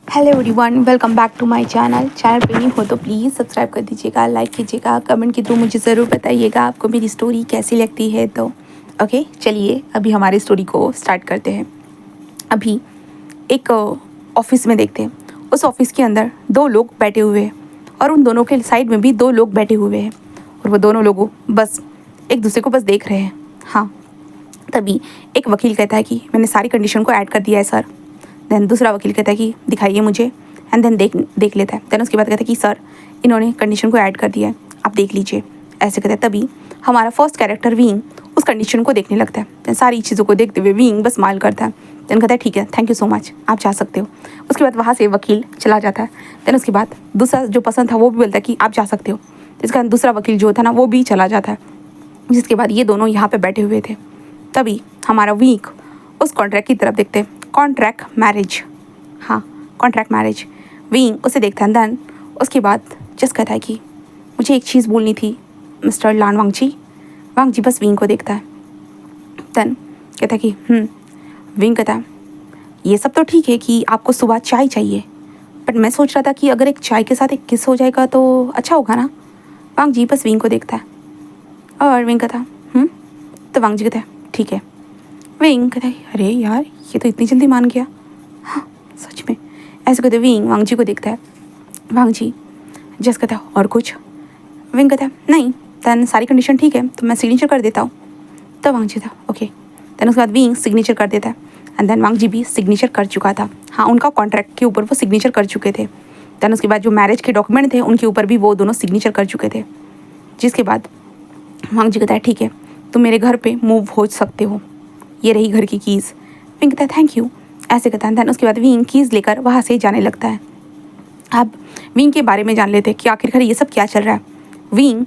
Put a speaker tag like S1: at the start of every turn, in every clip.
S1: Hello everyone, welcome back to my channel पे नहीं हो तो प्लीज़ सब्सक्राइब कर दीजिएगा, लाइक कीजिएगा, कमेंट के थ्रू मुझे ज़रूर बताइएगा आपको मेरी स्टोरी कैसी लगती है। तो ओके, चलिए अभी हमारी स्टोरी को स्टार्ट करते हैं। अभी एक ऑफिस में देखते हैं। उस ऑफिस के अंदर दो लोग बैठे हुए हैं और उन दोनों के साइड में भी दो लोग बैठे हुए हैं और वो दोनों लोगों बस एक दूसरे को बस देख रहे हैं। हाँ, तभी एक वकील कहता है कि मैंने सारी कंडीशन को ऐड कर दिया है सर। देन दूसरा वकील कहता है कि दिखाइए मुझे, एंड देन देख लेता है। देन उसके बाद कहता है कि सर इन्होंने कंडीशन को ऐड कर दिया है, आप देख लीजिए। ऐसे कहता है। तभी हमारा फर्स्ट कैरेक्टर विंग उस कंडीशन को देखने लगता है। देन सारी चीज़ों को देखते हुए विंग बस स्माइल करता है। देन कहता है ठीक है, थैंक यू सो मच, आप जा सकते हो। उसके बाद वहाँ से वकील चला जाता है। देन उसके बाद दूसरा जो पसंद था वो भी बोलता है कि आप जा सकते हो। इसका दूसरा वकील जो था ना वो भी चला जाता है। जिसके बाद ये दोनों यहाँ पे बैठे हुए थे। तभी हमारा वीक उस कॉन्ट्रैक्ट की तरफ देखते हैं। कॉन्ट्रैक्ट मैरिज, हाँ कॉन्ट्रैक्ट मैरिज। विंग उसे देखता है। देन उसके बाद जस्ट कहता है कि मुझे एक चीज़ बोलनी थी मिस्टर लान वांग जी। वांग जी बस विंग को देखता है। देन कहता है कि विंग कहता है ये सब तो ठीक है कि आपको सुबह चाय चाहिए, बट मैं सोच रहा था कि अगर एक चाय के साथ एक किस हो जाएगा तो अच्छा होगा ना। वांग जी बस विंग को देखता है और विंग कहता तो वांग जी कहता है ठीक है। विंग कहता है अरे यार ये तो इतनी जल्दी मान गया, हाँ सच में। ऐसे कहते विंग वांग जी को देखता है। वांग जी जस कहता है और कुछ। विंग कहता है नहीं, देन सारी कंडीशन ठीक है तो मैं सिग्नेचर कर देता हूँ। तब वांग जी था ओके। देन उसके बाद विंग सिग्नेचर कर देता है। एंड देन वांग जी भी सिग्नेचर कर चुका था। हाँ, उनका कॉन्ट्रैक्ट के ऊपर वो सिग्नेचर कर चुके थे। देन उसके बाद जो मैरिज के डॉक्यूमेंट थे उनके ऊपर भी वो दोनों सिग्नेचर कर चुके थे। जिसके बाद वांग जी कहता है ठीक है, तुम मेरे घर पे मूव हो सकते हो, ये रही घर की कीज़। विंग कहता है थैंक यू, ऐसे कहता है। देन उसके बाद विंग कीज़ लेकर वहाँ से जाने लगता है। अब विंग के बारे में जान लेते हैं कि आखिरकार ये सब क्या चल रहा है। विंग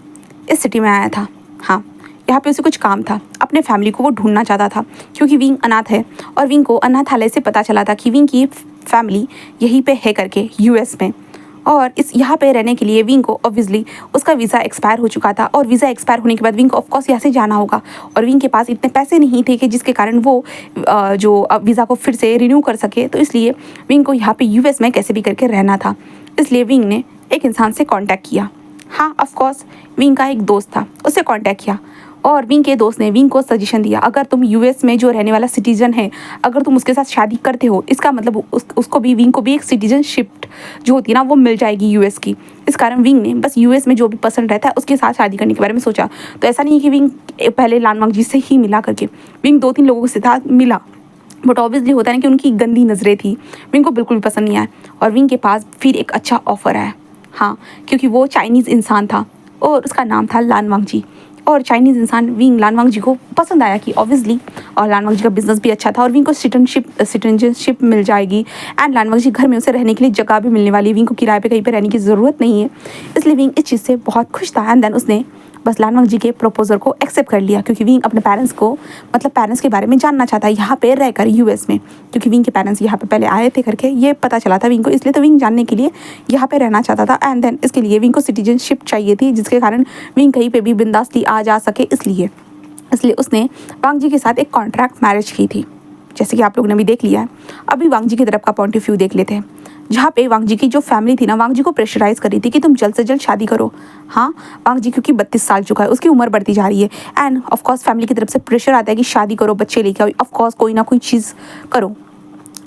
S1: इस सिटी में आया था। हाँ, यहाँ पे उसे कुछ काम था, अपने फैमिली को वो ढूंढना चाहता था क्योंकि विंग अनाथ है और विंग को अनाथालय से पता चला था कि विंग की फैमिली यहीं पे है करके यूएस में। और इस यहाँ पे रहने के लिए विंग को ऑब्वियसली उसका वीज़ा एक्सपायर हो चुका था और वीज़ा एक्सपायर होने के बाद विंग को ऑफकोर्स यहाँ से जाना होगा। और विंग के पास इतने पैसे नहीं थे कि जिसके कारण वो जो वीज़ा को फिर से रिन्यू कर सके। तो इसलिए विंग को यहाँ पे यूएस में कैसे भी करके रहना था। इसलिए विंग ने एक इंसान से कांटेक्ट किया। हाँ ऑफकोर्स विंग का एक दोस्त था, उससे कांटेक्ट किया और विंग के दोस्त ने विंग को सजेशन दिया अगर तुम यूएस में जो रहने वाला सिटीजन है अगर तुम उसके साथ शादी करते हो, इसका मतलब उसको भी विंग को भी एक सिटीजनशिप जो होती है ना वो मिल जाएगी यूएस की। इस कारण विंग ने बस यूएस में जो भी पसंद रहता है उसके साथ शादी करने के बारे में सोचा। तो ऐसा नहीं है कि विंग पहले लान वांग जी से ही मिला करके, विंग 2-3 लोगों के साथ मिला, बट ऑब्वियसली होता है ना कि उनकी गंदी नज़रें थी, विंग को बिल्कुल भी पसंद नहीं आया। और विंग के पास फिर एक अच्छा ऑफर आया। हाँ, क्योंकि वो चाइनीज़ इंसान था और उसका नाम था लान वांग जी। और चाइनीज़ इंसान विंग लान वांग जी को पसंद आया कि ऑब्वियसली, और लान वांग जी का बिजनेस भी अच्छा था और विंग को सिटीजनशिप मिल जाएगी। एंड लान वांग जी घर में उसे रहने के लिए जगह भी मिलने वाली है, विंग को किराए पे कहीं पे रहने की ज़रूरत नहीं है। इसलिए विंग इस चीज़ से बहुत खुश था। एंड देन उसने बस लान वांग जी के प्रपोजल को एक्सेप्ट कर लिया क्योंकि विंग अपने पेरेंट्स को पेरेंट्स के बारे में जानना चाहता है यहाँ पे रहकर यूएस में, क्योंकि विंग के पेरेंट्स यहाँ पे पहले आए थे करके ये पता चला था विंग को। इसलिए तो विंग जानने के लिए यहाँ पे रहना चाहता था। एंड देन इसके लिए विंग को सिटीजनशिप चाहिए थी जिसके कारण विंग कहीं पे भी बिंदासली आ जा सके। इसलिए उसने वांग जी के साथ एक कॉन्ट्रैक्ट मैरिज की थी, जैसे कि आप लोगों ने भी देख लिया है। अभी वांग जी की तरफ का पॉइंट ऑफ व्यू देख लेते हैं, जहाँ पे वांग जी की जो फैमिली थी ना वांग जी को प्रेशराइज कर रही थी कि तुम जल्द से जल्द शादी करो। हाँ, वांग जी क्योंकि 32 साल चुका है, उसकी उम्र बढ़ती जा रही है एंड ऑफकोर्स फैमिली की तरफ से प्रेशर आता है कि शादी करो, बच्चे लेके आओ, ऑफकोर्स कोई ना कोई चीज़ करो।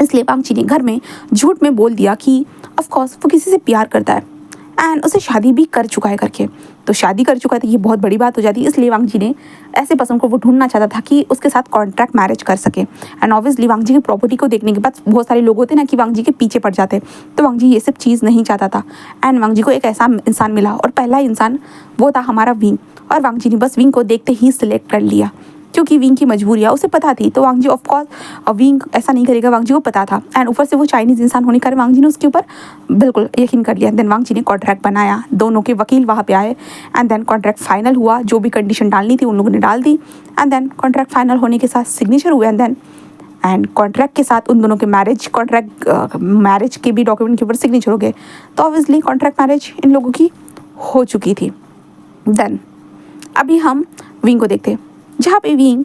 S1: इसलिए वांग जी ने घर में झूठ में बोल दिया कि ऑफकोर्स वो किसी से प्यार करता है एंड उसे शादी भी कर चुका है करके। तो शादी कर चुका है तो ये बहुत बड़ी बात हो जाती है। इसलिए वांग जी ने ऐसे पर्सन को वो ढूंढना चाहता था कि उसके साथ कॉन्ट्रैक्ट मैरिज कर सके। एंड ऑब्वियसली वांग जी की प्रॉपर्टी को देखने के बाद बहुत सारे लोग होते हैं ना कि वांग जी के पीछे पड़ जाते हैं, तो वांग जी ये सब चीज़ नहीं चाहता था। एंड वांग जी को एक ऐसा इंसान मिला और पहला इंसान वो था हमारा विंग। और वांग जी ने बस विंग को देखते ही सिलेक्ट कर लिया क्योंकि विंग की मजबूरियाँ उसे पता थी। तो वांग जी ऑफकोर्स विंग ऐसा नहीं करेगा, वांग जी को पता था। एंड ऊपर से वो चाइनीज़ इंसान होने के कारण वांग जी ने उसके ऊपर बिल्कुल यकीन कर लिया। देन वांग जी ने कॉन्ट्रैक्ट बनाया, दोनों के वकील वहाँ पे आए एंड देन कॉन्ट्रैक्ट फाइनल हुआ। जो भी कंडीशन डालनी थी उन लोगों ने डाल दी एंड देन कॉन्ट्रैक्ट फाइनल होने के साथ सिग्नेचर हुए। एंड कॉन्ट्रैक्ट के साथ उन दोनों के मैरिज के भी डॉक्यूमेंट के ऊपर सिग्नेचर हो गए। तो ऑब्वियसली कॉन्ट्रैक्ट मैरिज इन लोगों की हो चुकी थी। देन अभी हम विंग को देखते हैं। जहाँ पे विंग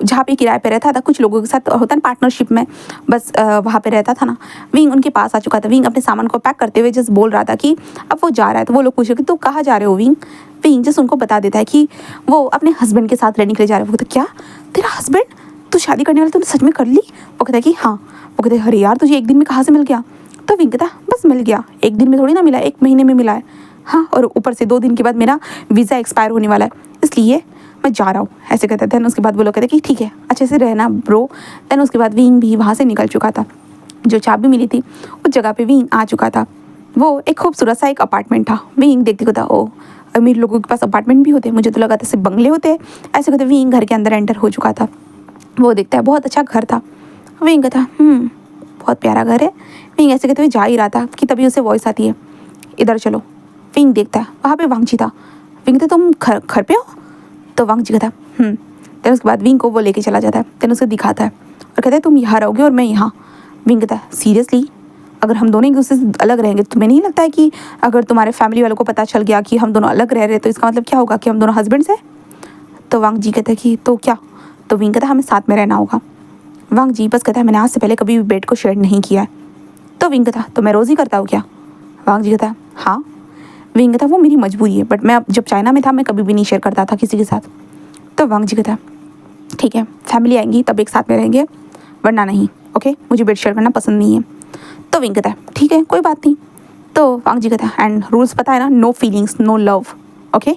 S1: जहाँ पे किराए पे रहता था, कुछ लोगों के साथ होता ना पार्टनरशिप में, बस वहाँ पे रहता था ना, विंग उनके पास आ चुका था। विंग अपने सामान को पैक करते हुए जस्ट बोल रहा था कि अब वो जा रहा है। तो वो लोग पूछ रहे कि तू कहाँ जा रहे हो विंग। विंग जस्ट उनको बता देता है कि वो अपने हस्बैंड के साथ रहने के लिए जा रहा है। वो कहता क्या, तेरा हस्बैंड, तू शादी करने वाला, तूने सच में कर ली? वो कहता है कि हाँ। वो कहते अरे यार तुझे एक दिन में कहाँ से मिल गया? तो विंग कहता बस मिल गया, एक दिन में थोड़ी ना मिला, 1 महीने में मिला है। हाँ, और ऊपर से 2 दिन के बाद मेरा वीज़ा एक्सपायर होने वाला है, इसलिए मैं जा रहा हूँ, ऐसे कहते थे। उसके बाद वो लोग कहते कि ठीक है, अच्छे से रहना ब्रो। देन उसके बाद विंग भी वहाँ से निकल चुका था। जो चाबी मिली थी उस जगह पे विंग आ चुका था। वो एक खूबसूरत सा एक अपार्टमेंट था। विंग देखते को था, ओ अमीर लोगों के पास अपार्टमेंट भी होते हैं, मुझे तो लगा था सिर्फ बंगले होते हैं। ऐसे कहते विंग घर के अंदर एंटर हो चुका था। वो देखता है बहुत अच्छा घर था। विंग कहता बहुत प्यारा घर है। विंग ऐसे कहते हुए जा ही रहा था कि तभी उसे वॉइस आती है, इधर चलो। विंग देखता है वहाँ पे वांगची था। विंग कहते तुम घर पे हो? तो वांगची कहता देन उसके बाद विंग को वो लेके चला जाता है। देन उसे दिखाता है और कहता है तुम यहाँ रहोगे और मैं यहाँ। विंग कहता है सीरियसली, अगर हम दोनों एक दूसरे से अलग रहेंगे तो तुम्हें नहीं लगता है कि अगर तुम्हारे फैमिली वालों को पता चल गया कि हम दोनों अलग रह रहे तो इसका मतलब क्या होगा कि हम दोनों हस्बैंड्स हैं? तो वांगजी कहता है कि तो क्या? तो विंग कहता है हमें साथ में रहना होगा। वांगजी बस कहता है मैंने आज से पहले कभी भी बेड को शेयर नहीं किया है। तो विंग कहता तो मैं रोज़ ही करता हूँ क्या? वांगजी कहता हाँ। विंग कहता वो मेरी मजबूरी है, बट मैं जब चाइना में था मैं कभी भी नहीं शेयर करता था किसी के साथ। तो वांगजी कहता ठीक है, फैमिली आएंगी तब एक साथ में रहेंगे, वरना नहीं। ओके, मुझे बेड शेयर करना पसंद नहीं है। तो विंग कहता ठीक है कोई बात नहीं। तो वांगजी कहता एंड रूल्स पता है ना, no feelings no love. Okay,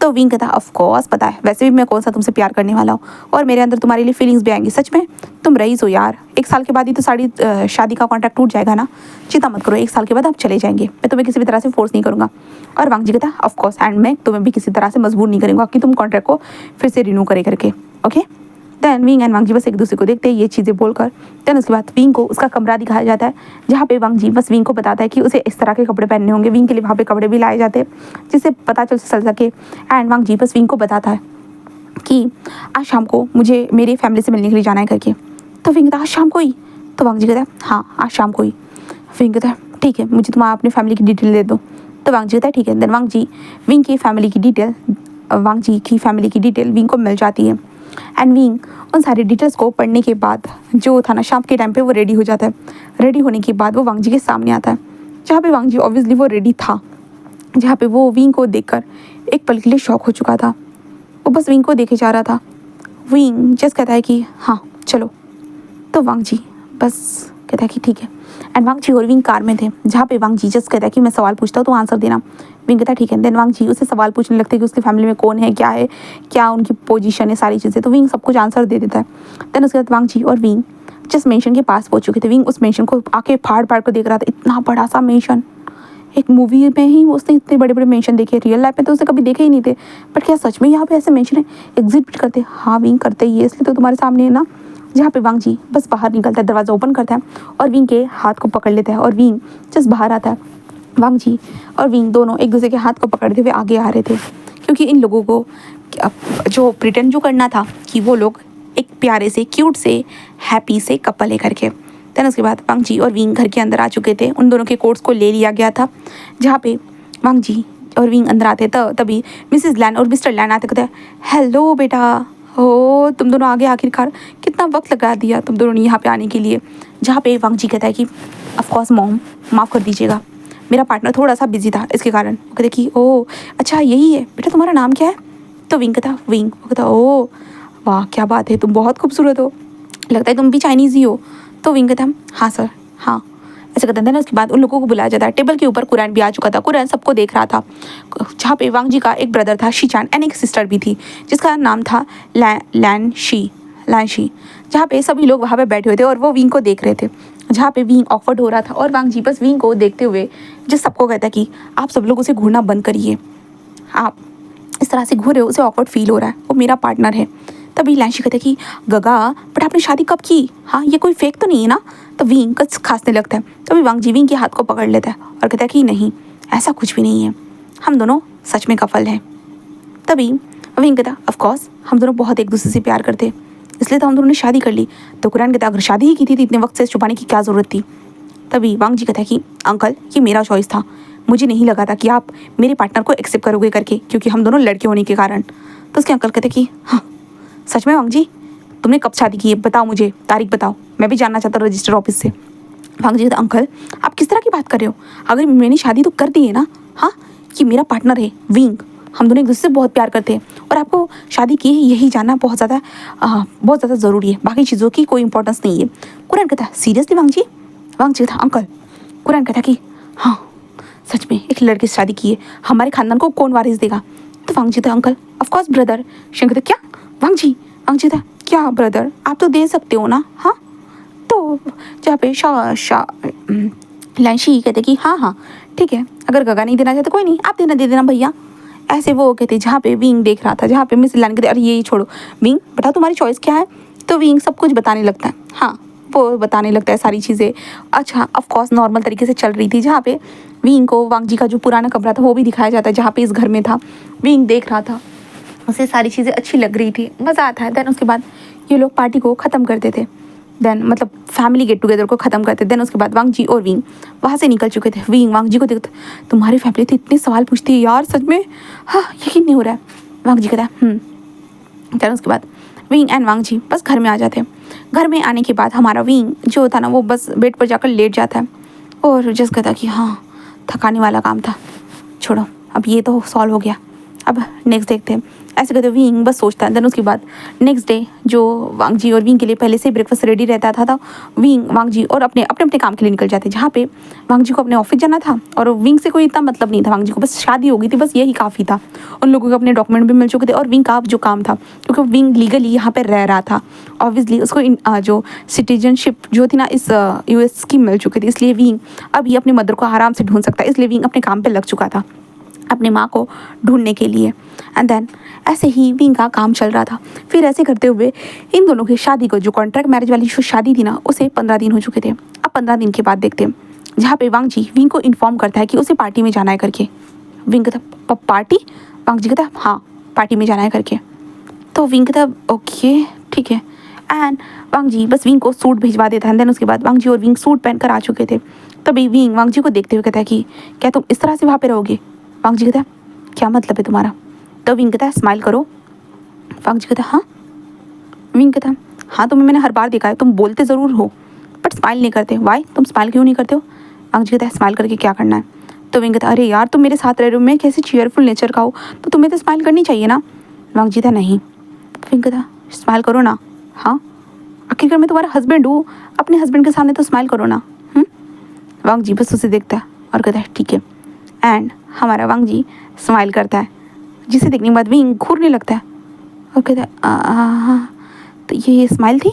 S1: तो विंग कहता ऑफ कोर्स पता है, वैसे भी मैं कौन सा तुमसे प्यार करने वाला हूँ, और मेरे अंदर तुम्हारे लिए फीलिंग्स भी आएंगी। सच में तुम रईस हो यार, 1 साल के बाद ही तो शादी का कॉन्ट्रैक्ट टूट जाएगा ना, चिंता मत करो, 1 साल के बाद आप चले जाएंगे, मैं तुम्हें किसी भी तरह से फोर्स नहीं करूँगा। और वांगजी कहता ऑफ कोर्स, एंड मैं तुम्हें भी किसी तरह से मजबूर नहीं करूँगा कि तुम कॉन्ट्रैक्ट को फिर से रिन्यू करे करके। ओके, देन विंग एंड वांगजी बस एक दूसरे को देखते हैं ये चीज़ें बोलकर। देन उसके बाद विंग को उसका कमरा दिखाया जाता है, जहाँ पे वांगजी बस विंग को बताता है कि उसे इस तरह के कपड़े पहनने होंगे। विंग के लिए वहाँ पे कपड़े भी लाए जाते हैं जिससे पता चल सके। एंड वांगजी बस विंग को बताता है कि आज शाम को मुझे मेरी फैमिली से मिलने के लिए जाना है करके। तो विंग कहता आज शाम को ही? तो वांगजी कहता है हाँ आज शाम को ही। विंग कहता है ठीक है, मुझे तुम अपनी फैमिली की डिटेल दे दो। तो वांगजी कहता है ठीक है। देन वांगजी विंग की फैमिली की डिटेल विंग को मिल जाती है। एंड विंग उन सारी डिटेल्स को पढ़ने के बाद जो था ना, शाम के टाइम पे वो रेडी हो जाता है। रेडी होने के बाद वो वांगजी के सामने आता है, जहाँ पे वांगजी ऑब्वियसली वो रेडी था, जहाँ पे वो विंग को देखकर एक पल के लिए शॉक हो चुका था। वो बस विंग को देखे जा रहा था। विंग जस्ट कहता है कि हाँ चलो। तो वांगजी बस कहता है कि ठीक है। एंड वांगजी और विंग कार में थे, जहाँ पे वांगजी जस्ट कहता है कि मैं सवाल पूछता हूँ तो आंसर देना। विंग कहता है ठीक है। देन वांगजी उसे सवाल पूछने लगते हैं कि उसकी फैमिली में कौन है, क्या उनकी पोजीशन है, सारी चीज़ें। तो विंग सब कुछ आंसर दे देता है। देन उसके बाद वांगजी और विंग जिस मेंशन के पास पहुँच चुके थे, विंग उस मेंशन को आके फाड़ फाड़ कर देख रहा था। इतना बड़ा सा मेंशन, एक मूवी में ही उसने इतने बड़े बड़े मेंशन देखे, रियल लाइफ में तो उसे कभी देखे ही नहीं थे। बट क्या सच में यहाँ पे ऐसे मेंशन है? एग्जिट करते? हाँ विंग करते ही है, इसलिए तो तुम्हारे सामने है ना। जहाँ पे वांगजी बस बाहर निकलता है, दरवाज़ा ओपन करता है और विंग के हाथ को पकड़ लेता है और विंग जस्ट बाहर आता है। वांगजी और विंग दोनों एक दूसरे के हाथ को पकड़ते हुए आगे आ रहे थे, क्योंकि इन लोगों को जो प्रिटेंड जो करना था कि वो लोग एक प्यारे से क्यूट से हैप्पी से कपल है करके। देन उसके बाद वांगजी और विंग घर के अंदर आ चुके थे। उन दोनों के कोट्स को ले लिया गया था। जहाँ पे वांगजी और विंग अंदर आते तभी मिसेस लैन और मिस्टर लैन आते, कहते हैं हेलो बेटा, हो तुम दोनों आगे, आखिरकार कितना वक्त लगा दिया तुम दोनों ने यहाँ पे आने के लिए। जहाँ पे वांगजी कहता है कि ऑफकोर्स मॉम माफ़ कर दीजिएगा, मेरा पार्टनर थोड़ा सा बिजी था इसके कारण। वो कहते कि ओह अच्छा यही है बेटा, तुम्हारा नाम क्या है? तो विंग कहता विंग। वो कहता ओह वाह क्या बात है, तुम बहुत खूबसूरत हो, लगता है तुम भी चाइनीज़ ही हो। तो विंग कहता हाँ सर हाँ, ऐसे कहते हैं। उसके बाद उन लोगों को बुलाया जाता है। टेबल के ऊपर कुरैन भी आ चुका था। कुरैन सबको देख रहा था। जहाँ पे वांगजी का एक ब्रदर था शीचान, एंड एक सिस्टर भी थी जिसका नाम था लैन शी। जहाँ पे सभी लोग वहाँ पे बैठे हुए थे और वो विंग को देख रहे थे। जहाँ पे विंग ऑकवर्ड हो रहा था और वांगजी बस विंग को देखते हुए जिस सबको कहता कि आप सब लोग उसे घूरना बंद करिए, आप इस तरह से घूर रहे हो, उसे ऑकवर्ड फील हो रहा है, वो मेरा पार्टनर है। तभी लैंशी कहते कि गगा बट आपने शादी कब की? हाँ ये कोई फेक तो नहीं है ना? तो विंग कच खांसने लगता है। तभी वांगजी विंग के हाथ को पकड़ लेता है और कहता है कि नहीं ऐसा कुछ भी नहीं है, हम दोनों सच में कपल हैं। तभी विंग कहता ऑफकोर्स हम दोनों बहुत एक दूसरे से प्यार करते, इसलिए तो हम दोनों ने शादी कर ली। तो कुरैन कहता अगर शादी ही की थी तो इतने वक्त से छुपाने की क्या ज़रूरत थी? तभी वांगजी कहता है कि अंकल ये मेरा चॉइस था, मुझे नहीं लगा था कि आप मेरे पार्टनर को एक्सेप्ट करोगे करके, क्योंकि हम दोनों लड़के होने के कारण। तो उसके अंकल कहते कि हाँ सच में वांग जी, तुमने कब शादी की है? बताओ मुझे, तारीख बताओ, मैं भी जानना चाहता हूँ रजिस्टर ऑफिस से। वांग जी कहता अंकल आप किस तरह की बात कर रहे हो? अगर मैंने शादी तो कर दी है ना। हाँ, ये मेरा पार्टनर है विंग, हम दोनों एक दूसरे से बहुत प्यार करते हैं और आपको शादी की है यही जानना बहुत ज़्यादा ज़रूरी है, बाकी चीज़ों की कोई इंपॉर्टेंस नहीं है। कुरैन कहता है सीरियसली वांग जी? वांग जी कहता अंकल, कुरैन कहता कि हाँ सच में एक लड़की से शादी की है, हमारे खानदान को कौन वारिस देगा? तो वांग जी था uncle of course brother. Shankar क्या? वांग जी था क्या ब्रदर, आप तो दे सकते हो ना? हाँ, तो जहाँ पे लांशी कहते कि हाँ हाँ ठीक है, अगर गगा नहीं देना चाहते कोई नहीं, आप दे देना भैया। ऐसे वो कहते जहाँ पे विंग देख रहा था, जहाँ पे मिस लान कहते अरे यही छोड़ो विंग, बता तुम्हारी चॉइस क्या है? तो विंग सब कुछ बताने लगता है। हाँ, वो बताने लगता है सारी चीज़ें। अच्छा ऑफ कोर्स नॉर्मल तरीके से चल रही थी, जहाँ पे विंग को वांग जी का जो पुराना कमरा था वो भी दिखाया जाता है, जहाँ पे इस घर में था विंग देख रहा था, उसे सारी चीज़ें अच्छी लग रही थी, मज़ा आता है। देन उसके बाद ये लोग पार्टी को ख़त्म कर देते, देन मतलब फैमिली गेट टुगेदर को ख़त्म करते। देन उसके बाद वांग जी और विंग वहाँ से निकल चुके थे। विंग वांग जी को देखते तुम्हारी फैमिली तो इतने सवाल पूछती है यार, सच में हाँ यकीन नहीं हो रहा है। वांग जी कहता है देन उसके बाद विंग एंड वांग जी बस घर में आ जाते हैं। घर में आने के बाद हमारा विंग जो था ना वो बस बेड पर जाकर लेट जाता है और जस्ट कहता कि हाँ थकाने वाला काम था, छोड़ो अब ये तो सॉल्व हो गया, अब नेक्स्ट देखते हैं। ऐसे कहते विंग बस सोचता है। देन उसके बाद नेक्स्ट डे जो वांग जी और विंग के लिए पहले से ब्रेकफास्ट रेडी रहता था, तो विंग वांग जी और अपने अपने काम के लिए निकल जाते, जहाँ पे वांग जी को अपने ऑफिस जाना था और विंग से कोई इतना मतलब नहीं था। वांग जी को बस शादी हो गई थी, बस यही काफ़ी था। उन लोगों को अपने डॉक्यूमेंट भी मिल चुके थे और विंग का जो काम था, क्योंकि विंग लीगली यहाँ पर रह रहा था, ऑब्वियसली उसको जो सिटीजनशिप जो थी ना इस US की मिल चुकी थी, इसलिए विंग अब ये अपनी मदर को आराम से ढूंढ सकता है। इसलिए विंग अपने काम पर लग चुका था अपने माँ को ढूंढने के लिए। एंड देन ऐसे ही विंग का काम चल रहा था। फिर ऐसे करते हुए इन दोनों की शादी को, जो कॉन्ट्रैक्ट मैरिज वाली जो शादी थी ना, उसे 15 दिन हो चुके थे। अब 15 दिन के बाद देखते हैं, जहाँ पे वांग जी विंग को इन्फॉर्म करता है कि उसे पार्टी में जाना है करके। विंग कहता पार्टी? वांग जी कहता हाँ पार्टी में जाना है करके। तो विंग कहता ओके ठीक है। एंड वांग जी बस विंग को सूट भिजवा देता है। देन उसके बाद वांग जी और विंग सूट पहन कर आ चुके थे। तभी विंग वांग जी को देखते हुए कहता है कि क्या तुम इस तरह से वहाँ पे रहोगे? वांग जी कहता है क्या मतलब है तुम्हारा? तो विंग कहता है स्माइल करो। वांग जी कहता है हाँ। विंग कहता है हाँ तुम्हें मैंने हर बार देखा है, तुम बोलते ज़रूर हो बट स्माइल नहीं करते, वाई तुम स्माइल क्यों नहीं करते हो? वांग जी कहता है स्माइल करके क्या करना है? तो विंग कहता है अरे यार तुम मेरे साथ रह रहे हो, मैं कैसे चीयरफुल नेचर का हूँ, तो तुम्हें तो स्माइल करनी चाहिए ना। वांग जी कहता नहीं। विंग कहता स्माइल करो ना। हाँ, आखिरकार मैं तुम्हारा हस्बैंड हूँ, अपने हस्बैंड के सामने तो स्माइल करो ना। वांग जी बस उसे देखता है और कहता है ठीक है। एंड हमारा वांग जी स्माइल करता है, जिसे देखने के बाद विंग घूरने लगता है और कहता है तो ये स्माइल थी?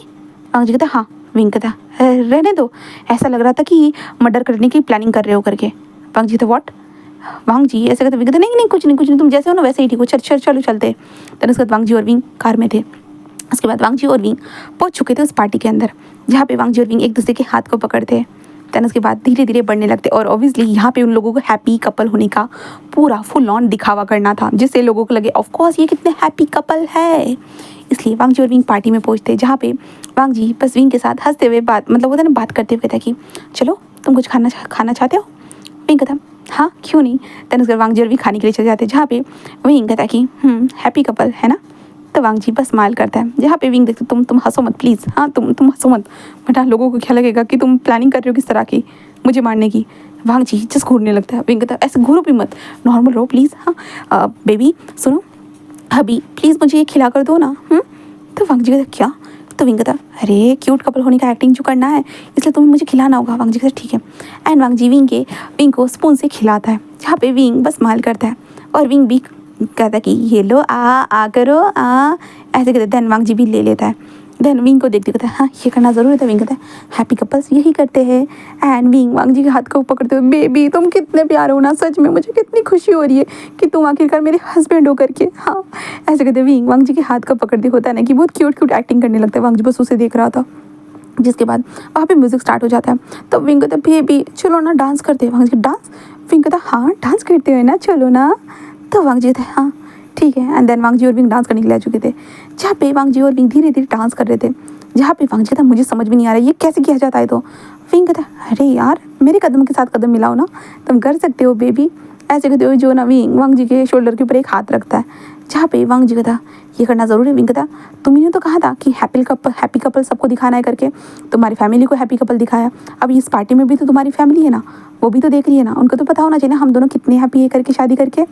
S1: वांग जी कहता हाँ। विंग कहता रहने दो, ऐसा लग रहा था कि मर्डर करने की प्लानिंग कर रहे हो करके। वांग जी तो व्हाट? वांग जी ऐसे कहते, विंग कहता नहीं नहीं कुछ नहीं तुम जैसे हो ना वैसे ही ठीक हो, चलो चलते। तो उसके बाद वांग जी और विंग कार में थे। उसके बाद वांग जी और विंग पहुंच चुके थे उस पार्टी के अंदर, जहाँ पे वांग जी और विंग एक दूसरे के हाथ को पकड़ते। देन उसके बाद धीरे धीरे बढ़ने लगते और ऑब्वियसली यहाँ पे उन लोगों को हैप्पी कपल होने का पूरा फुल ऑन दिखावा करना था, जिससे लोगों को लगे ऑफ कोर्स ये कितने हैप्पी कपल है। इसलिए वांग जी और विंग पार्टी में पहुँचते, जहाँ पे वांग जी बस विंग के साथ हंसते हुए बात करते हुए था कि चलो तुम कुछ खाना चाहते हो? विंग कहता हाँ क्यों नहीं। देन उसके बाद वांग जी और विंग खाने के लिए चले जाते, जहाँ पे विंग कहता कि हैप्पी कपल है ना। तो वांग जी बस स्माइल करता है, जहाँ पे विंग देखते तुम हंसो मत प्लीज़, हाँ तुम हंसो मत, बेटा लोगों को क्या लगेगा कि तुम प्लानिंग कर रहे हो किस तरह की मुझे मारने की। वांग जी जस्ट घूरने लगता है। विंग कहता है ऐसे घूरो भी मत, नॉर्मल रहो प्लीज़। हाँ बेबी सुनो, अभी प्लीज़ मुझे ये खिला कर दो ना। तो वांग जी कहता क्या? तो विंग कहता अरे क्यूट कपल होने का एक्टिंग जो करना है इसलिए तुम्हें मुझे खिलाना होगा। वांग जी कहता ठीक है। एंड वांग जी विंग को स्पून से खिलाता है, जहाँ पे विंग बस स्माइल करता है और विंग भी कहता है कि ये लो आ करो ऐसे कहते। देन वांग जी भी ले लेता है। देन विंग को देखते कहता है हाँ ये करना ज़रूर है। विंग कहता है हैप्पी कपल्स यही करते हैं। एंड विंग वांग जी के हाथ को पकड़ते हुए बेबी तुम कितने प्यारे हो ना, सच में मुझे कितनी खुशी हो रही है कि तुम आखिरकार मेरे हस्बैंड हो करके। हाँ ऐसे कहते विंग वांग जी के हाथ को पकड़ते, होता है ना कि बहुत क्यूट एक्टिंग करने लगता है। वांग जी बस उसे देख रहा था। जिसके बाद वहाँ पे म्यूज़िक स्टार्ट हो जाता है। तो विंग कहता बेबी चलो ना डांस करते हैं। वांग जी डांस? विंग कहता हाँ डांस करते हुए ना चलो ना। तो वांग जी थे हाँ ठीक है। एंड देन वांग जी और विंग डांस करने के लिए आ चुके थे, जहाँ पे वांग जी और विंग धीरे धीरे डांस कर रहे थे, जहाँ पे वांग जी था मुझे समझ में नहीं आ रहा ये कैसे किया जाता है। तो विंग कहता अरे यार मेरे कदम के साथ कदम मिलाओ ना, तुम कर सकते हो बेबी। ऐसे कहते हुए जो ना विंग वांग जी के शोल्डर के ऊपर एक हाथ रखता है, जहाँ पे वांग जी कहता ये करना ज़रूरी है। विंग कहता तुमने तो कहा था कि हैप्पी कपल सबको दिखाना है करके, तुम्हारी फैमिली को हैप्पी कपल दिखाया, अब इस पार्टी में भी तो तुम्हारी फैमिली है ना, वो भी तो देख रही है ना, उनको तो पता होना चाहिए ना हम दोनों कितने हैप्पी है करके शादी करके।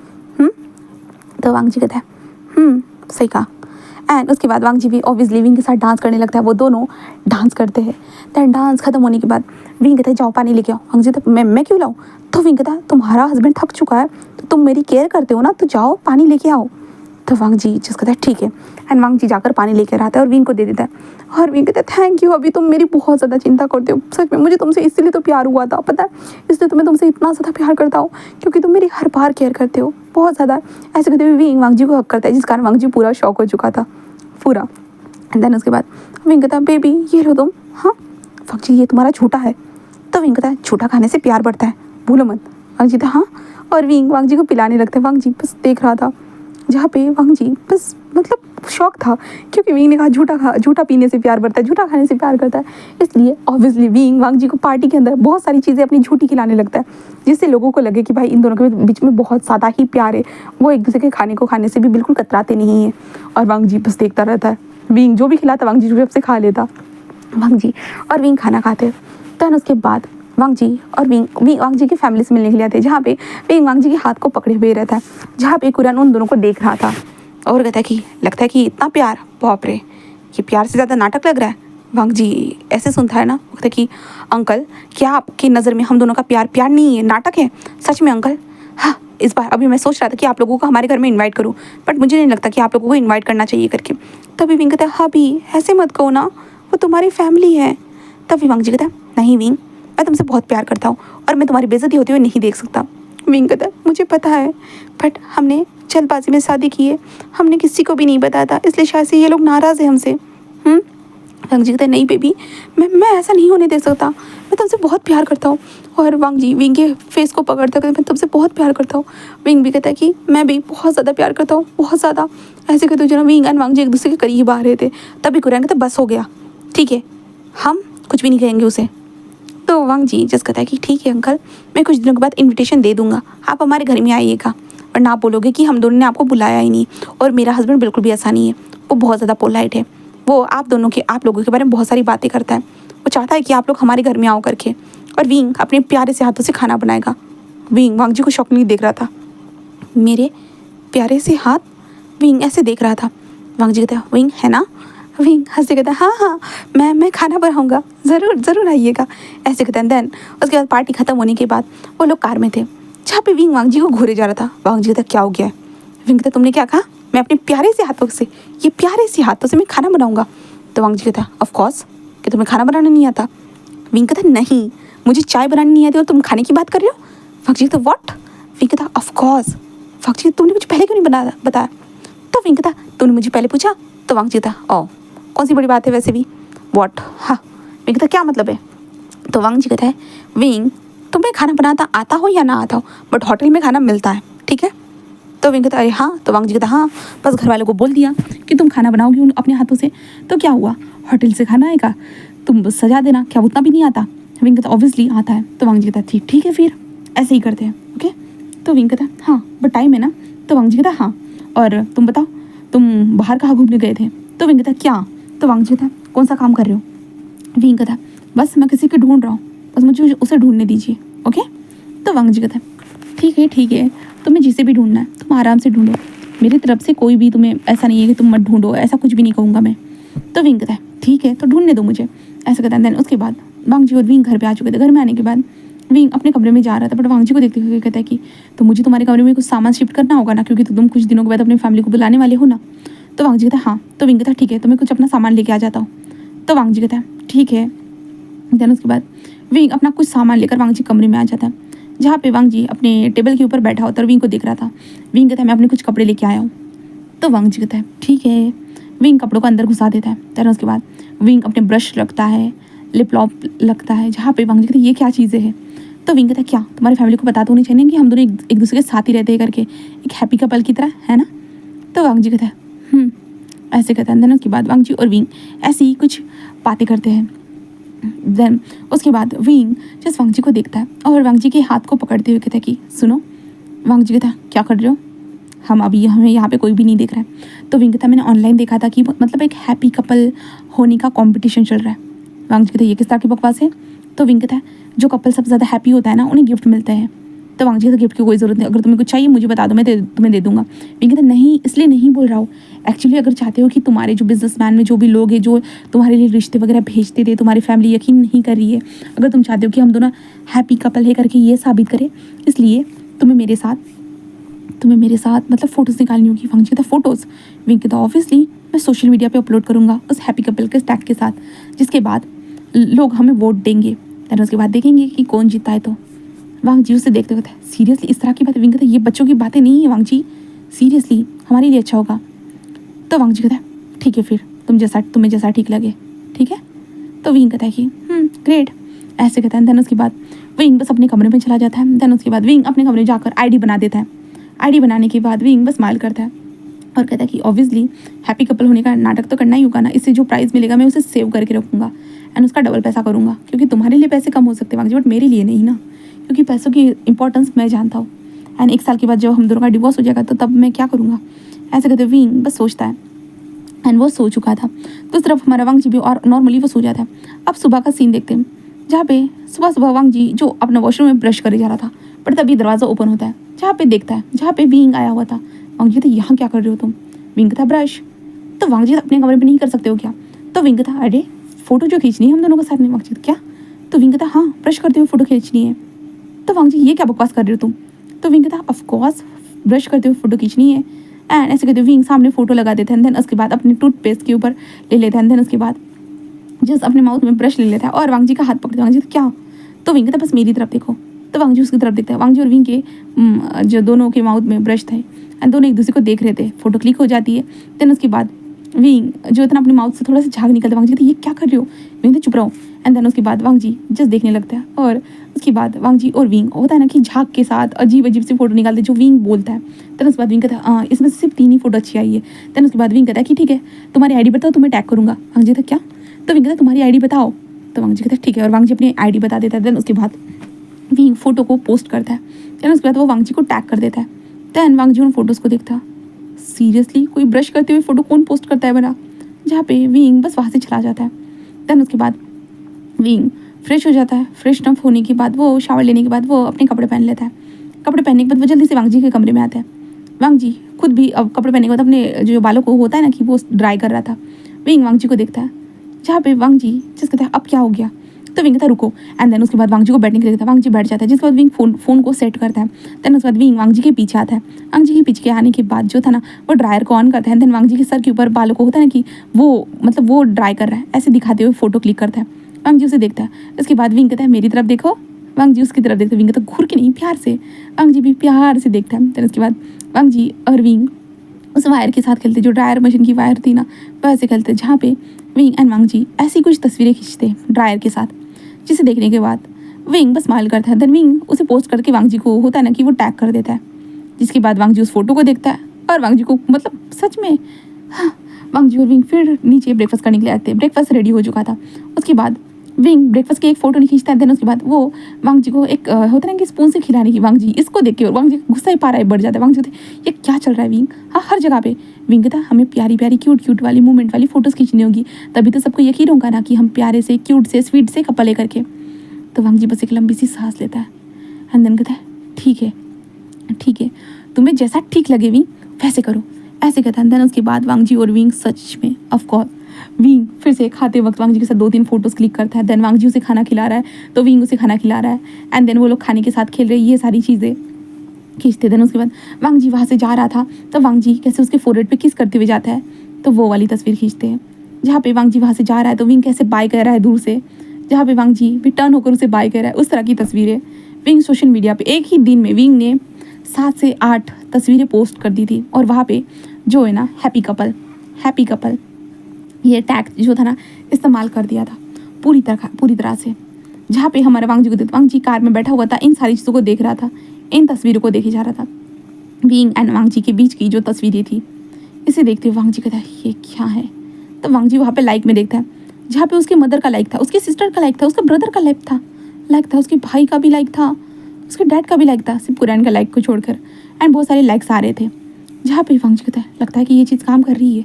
S1: तो वांग जी कहता है सही कहा। एंड उसके बाद वांग जी भी ऑब्वियसली विंग के साथ डांस करने लगता है, वो दोनों डांस करते हैं। दैन डांस खत्म होने के बाद विंग कहता है जाओ पानी लेके आओ। वांग जी कहता मैं क्यों लाऊं? तो विंग कहता तुम्हारा हस्बैंड थक चुका है तो तुम मेरी केयर करते हो ना, तो जाओ पानी लेके आओ। तो वांग जी जिस कहता है ठीक है। एंड वांग जी जाकर पानी लेकर आता है और विंग को दे देता है और विंग कहता है थैंक यू, अभी तुम मेरी बहुत ज़्यादा चिंता करते हो, सच में मुझे तुमसे इसलिए तो प्यार हुआ था, पता है इसलिए तो मैं तुमसे इतना ज़्यादा प्यार करता हूँ क्योंकि तुम मेरी हर बार केयर करते हो बहुत ज़्यादा। ऐसे कहते हुए विंग वांग जी को हक करता है, जिस कारण वांग जी पूरा शॉक हो चुका था पूरा। एंड देन उसके बाद विंग कहता बेबी ये लो तुम। हाँ वांग जी ये तुम्हारा झूठा है। तो विंग कहता है झूठा खाने से प्यार बढ़ता है, भूलो मत। वांग जी था हाँ, और विंग वांग जी को पिलाने लगता है। वांग जी बस देख रहा था, जहाँ पे वांग जी बस मतलब शौक था क्योंकि विंग ने कहा झूठा पीने से प्यार बढ़ता है, झूठा खाने से प्यार करता है, इसलिए ऑब्वियसली विंग वांग जी को पार्टी के अंदर बहुत सारी चीज़ें अपनी झूठी खिलाने लगता है जिससे लोगों को लगे कि भाई इन दोनों के बीच में बहुत ज़्यादा ही प्यार है, वो एक दूसरे के खाने को खाने से भी बिल्कुल कतराते नहीं है। और वांग जी बस देखता रहता है, विंग जो भी खिलाता वांग जी सबसे खा लेता। वांग जी और विंग खाना खाते। तो उसके बाद वांग जी और विंग वांग जी की फैमिली से मिलने के लिए आते हैं, जहाँ पे विंग वांग जी के हाथ को पकड़े हुए रहता है, जहाँ पे कुरान उन दोनों को देख रहा था और कहता है कि लगता है कि इतना प्यार, बाप रे ये प्यार से ज़्यादा नाटक लग रहा है। वांग जी ऐसे सुनता है ना, कहता है कि अंकल क्या आपकी नज़र में हम दोनों का प्यार प्यार नहीं है, नाटक है सच में अंकल? हाँ इस बार अभी मैं सोच रहा था कि आप लोगों को हमारे घर में इन्वाइट करूँ, बट मुझे नहीं लगता कि आप लोगों को इन्वाइट करना चाहिए करके। तभी विंग कहता है हाँ भी ऐसे मत कहो ना, वो तुम्हारी फैमिली है। तभी वांग जी कहता है नहीं विंग मैं तुमसे बहुत प्यार करता हूँ और मैं तुम्हारी बेइज्जती होते हुए नहीं देख सकता। विंग कहता है मुझे पता है बट हमने जल्दबाजी में शादी की है, हमने किसी को भी नहीं बताया था, इसलिए शायद से ये लोग नाराज़ है हमसे। वांग जी कहता है नहीं बेबी मैं ऐसा नहीं होने दे सकता, मैं तुमसे बहुत प्यार करता हूँ। और वांग जी विंग के फेस को पकड़ता है, मैं तुमसे बहुत प्यार करता हूँ। विंग भी कहता है कि मैं भी बहुत ज़्यादा प्यार करता हूँ, बहुत ज़्यादा। ऐसे कहते हुए विंग एंड वांग जी एक दूसरे के करीब आ रहे थे, तभी कुरैन कहता बस हो गया ठीक है, हम कुछ भी नहीं कहेंगे उसे। तो वांग जी जस्ट कहता है कि ठीक है अंकल, मैं कुछ दिनों के बाद इनविटेशन दे दूंगा, आप हमारे घर में आइएगा, और ना बोलोगे कि हम दोनों ने आपको बुलाया ही नहीं। और मेरा हस्बैंड बिल्कुल भी ऐसा नहीं है, वो बहुत ज़्यादा पोलाइट है, वो आप लोगों के बारे में बहुत सारी बातें करता है, वो चाहता है कि आप लोग हमारे घर में आओ करके। और विंग अपने प्यारे से हाथों से खाना बनाएगा। विंग वांग जी को शौक नहीं देख रहा था, मेरे प्यारे से हाथ, विंग ऐसे देख रहा था। वांग जी कहता है विंग है ना? विंग हंसते कहता है हाँ मैं खाना बनाऊंगा, ज़रूर आइएगा, ऐसे कहते हैं। देन उसके बाद पार्टी खत्म होने के बाद वो लोग कार में थे, जहाँ पे विंग वांग जी को घूरे जा रहा था। वांग जी कहता क्या हो गया है? विंग कहता तुमने क्या कहा? मैं अपने प्यारे से हाथों से, ये प्यारे से हाथों से मैं खाना बनाऊंगा। तो वांग जी कहता ऑफकोर्स कि तुम्हें खाना बनाना नहीं आता। विंग कहता नहीं मुझे चाय बनानी नहीं आती और तुम खाने की बात कर रहे हो। वांग जी कहता व्हाट? विंग कहता ऑफकोर्स। वांग जी तुमने मुझे पहले क्यों नहीं बताया? तो विंग कहता तूने मुझे पहले पूछा। तो वांग जी कहता ओ कौन सी बड़ी बात है वैसे भी, व्हाट? हाँ। विंग कहता क्या मतलब है? तो वांग जी कहता है विंग तुम्हें खाना बनाता आता हो या ना आता हो, बट होटल में खाना मिलता है ठीक है। तो विंग कहता अरे हाँ। तो वांग जी कहता हाँ बस घर वालों को बोल दिया कि तुम खाना बनाओगी उन अपने हाथों से, तो क्या हुआ, होटल से खाना आएगा, तुम बस सजा देना, क्या उतना भी नहीं आता? विंग कहता ऑब्वियसली आता है। तो वांग जी कहता ठीक है फिर ऐसे ही करते हैं ओके। तो विंग कहता हाँ बट टाइम है ना? तो वांग जी कहता हाँ, और तुम बताओ तुम बाहर कहाँ घूमने गए थे? तो विंग कहता क्या? तो वांग जी कहता कौन सा काम कर रहे हो? विंग कहता बस मैं किसी को ढूंढ रहा हूँ, बस मुझे उसे ढूंढने दीजिए ओके। तो वांग जी कहता ठीक है तुम्हें जिसे भी ढूंढना है तुम आराम से ढूंढो, मेरी तरफ से कोई भी तुम्हें ऐसा नहीं है कि तुम मत ढूंढो, ऐसा कुछ भी नहीं कहूँगा मैं। तो विंग कहता ठीक है तो ढूंढने दो मुझे, ऐसा कहता है। देन उसके बाद वांग जी और विंग घर पे आ चुके थे। घर में आने के बाद विंग अपने कमरे में जा रहा था, बट वांग जी को देखते हुए कहता है कि तो मुझे तुम्हारे कमरे में कुछ सामान शिफ्ट करना होगा ना, क्योंकि तुम कुछ दिनों के बाद अपनी फैमिली को बुलाने वाले हो ना। तो वांग जी कहता हाँ। तो विंग कहता ठीक है तो मैं कुछ अपना सामान लेके आ जाता हूँ। तो वांग जी कहता है ठीक है। देन उसके बाद विंग अपना कुछ सामान लेकर वांग जी कमरे में आ जाता है, जहाँ पे वांग जी अपने टेबल के ऊपर बैठा होता है और विंग को देख रहा था। विंग कहता है मैं अपने कुछ कपड़े लेके आया हूँ। तो वांग जी कहता है ठीक है। विंग कपड़ों को अंदर घुसा देता है। देन उसके बाद विंग अपने ब्रश रखता है, लिप लॉक लगता है, जहाँ पे वांग जी कहते हैं ये क्या चीज़ें हैं? तो विंग कहता है क्या तुम्हारी फैमिली को पता तो नहीं चाहिए कि हम दोनों एक दूसरे के साथ ही रहते हैं करके, एक हैप्पी कपल की तरह, है ना? तो वांग जी कहता है ऐसे कहता है। देन उसके बाद वांग जी और विंग ऐसे ही कुछ बातें करते हैं। देन उसके बाद विंग जस्ट वांग जी को देखता है और वांग जी के हाथ को पकड़ते हुए कहता है कि सुनो। वांग जी कहता है क्या कर रहे हो? हम अभी हमें यहाँ पे कोई भी नहीं देख रहा है। तो विंग कहता मैंने ऑनलाइन देखा था कि मतलब एक हैप्पी कपल होने का कंपटीशन चल रहा है। वांग जी कहता ये किस तरह की बकवास है। तो विंग कहता है जो कपल सबसे ज़्यादा हैप्पी होता है ना उन्हें गिफ्ट मिलते हैं। तो वांग जी कहता गिफ्ट की कोई ज़रूरत नहीं, अगर तुम्हें कुछ चाहिए मुझे बता दो, मैं तुम्हें दे दूंगा। विंग कहता नहीं, इसलिए नहीं बोल रहा हूँ, एक्चुअली अगर चाहते हो कि तुम्हारे जो बिजनेसमैन में जो भी लोग हैं जो तुम्हारे लिए रिश्ते वगैरह भेजते थे, तुम्हारी फैमिली यकीन नहीं कर रही है, अगर तुम चाहते हो कि हम दोनों हैप्पी कपल है करके ये साबित करें, इसलिए तुम्हें मेरे साथ मतलब फ़ोटोज़ निकालनी होगी। वांग जी कहता फ़ोटोज़। विंग कहता ऑब्वियसली मैं सोशल मीडिया पे अपलोड करूँगा उस हैप्पी कपल के टैग के साथ, जिसके बाद लोग हमें वोट देंगे, फिर उसके बाद देखेंगे कि कौन जीता है। तो वांग जी उसे देखते कहते हैं सीरियसली इस तरह की बातें। विंग कहता ये बच्चों की बातें नहीं है वांग जी, सीरियसली हमारे लिए अच्छा होगा। तो वांग जी कहता है ठीक है फिर तुम्हें जैसा ठीक लगे, ठीक है। तो विंग कहता है कि ग्रेट, ऐसे कहता है। देन उसके बाद विंग बस अपने कमरे में चला जाता है। देन उसके बाद विंग अपने कमरे में जाकर आईडी बना देता है। आईडी बनाने के बाद विंग बस स्माइल करता है और कहता है कि ऑब्वियसली हैप्पी कपल होने का नाटक तो करना ही होगा ना, इससे जो प्राइज़ मिलेगा मैं उसे सेव करके रखूँगा एंड उसका डबल पैसा करूँगा, क्योंकि तुम्हारे लिए पैसे कम हो सकते हैं वांग जी बट मेरे लिए नहीं ना, क्योंकि पैसों की इंपॉर्टेंस मैं जानता हूँ। एंड 1 साल के बाद जब हम दोनों का डिवोर्स हो जाएगा तो तब मैं क्या करूँगा, ऐसे कहते विंग बस सोचता है। एंड वो सो चुका था। तो उस तरफ हमारा वांग जी भी और नॉर्मली वो सो जाता है। अब सुबह का सीन देखते हैं जहाँ पे सुबह सुबह वांग जी जो अपना वॉशरूम में ब्रश करे जा रहा था, बट तभी दरवाज़ा ओपन होता है जहाँ पे देखता है जहाँ पे विंग आया हुआ था। वांग जी तो यहाँ क्या कर रहे हो तुम। विंग था ब्रश। तो वांग जी अपने कमरे में नहीं कर सकते हो क्या। तो विंग था अरे फोटो जो खींचनी है हम दोनों के साथ में। वांग जी क्या। तो विंग था हाँ ब्रश करते हुए फोटो खींचनी है। तो वांग जी ये क्या बकवास कर रहे हो तुम। तो विंग था ऑफकोर्स ब्रश करते हुए फोटो खींचनी है। एंड ऐसे कहते विंग सामने फोटो लगा देते हैं। देन उसके बाद अपने टूथपेस्ट के ऊपर ले लेते हैं। देन उसके बाद जस्ट अपने माउथ में ब्रश ले लेता है और वांग जी का हाथ पकड़ते हैं। वांग जी क्या। तो विंग कहता बस मेरी तरफ देखो। तो वांग जी उसकी तरफ देखता है। वांग जी और विंग के जो दोनों के माउथ में ब्रश थे एंड दोनों एक दूसरे को देख रहे थे। फोटो क्लिक हो जाती है। देन उसके बाद विंग जो इतना अपने माउथ से थोड़ा सा झाग निकलता है। वांग जी कहते ये क्या कर रहे हो। विंग तो चुप रहो। एंड देन उसके बाद वांग जी जस्ट देखने लगता है और उसके बाद वांग जी और विंग होता है ना कि झाग के साथ अजीब अजीब सी फोटो निकालते जो विंग बोलता है। देन उसके बाद विंग कहता है इसमें सिर्फ 3 ही फोटो अच्छी आई है। देन उसके बाद विंग कहता है कि ठीक है तुम्हारी आईडी बताओ तुम्हें टैग करूँगा। वांग जी कहता क्या। तो विंग कहता तुम्हारी आईडी बताओ। तो वांग जी कहता ठीक है और वांग जी अपनी आईडी बता देता है। देन उसके बाद विंग फोटो को पोस्ट करता है। देन उसके बाद वो वांग जी को टैग कर देता है। देन वांग जी उन फोटोज़ को देखता सीरियसली कोई ब्रश करते हुए फोटो कौन पोस्ट करता है बना, जहाँ पे विंग बस वहाँ से चला जाता है। देन उसके बाद विंग फ्रेश हो जाता है। फ्रेश अप होने के बाद वो शावर लेने के बाद वो अपने कपड़े पहन लेता है। कपड़े पहनने के बाद वो जल्दी से वांग जी के कमरे में आता है। वांग जी खुद भी अब कपड़े पहनने के बाद अपने जो बालों को होता है ना कि वो ड्राई कर रहा था। विंग वांग जी को देखता है जहाँ पे वांग जी जिस कहता है अब क्या हो गया। तो विंग कहता रुको। एंड देन उसके बाद वांग जी को बैठने के लिए कहता है। वांग जी बैठ जाता है जिसके बाद विंग फोन को सेट करता है। देन उसके बाद विंग वांग जी के पीछे आता है। वांग जी के पीछे आने के बाद जो था ना वो ड्रायर को ऑन करता है। देन वांग जी के सर के ऊपर बालों को होता है ना कि वो मतलब वो ड्राई कर रहा है ऐसे दिखाते हुए फोटो क्लिक करता है। वांग जी उसे देखता है। इसके बाद विंग कहता है मेरी तरफ देखो। वांग जी उसकी तरफ देखते विंग कहता घूर के नहीं प्यार से। वांग जी भी प्यार से देखता है। देन उसके बाद वांग जी और विंग उस वायर के साथ खेलते जो ड्रायर मशीन की वायर थी ना वैसे खेलते, जहाँ पे विंग एंड वांग जी ऐसी कुछ तस्वीरें खींचते ड्रायर के साथ, जिसे देखने के बाद विंग बस स्माइल करता है। देन विंग उसे पोस्ट करके वांग जी को होता है ना कि वो टैग कर देता है, जिसके बाद वांग जी उस फोटो को देखता है और वांग जी को मतलब सच में हाँ, वांग जी और विंग फिर नीचे ब्रेकफास्ट करने के लिए आते हैं। ब्रेकफास्ट रेडी हो चुका था। उसके बाद विंग ब्रेकफास्ट की एक फोटो नहीं खींचता है। देन उसके बाद वो वांग जी को एक होता है ना कि स्पून से खिलाने की वांग जी इसको देख के और वांग जी गुस्सा ही पारा है बढ़ जाता है। वांग जी कहते ये क्या चल रहा है विंग। हाँ हर जगह पे विंग कहता हमें प्यारी प्यारी क्यूट क्यूट वाली मूवमेंट वाली फोटोज़ खींचनी होगी, तभी तो सबको यकीन होगा ना कि हम प्यारे से क्यूट से स्वीट से कपल है करके। तो वांग जी बस एक लंबी सी सांस लेता है एंड देन कहता है ठीक है तुम्हें जैसा ठीक लगे विंग वैसे करो, ऐसे कहता है। देन उसके बाद वांग जी और विंग सच में ऑफकोर्स विंग फिर से खाते वक्त वांग जी के साथ 2-3 फोटोज़ क्लिक करता है। देन वांग जी उसे खाना खिला रहा है तो विंग उसे खाना खिला रहा है एंड देन वो लोग खाने के साथ खेल रहे हैं, ये सारी चीज़ें खींचते। देन उसके बाद वांग जी वहाँ से जा रहा था तो वांग जी कैसे उसके फोरहेड पे किस करते हुए जाता है, तो वो वाली तस्वीर खींचते हैं जहाँ पे वांग जी वहाँ से जा रहा है तो विंग कैसे बाय कर रहा है दूर से, जहाँ पे वांग जी भी टर्न होकर उसे बाय कर रहा है, उस तरह की तस्वीरें विंग सोशल मीडिया पे एक ही दिन में विंग ने 7 से 8 तस्वीरें पोस्ट कर दी थी। और वहाँ पे जो है ना हैप्पी कपल ये टैग जो था ना इस्तेमाल कर दिया था पूरी तरह से, जहाँ पे हमारा वांग जी को वांग जी कार में बैठा हुआ था, इन सारी चीज़ों को देख रहा था, इन तस्वीरों को देखे जा रहा था। विंग एंड वांग जी के बीच की जो तस्वीरें थी इसे देखते हुए वांग जी कहता है ये क्या है। तो वांग जी वहाँ पे लाइक में देखता है जहाँ पे उसके मदर का लाइक था, उसके सिस्टर का लाइक था, उसका ब्रदर का लाइक था, उसके भाई का भी लाइक था, उसके डैड का भी लाइक था, सिर्फ कुरैन का लाइक को छोड़कर एंड बहुत सारे लाइक्स आ रहे थे। जहाँ पे वांग जी कहता है लगता है कि ये चीज़ काम कर रही है।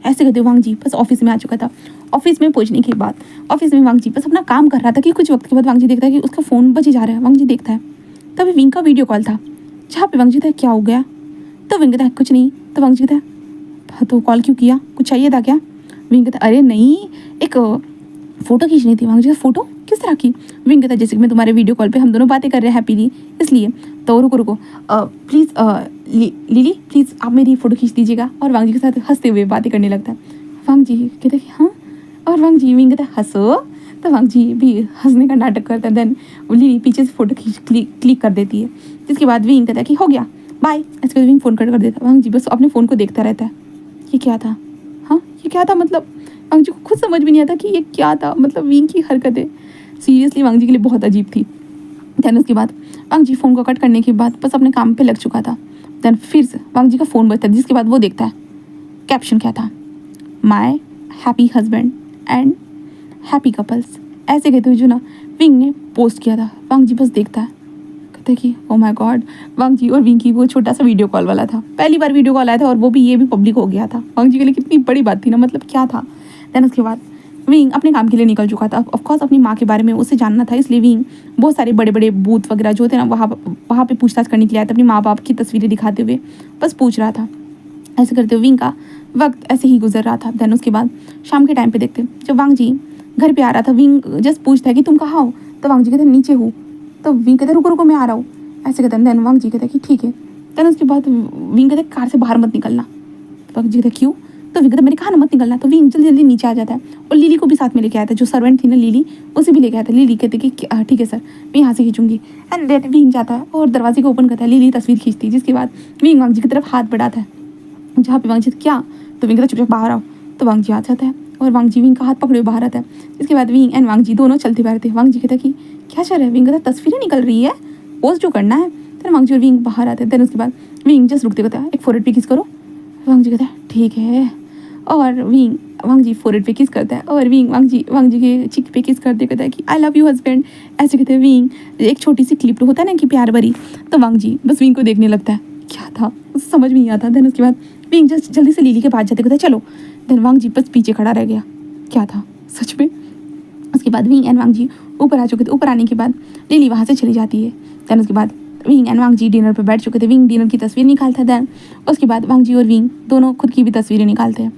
S1: ऐसे कहते वांग जी बस ऑफिस में आ चुका था। ऑफिस में पहुंचने के बाद ऑफिस में वांग जी बस अपना काम कर रहा था कि कुछ वक्त के बाद वांग जी देखता है कि उसका फ़ोन बजे जा रहा है। वांग जी देखता है तभी विंग का वीडियो कॉल था, जहाँ पे वांग जी था क्या हो गया। तो विंग कहता है कुछ नहीं। तो वांग जी कहता है तो कॉल क्यों किया, कुछ चाहिए था क्या। विंग कहता है अरे नहीं, एक फ़ोटो खींचनी थी। वांग जी कहता फ़ोटो किस तरह की। विंग कहता है जैसे कि मैं तुम्हारे वीडियो कॉल पे हम दोनों बातें कर रहे हैं हैप्पीली, इसलिए। तो रुको रुको प्लीज़ लिली प्लीज़ आप मेरी फ़ोटो खींच दीजिएगा। और वांग जी के साथ हंसते हुए बातें करने लगता है। वांग जी कहते हैं हाँ, और वांग जी विंग कहता है हंसो। तो वांग जी भी हंसने का नाटक करता है। देन लिली पीछे से फ़ोटो खींच क्लिक कर देती है, जिसके बाद विंग कहता है कि हो गया बाय। ऐसे करके विंग फ़ोन कट कर देता है। वांग जी बस अपने फ़ोन को देखता रहता है। ये क्या था, हाँ ये क्या था, मतलब वांग जी को खुद समझ में नहीं आता कि ये क्या था। मतलब विंग की हरकतें सीरियसली वांग जी के लिए बहुत अजीब थी। देन उसके बाद वांग जी फ़ोन को कट करने के बाद बस अपने काम पे लग चुका था। देन फिर से वांग जी का फ़ोन बजता है, जिसके बाद वो देखता है कैप्शन क्या था, my happy husband and happy couples. ऐसे कहते हुए जो ना विंग ने पोस्ट किया था। वांग जी बस देखता है, कहता है कि ओ माय गॉड। वांग जी और विंग की वो छोटा सा वीडियो कॉल वाला था, पहली बार वीडियो कॉल आया था और वो भी ये भी पब्लिक हो गया था। वांग जी के लिए कितनी बड़ी बात थी ना, मतलब क्या था। देन उसके बाद विंग अपने काम के लिए निकल चुका था। ऑफकोर्स अपनी माँ के बारे में उसे जानना था, इसलिए विंग बहुत सारे बड़े बड़े बूथ वगैरह जो थे ना वहाँ पे पूछताछ करने के लिए आया था, अपनी माँ बाप की तस्वीरें दिखाते हुए बस पूछ रहा था। ऐसे करते हुए विंग का वक्त ऐसे ही गुजर रहा था। देन उसके बाद शाम के टाइम पे देखते जब वांग जी घर पे आ रहा था, विंग जस्ट पूछता है कि तुम कहाँ हो। तो वांग जी कहते हैं नीचे हूँ। तो विंग कहते रुको रुको मैं आ रहा हूँ। ऐसे कहते हैं। देन वांग जी कहते हैं कि ठीक है। देन उसके बाद विंग कहते कार से बाहर मत निकलना। तो वांग जी कहते क्यों। तो विंग कहते मैंने कहा ना मत निकलना। तो विंग जल्दी जल्दी नीचे आ जाता है और लिली को भी साथ में लेके आया था, जो सर्वेंट थी ना लिली, उसे भी लेके आया था। लिली कहते कि ठीक है सर मैं यहाँ से खींचूंगी। एंड देन विंग जाता है और दरवाजे को ओपन करता है। लिली तस्वीर खींचती है, जिसके बाद विंग वांग जी की तरफ हाथ बढ़ाता है, जहाँ पे वांग जी क्या। तो विंग कहता चुपचाप बाहर आओ। तो वांग जी आ जाता है और वांग जी विंग का हाथ पकड़े बाहर आता है। इसके बाद विंग एंड वांग जी दोनों चलते बैठते हैं। वांग जी कहता कि क्या चल रहा है। विंग कहता तस्वीरें निकल रही है, पोस्ट जो करना है। फिर वांग जी और विंग बाहर आते हैं। देन उसके बाद विंग जस्ट रुकते कहता है एक फोरहेड पे किस करो। वांग जी कहता है ठीक है, और विंग वांग जी फोरहेड पे किस करता है और विंग वांग जी के चिक पे किस करते कहता है कि आई लव यू हस्बैंड। ऐसे कहते हैं। विंग एक छोटी सी क्लिप होता है ना कि प्यार भरी, तो वांग जी बस विंग को देखने लगता है। क्या था उसे समझ में नहीं आता। देन उसके बाद विंग जस्ट जल्दी से लिली के पास जाते कहता है चलो। देन वांग जी बस पीछे खड़ा रह गया, क्या था सच में। उसके बाद विंग एंड वांग जी ऊपर आ चुके थे। ऊपर आने के बाद लिली वहाँ से चली जाती है। देन उसके बाद Wing and Wang ji dinner पर बैठ चुके थे। विंग डिनर की तस्वीर निकालता है। देन उसके बाद वांग जी और विंग दोनों खुद की भी तस्वीरें निकालते हैं,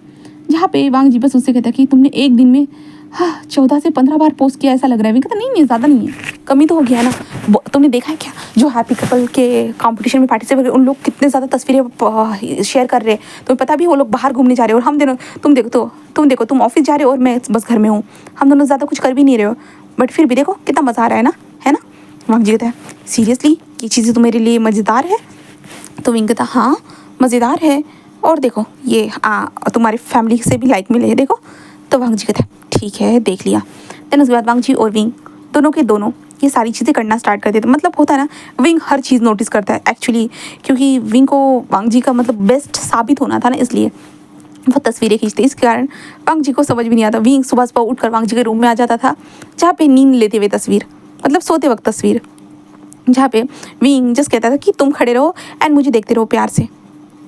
S1: जहाँ पे वांग जी बस उससे कहता है कि तुमने एक दिन में 14 से 15 बार पोस्ट किया ऐसा लग रहा है। विंग कहता नहीं नहीं ज़्यादा नहीं है, कमी तो हो गया ना। तुमने देखा है क्या जो हैप्पी कपल के कंपटीशन में पार्टिसिपेट उन लोग कितने ज़्यादा तस्वीरें शेयर कर रहे हैं। तुम्हें पता भी वो लोग बाहर घूमने जा रहे हो और हम दोनों तुम देखो तुम ऑफिस जा रहे हो और मैं बस घर में हूँ। हम दोनों ज़्यादा कुछ कर भी नहीं रहे हो, बट फिर भी देखो कितना मज़ा आ रहा है ना, है ना। वांग जी कहता है सीरियसली ये चीज़ें तुम्हारे लिए मज़ेदार है। तो विंग कहता हाँ मज़ेदार है, और देखो ये तुम्हारी फैमिली से भी लाइक मिले है देखो। तो वांग जी कहता है ठीक है देख लिया। देन उसके बाद वांग जी और विंग दोनों के दोनों ये सारी चीज़ें करना स्टार्ट कर देते। मतलब होता है ना विंग हर चीज़ नोटिस करता है एक्चुअली, क्योंकि विंग को वांग जी का मतलब बेस्ट साबित होना था ना, इसलिए वो तस्वीरें खींचते। इस कारण वांग जी को समझ भी नहीं आता। विंग सुबह सुबह उठकर वांग जी के रूम में आ जाता था, जहाँ पे नींद लेते हुए तस्वीर, मतलब सोते वक्त तस्वीर, जहाँ पे विंग जस्ट कहता था कि तुम खड़े रहो एंड मुझे देखते रहो प्यार से।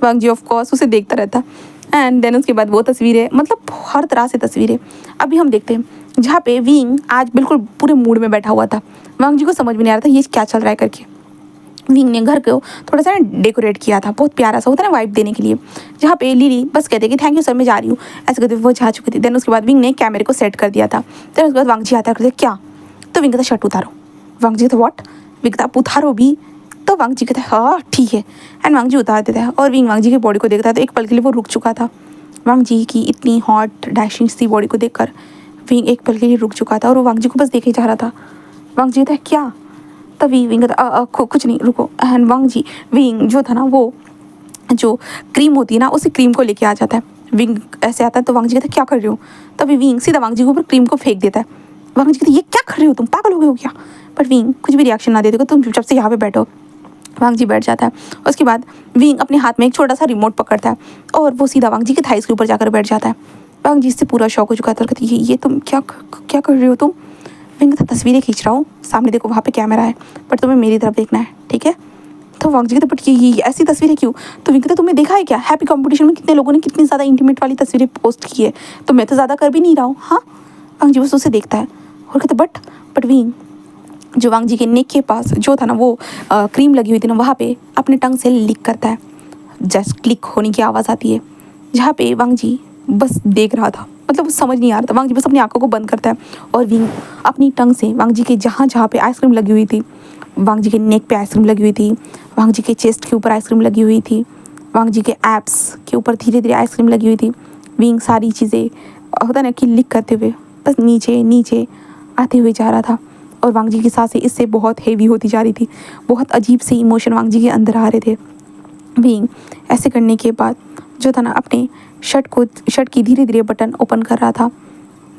S1: वांग जी ऑफ कोर्स उसे देखता रहता। एंड देन उसके बाद वो तस्वीरें, मतलब हर तरह से तस्वीरें अभी हम देखते हैं, जहाँ पे विंग आज बिल्कुल पूरे मूड में बैठा हुआ था। वांग जी को समझ में नहीं आ रहा था ये क्या चल रहा है करके। विंग ने घर को थोड़ा सा डेकोरेट किया था, बहुत प्यारा सा होता है ना वाइब देने के लिए, जहाँ पे लिली बस कहते कि थैंक यू सर मैं जा रही हूँ, ऐसे कहते वो जा चुकी थी। देन उसके बाद विंग ने कैमरे को सेट कर दिया था। देन उसके बाद वांग जी आता है, क्या। तो विंग कहता शर्ट उतारो। वांग जी कहता व्हाट। विंग कहता उतारो भी। तो वांग जी कहता है हाँ ठीक है। एंड वांग जी उतार देता है और विंग वांग जी की बॉडी को देखता है। तो एक पल के लिए वो रुक चुका था। वांग जी की इतनी हॉट डैशिंग सी बॉडी को देखकर विंग एक पल के लिए रुक चुका था और वो वांग जी को बस देखे जा रहा था। वांग जी कहता है क्या। तभी विंग कहता कुछ नहीं रुको। एंड वांग जी विंग जो था ना वो जो क्रीम होती है ना उसी क्रीम को लेके आ जाता है। विंग ऐसे आता है तो वांग जी कहता है क्या कर रहे हो। तभी विंग सीधा वांग जी के ऊपर क्रीम को फेंक देता है। वांग जी कहते ये क्या कर रहे हो तुम, पागल हो गए हो क्या। बट विंग कुछ भी रिएक्शन ना देते हो, तुम चुपचाप से यहाँ पे बैठो। वांग जी बैठ जाता है। उसके बाद विंग अपने हाथ में एक छोटा सा रिमोट पकड़ता है और वो सीधा वांग जी के थाइस के ऊपर जाकर बैठ जाता है। वांग जी इससे पूरा शौक हो चुका था और कहती ये तुम क्या कर रहे हो तुम। विंग तस्वीरें खींच रहा हूँ, सामने देखो वहाँ पे कैमरा है, बट तुम्हें मेरी तरफ देखना है ठीक है। तो वांग जी कहते बट ये ऐसी तस्वीरें क्यों? तो विंग कहता तुमने देखा है क्या हैप्पी कंपटीशन में कितने लोगों ने कितनी ज़्यादा इंटीमेट वाली तस्वीरें पोस्ट की है, तो मैं तो ज़्यादा कर भी नहीं रहा हूँ। हाँ, वांग जी बस उसे देखता है और कहते बट विंग जो वांग जी के नेक के पास जो था ना वो क्रीम लगी हुई थी ना, वहाँ पे अपने टंग से लिक करता है। जस्ट क्लिक होने की आवाज़ आती है, जहाँ पे वांग जी बस देख रहा था, मतलब समझ नहीं आ रहा था। वांग जी बस अपनी आंखों को बंद करता है और विंग अपनी टंग से वांग जी के जहाँ जहाँ पे आइसक्रीम लगी हुई थी, वांग जी के नेक पे आइसक्रीम लगी हुई थी, वांग जी के चेस्ट के ऊपर आइसक्रीम लगी हुई थी, वांग जी के एब्स के ऊपर धीरे धीरे आइसक्रीम लगी हुई थी, विंग सारी चीज़ें होता ना कि लिक करते हुए बस नीचे नीचे आते हुए जा रहा था। और वांग जी की सांसें इससे बहुत हेवी होती जा रही थी, बहुत अजीब से इमोशन वांग जी के अंदर आ रहे थे। विंग ऐसे करने के बाद जो था ना अपने शर्ट की धीरे धीरे बटन ओपन कर रहा था,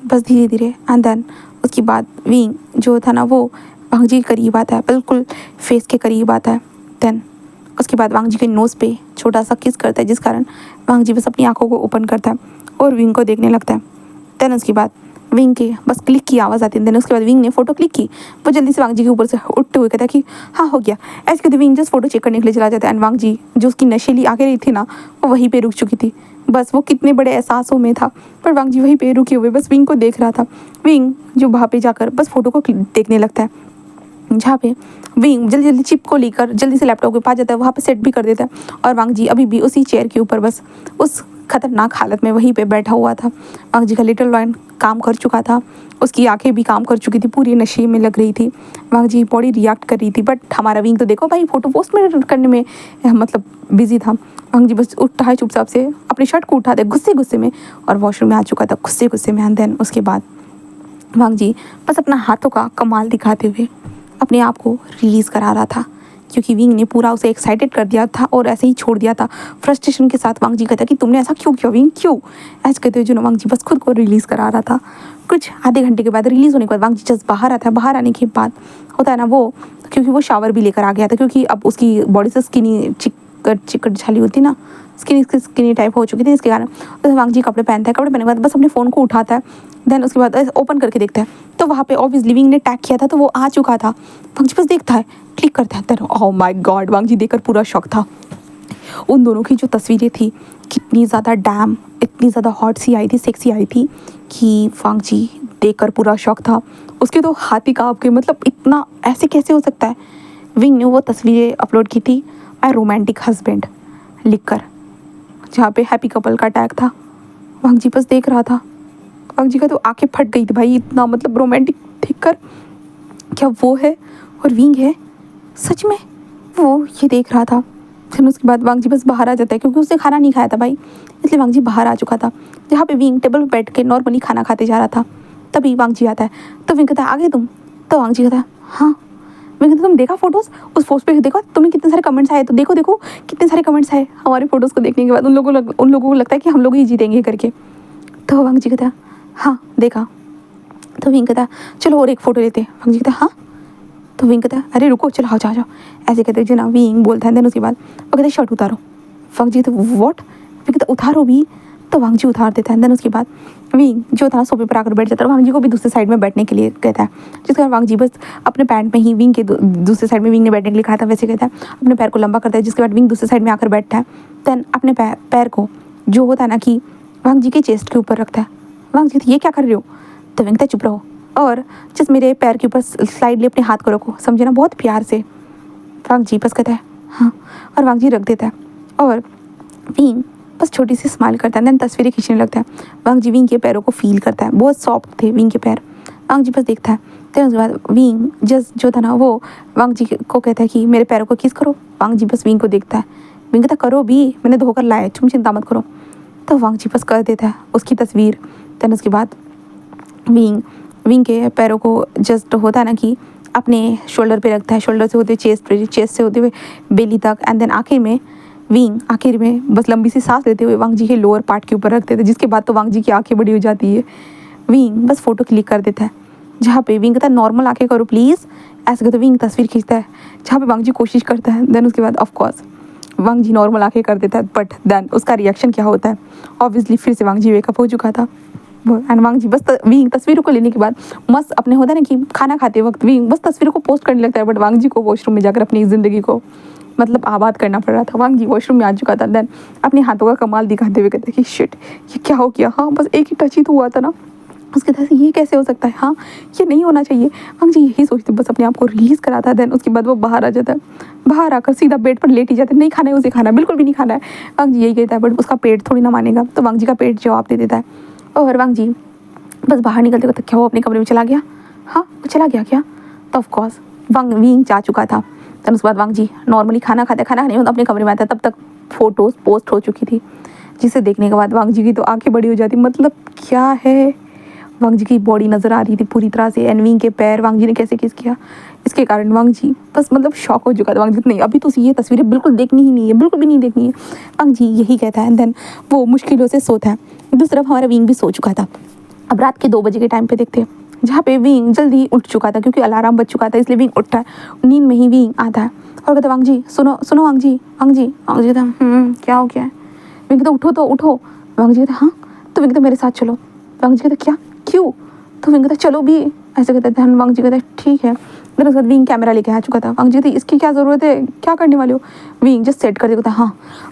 S1: बस धीरे धीरे। एंड देन उसके बाद विंग जो था ना वो वांग जी के करीब आता है, बिल्कुल फेस के करीब आता है। देन उसके बाद वांग जी के नोज़ पे छोटा सा किस करता है, जिस कारण वांग जी बस अपनी आंखों को ओपन करता है और विंग को देखने लगता है। देन उसके बाद विंग के बस क्लिक की आवाज़ आती है। देन उसके बाद विंग ने फोटो क्लिक की, वो जल्दी से वांग जी के ऊपर से उठते हुए कहता है कि हाँ हो गया। ऐसे कहते विंग जस्ट फोटो चेक करने के लिए चला जाता है। एंड वांग जी जो उसकी नशेली आगे रही थी ना, वो वहीं पे रुक चुकी थी। बस वो कितने बड़े एहसासों में था, पर वांग जी वहीं पे रुके हुए बस विंग को देख रहा था। विंग जो वहाँ पे जाकर बस फोटो को देखने लगता है, जहाँ पे विंग जल्दी जल्दी चिप को लेकर जल्दी से लैपटॉप के पास जाता है, वहाँ पे सेट भी कर देता है। और वांग जी अभी भी उसी चेयर के ऊपर बस उस खतरनाक हालत में वहीं पे बैठा हुआ था। वांग जी का लिटिल लॉयन काम कर चुका था, उसकी आंखें भी काम कर चुकी थी, पूरी नशे में लग रही थी। वांग जी बॉडी रिएक्ट कर रही थी, बट हमारा विंग तो देखो भाई फोटो पोस्ट में करने में मतलब बिजी था। वांग जी बस उठता है चुपचाप से, अपनी शर्ट को उठाते गुस्से गुस्से में, और वॉशरूम में आ चुका था गुस्से गुस्से में। एंड देन उसके बाद वांग जी बस अपना हाथों का कमाल दिखाते हुए अपने आप को रिलीज़ करा रहा था, क्योंकि विंग ने पूरा उसे एक्साइटेड कर दिया था और ऐसे ही छोड़ दिया था। फ्रस्ट्रेशन के साथ वांग जी कहता कि तुमने ऐसा क्यों किया विंग, क्यों? ऐसे कहते हुए जो वांग जी बस खुद को रिलीज़ करा रहा था। कुछ आधे घंटे के बाद रिलीज़ होने के बाद वांग जी जस्ट बाहर आता है। बाहर आने के बाद होता है ना वो, क्योंकि वो शावर भी लेकर आ गया था, क्योंकि अब उसकी बॉडी से स्किनी चिकट छाली होती ना, स्किनी टाइप हो चुकी थी, इसके कारण तो वांग जी कपड़े पहनता है। कपड़े पहनने के बाद बस अपने फ़ोन को उठाता है। देन उसके बाद ओपन करके देखता है, तो वहाँ पे ऑब्वियसली विंग ने टैग किया था, तो वो आ चुका था। वांग जी बस देखता है, क्लिक करता है। देन ओह माय गॉड, वांग जी देखकर पूरा शॉक था। उन दोनों की जो तस्वीरें थी कितनी ज़्यादा डैम, इतनी ज़्यादा हॉट सी आई थी, सेक्सी आई थी कि वांग जी देखकर पूरा शॉक था। उसके तो हाथी काँप के, मतलब इतना ऐसे कैसे हो सकता है। विंग ने वो तस्वीरें अपलोड की थी माय रोमांटिक हस्बैंड लिखकर, जहाँ पे हैप्पी कपल का टैग था। वांग जी बस देख रहा था। वांग जी का तो आंखें फट गई थी भाई, इतना मतलब रोमांटिक देखकर। क्या वो है और विंग है सच में? वो ये देख रहा था। फिर उसके बाद वांग जी बस बाहर आ जाता है, क्योंकि उसने खाना नहीं खाया था भाई, इसलिए वांग जी बाहर आ चुका था। जहाँ पे विंग टेबल पर बैठ के नॉर्मली खाना खाते जा रहा था, तभी वांग जी आता है। तो विंग कहता है आ गए तुम? तो वांग जी कहता है हाँ। विंग कहता तुम देखा फोटोज़? उस पोस्ट पे देखो तुम्हें कितने सारे कमेंट्स आए, तो देखो देखो कितने सारे कमेंट्स आए हमारे फोटोज़ को देखने के बाद। उन लोगों को लगता है कि हम लोग ही जीतेंगे करके। तो वांग जी कहता है हाँ देखा। तो विंग कहता चलो और एक फ़ोटो लेते हैं। वांग जी कहता हाँ। तो विंग कहता है अरे रुको चलो आओ जाओ। ऐसे कहते जो ना विंग बोलता है। देन उसके बाद वो कहते शर्ट उतारो। वांग जी कहते वॉट? विंग कहता उतारो भी। तो वांग जी उतार देता है। देन उसके बाद विंग जो था सोफे पर आकर बैठ जाता है, वांग जी को भी दूसरे साइड में बैठने के लिए कहता है, जिस कारण वांग जी बस अपने पैंट में ही विंग के दूसरे साइड में विंग ने बैठने के लिए कहा था वैसे कहता है, अपने पैर को लंबा करता है, जिसके बाद विंग दूसरे साइड में आकर बैठता है। देन अपने पैर को जो होता है ना कि वांग जी के चेस्ट के ऊपर रखता है। वांग जी ये क्या कर रहे हो? तो विंग कहता चुप रहो और जस्ट मेरे पैर के ऊपर स्लाइडली अपने हाथ को रखो, समझे ना, बहुत प्यार से। वांग जी बस कहता है हाँ, और वांग जी रख देता है। और विंग बस छोटी सी स्माइल करता है। देन तस्वीरें खींचने लगता है। वांग जी विंग के पैरों को फील करता है, बहुत सॉफ्ट थे विंग के पैर। वांग जी बस देखता है। देन उसके बाद विंग जस्ट जो था ना वो वांग जी को कहता है कि मेरे पैरों को किस करो। वांग जी बस विंग को देखता है। विंग कहता करो भी, मैंने धोकर लाया, तुम चिंता मत करो। तो वांग जी बस कर देता है उसकी तस्वीर। देन उसके बाद विंग के पैरों को जस्ट होता है ना कि अपने शोल्डर पे रखता है, शोल्डर से होते हुए चेस्ट पे, चेस्ट से होते हुए बेली तक। एंड देन आखिर में बस लंबी सी सांस लेते हुए वांग जी के लोअर पार्ट के ऊपर रख देते हैं, जिसके बाद तो वांग जी की आंखें बड़ी हो जाती है। विंग बस फोटो क्लिक कर देता है, जहाँ पे विंग कहता है नॉर्मल आंखें करो प्लीज़। ऐसे कहते विंग तस्वीर खींचता है, जहाँ पे वांग जी कोशिश करता है। देन उसके बाद ऑफकोर्स वांग जी नॉर्मल आंखें कर देता है, बट देन उसका रिएक्शन क्या होता है, ऑब्वियसली फिर से वांग जी वेकअप हो चुका था। एंड वांग जी बस विंग तस्वीरों को लेने के बाद मस्त अपने होता है ना कि खाना खाते वक्त विंग बस तस्वीरों को पोस्ट करने लगता है, बट वांग जी को वॉशरूम में जाकर अपनी ज़िंदगी को मतलब आबाद करना पड़ रहा था। वांग जी वॉशरूम में आ चुका था। देन अपने हाथों का कमाल दिखाते हुए कहते कि शिट, ये क्या हो गया। हाँ बस एक ही टच ही तो हुआ था ना। उसके तरह से ये कैसे हो सकता है, हाँ ये नहीं होना चाहिए। वांग जी यही सोचते बस अपने आप को रिलीज़ कराता है। देन उसके बाद वो बाहर आ जाता है। बाहर आकर सीधा बेड पर लेट ही जाता है। नहीं खाना है उसे, खाना बिल्कुल भी नहीं खाना है। वांग जी यही कहता है, बट उसका पेट थोड़ी ना मानेगा। तो वांग जी का पेट जवाब दे देता है। और वांग जी बस बाहर निकलते वक्त क्या वो अपने कमरे में चला गया। हाँ वो चला गया क्या। तो ऑफकोर्स वांग विंग जा चुका था। देन उसके बाद वांग जी नॉर्मली खाना खाने अपने कमरे में आता है। तब तक फोटोज पोस्ट हो चुकी थी, जिसे देखने के बाद वांग जी की तो आंखें बड़ी हो जाती। मतलब क्या है, वांग जी की बॉडी नज़र आ रही थी पूरी तरह से। एंड विंग के पैर वांग जी ने कैसे किस किया, इसके कारण वांग जी बस मतलब शॉक हो चुका था। वांग जी नहीं, अभी तो ये तस्वीरें बिल्कुल देखनी ही नहीं है, बिल्कुल भी नहीं देखनी है। वांग जी यही कहता है। देन वो मुश्किलों से सोता है। दूसरी तरफ हमारा विंग भी सो चुका था। अब रात के 2 बजे के टाइम पे देखते हैं, जहाँ पे विंग जल्दी उठ चुका था क्योंकि अलार्म बज चुका था, इसलिए विंग उठता है। नींद में ही विंग आता है और कहता वांग जी सुनो सुनो, वांग जी वांग जी। वांग जी कहता क्या हो गया है। विंग कहता उठो तो उठो। वांग जी कहता हाँ। तो विंग कहता मेरे साथ चलो। वांग जी कहता क्या, क्यों। तो विंग कहता चलो भी, ऐसे कहता ध्यान। वांग जी कहता ठीक है। फिर उसके बाद विंग कैमरा लेके आ चुका था। वांग जी कहती इसकी क्या ज़रूरत है, क्या करने वाले हो। विंग जस्ट सेट कर देता हाँ।